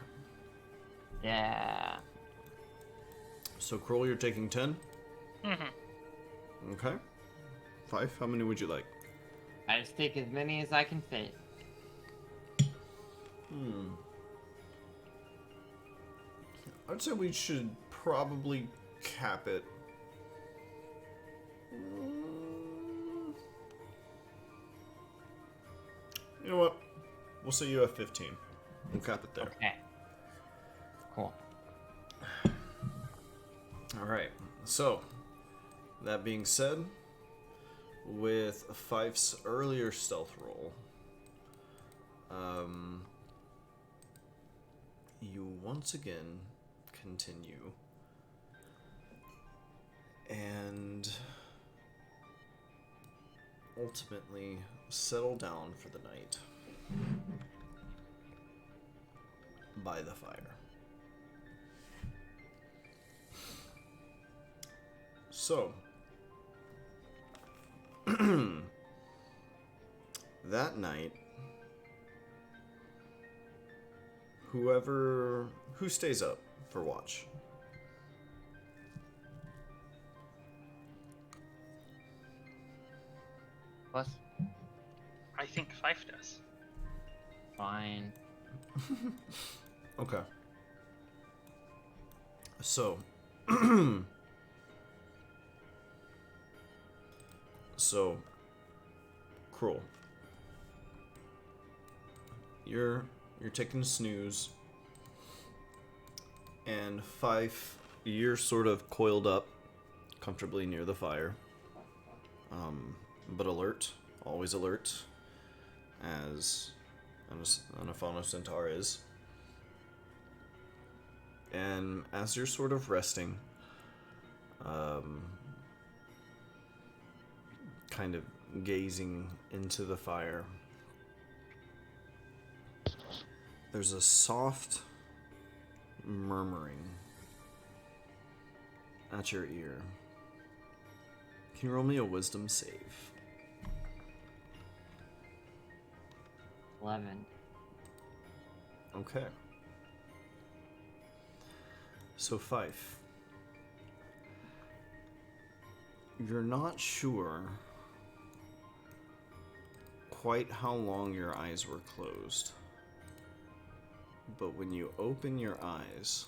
Yeah. So, Krul, you're taking 10? Mm-hmm. Okay. Fife, how many would you like? I just take as many as I can fit. I'd say we should probably cap it. You know what? We'll say you have 15. We'll cap it there. Okay. Cool. Alright. So, that being said, with Fife's earlier stealth roll, you once again continue and ultimately settle down for the night by the fire. So, that night, who stays up for watch? Plus, I think Fife does. fine. Okay. So, Krul, you're taking a snooze, and Fife, you're sort of coiled up comfortably near the fire, but alert, always alert, as an Aphano Centaur is. And as you're sort of resting, kind of gazing into the fire, there's a soft murmuring at your ear. Can you roll me a wisdom save? 11. Okay. So, Fife, you're not sure quite how long your eyes were closed, but when you open your eyes,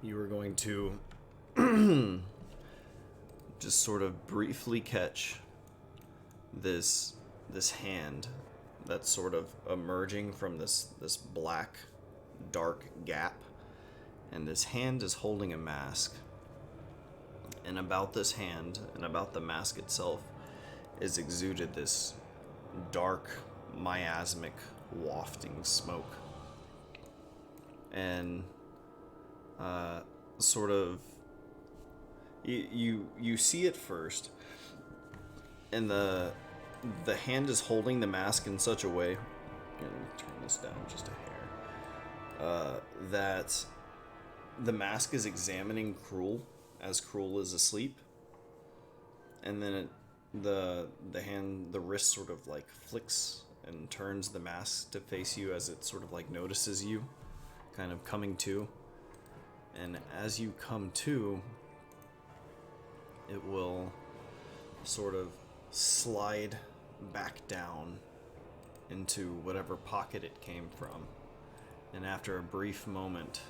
you were going to just sort of briefly catch this hand that's sort of emerging from this black dark gap, and this hand is holding a mask, and about this hand and about the mask itself is exuded this dark miasmic wafting smoke, and sort of you see it first, and the the hand is holding the mask in such a way, and turn this down just a hair, that the mask is examining Krul as Krul is asleep, and then the wrist sort of like flicks and turns the mask to face you as it sort of like notices you, kind of coming to. And as you come to, it will sort of slide back down into whatever pocket it came from. And after a brief moment,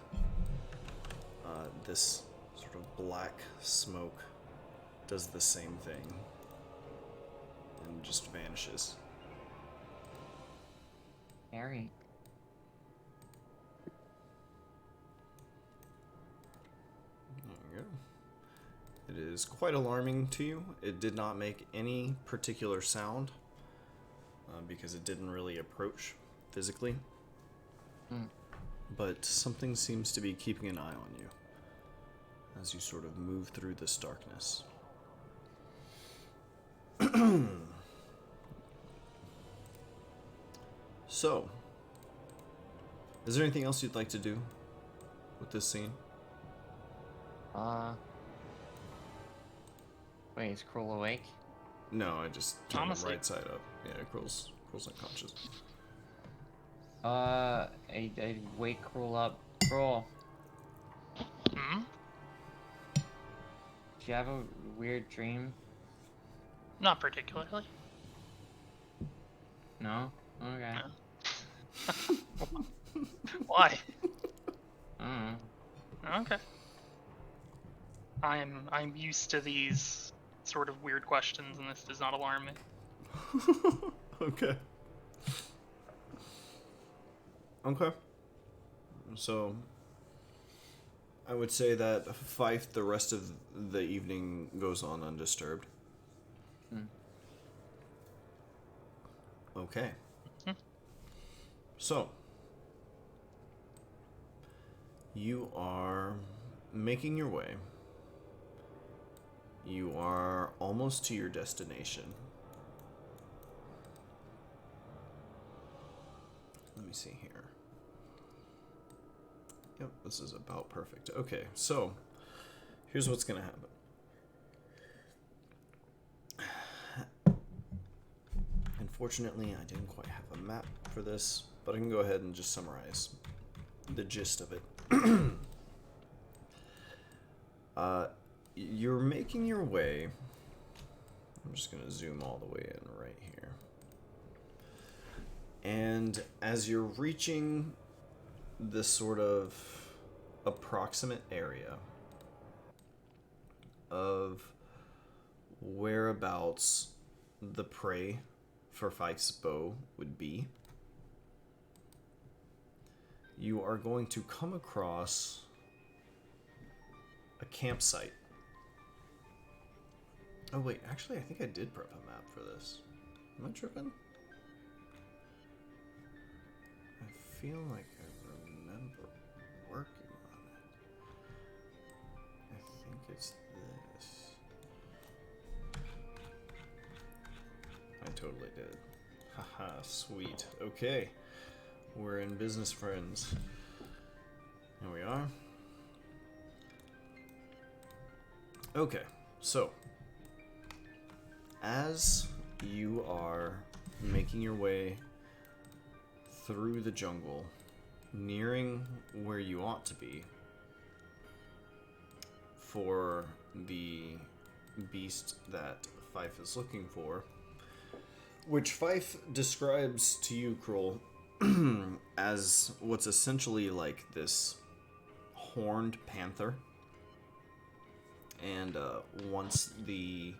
this sort of black smoke does the same thing and just vanishes. Harry. There you go. It is quite alarming to you. It did not make any particular sound because it didn't really approach physically. But something seems to be keeping an eye on you as you sort of move through this darkness. So, is there anything else you'd like to do with this scene? Wait, is Krul awake? No, I just turned him Honestly. right side up. Yeah, Krul's unconscious. I wake Krul up. Krul, Hmm? did you have a weird dream? Not particularly. No? Okay. No. Why? I don't know. Okay. I'm used to these sort of weird questions, and this does not alarm me. Okay. Okay. So, I would say that Fife, the rest of the evening goes on undisturbed. Okay. So, you are making your way. You are almost to your destination. Let me see here. Yep, this is about perfect. Okay, so here's what's gonna happen. Unfortunately, I didn't quite have a map for this, but I can go ahead and just summarize the gist of it. You're making your way. I'm just gonna zoom all the way in right here. And as you're reaching this sort of approximate area of whereabouts the prey for Fife's bow would be, you are going to come across a campsite. Oh wait, actually I think I did prep a map for this. Am I tripping? I feel like I remember working on it. I think it's this. I totally did. Haha, sweet. Okay. We're in business, friends. Here we are. Okay, so as you are making your way through the jungle, nearing where you ought to be for the beast that Fife is looking for, which Fife describes to you, Krul, as what's essentially like this horned panther. And once the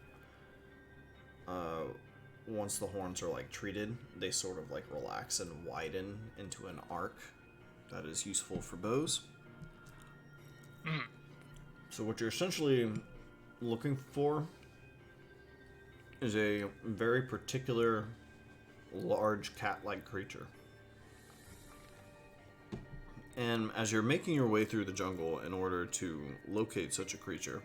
horns are like treated, they sort of like relax and widen into an arc that is useful for bows. So what you're essentially looking for is a very particular large cat-like creature. And as you're making your way through the jungle in order to locate such a creature,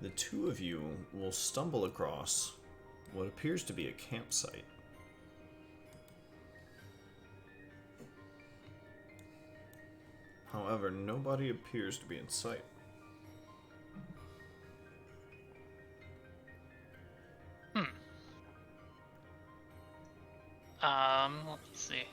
the two of you will stumble across what appears to be a campsite. However, nobody appears to be in sight. Let's see.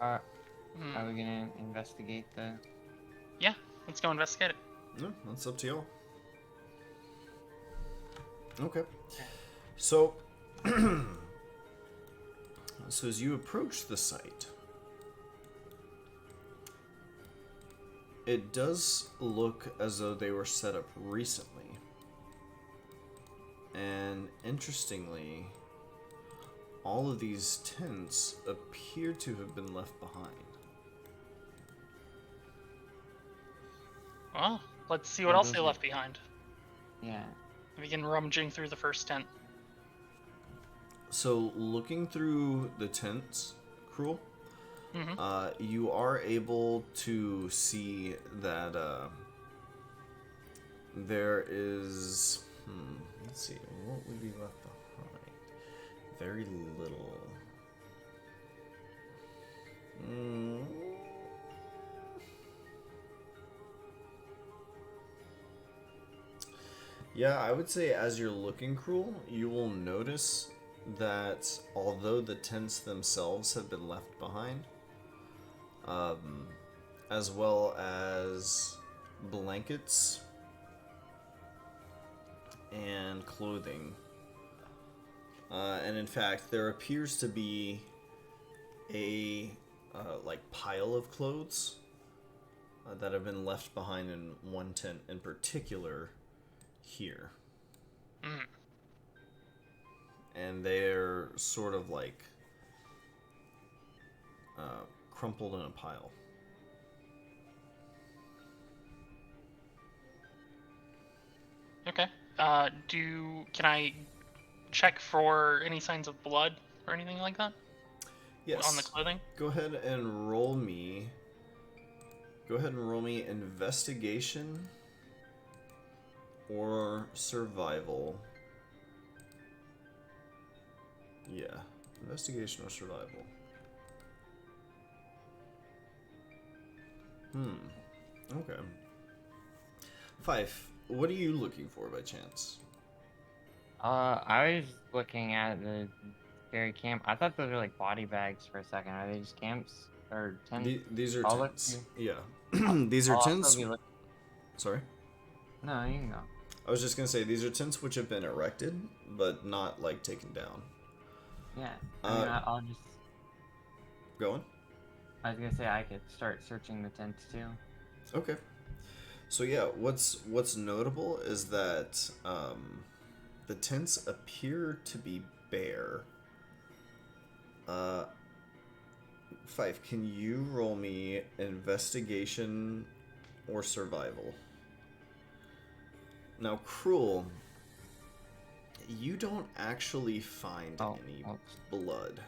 Are we gonna investigate the? Yeah, let's go investigate it. No, that's up to y'all. Okay. So, so as you approach the site, it does look as though they were set up recently. And interestingly, all of these tents appear to have been left behind. Well, let's see what else they left behind. Yeah. We begin rummaging through the first tent. So, looking through the tents, Krul, Mm-hmm. you are able to see that there is. Let's see, what would be left behind? Very little. Yeah, I would say as you're looking, Krul, you will notice that although the tents themselves have been left behind, as well as blankets and clothing, and in fact, there appears to be a like pile of clothes that have been left behind in one tent in particular here. And they're sort of like crumpled in a pile. Okay. Can I check for any signs of blood or anything like that? Yes. On the clothing? Go ahead and roll me. Go ahead and roll me investigation or survival. Yeah, investigation or survival. Okay. Fife, what are you looking for by chance? I was looking at the scary camp. I thought those were like body bags for a second. Are they just camps or tents? These are I'll look tents. through- Yeah. These are I'll tents. also be look- Sorry? No, you can go. I was just gonna say these are tents which have been erected, but not like taken down. Yeah. I mean, I'll just. Going? I was gonna say I could start searching the tents too. Okay. So yeah, what's notable is that the tents appear to be bare. Fife, can you roll me investigation or survival? Now, Krul, you don't actually find any blood.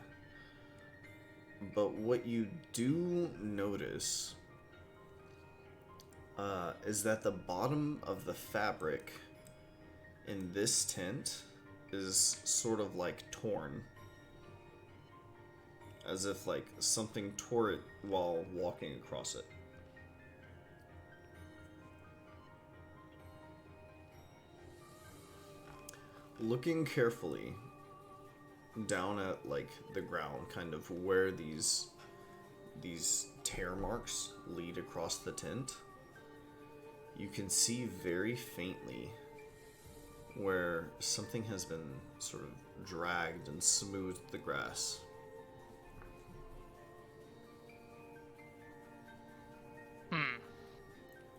But what you do notice is that the bottom of the fabric in this tent is sort of like torn. As if like something tore it while walking across it. Looking carefully down at like the ground, kind of where these tear marks lead across the tent, you can see very faintly where something has been sort of dragged and smoothed the grass.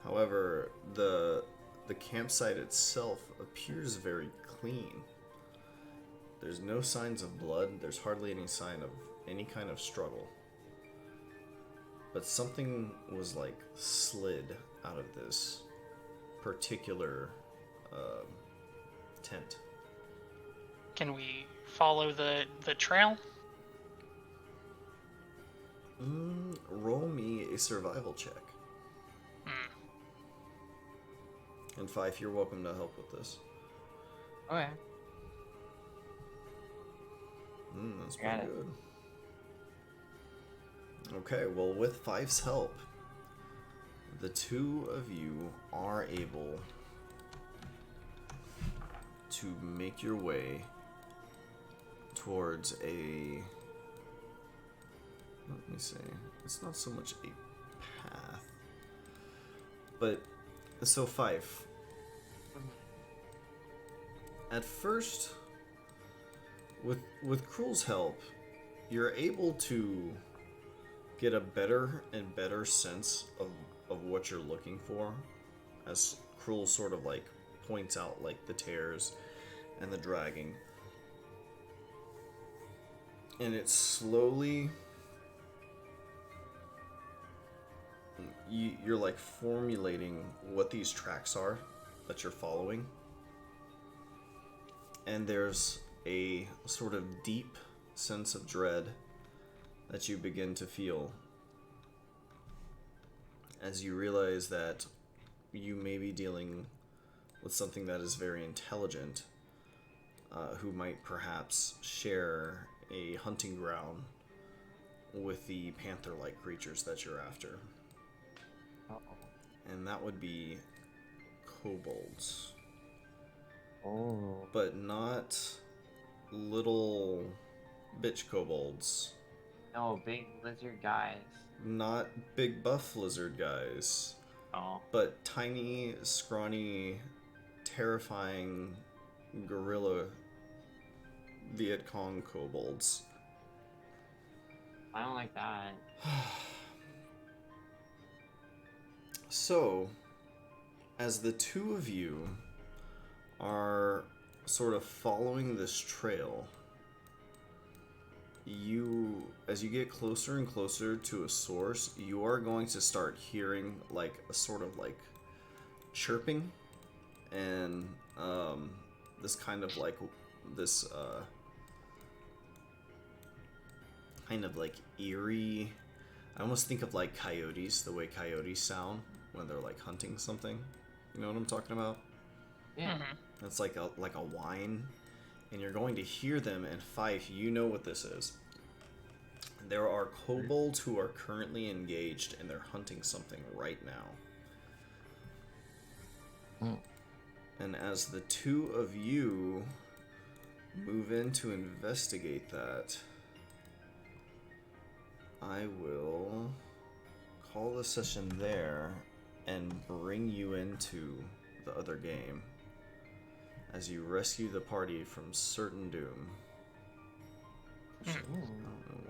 However, the the campsite itself appears very clean. There's no signs of blood. There's hardly any sign of any kind of struggle. But something was like slid out of this particular tent. Can we follow the trail? Roll me a survival check. And Fife, you're welcome to help with this. Okay. That's Got pretty it. good. Okay, well, with Fife's help, the two of you are able to make your way towards a... Let me see. It's not so much a path. But, so Fife, at first, with Krul's help, you're able to get a better and better sense of what you're looking for, as Krul sort of like points out like the tears and the dragging, and it's slowly you're like formulating what these tracks are that you're following, and there's a sort of deep sense of dread that you begin to feel as you realize that you may be dealing with something that is very intelligent, who might perhaps share a hunting ground with the panther-like creatures that you're after. Uh-oh. And that would be kobolds. Oh. But not little bitch kobolds. No, big lizard guys. Not big buff lizard guys. Oh. But tiny, scrawny, terrifying gorilla Viet Cong kobolds. I don't like that. So, as the two of you are sort of following this trail, as you get closer and closer to a source, you are going to start hearing like a sort of like chirping and this kind of like this kind of like eerie, I almost think of like coyotes, the way coyotes sound when they're like hunting something. You know what I'm talking about? Yeah. Mm-hmm. It's like a whine, and you're going to hear them. And Fife, you know what this is. There are kobolds who are currently engaged, and they're hunting something right now. Mm. And as the two of you move in to investigate that, I will call the session there and bring you into the other game as you rescue the party from certain doom. I don't know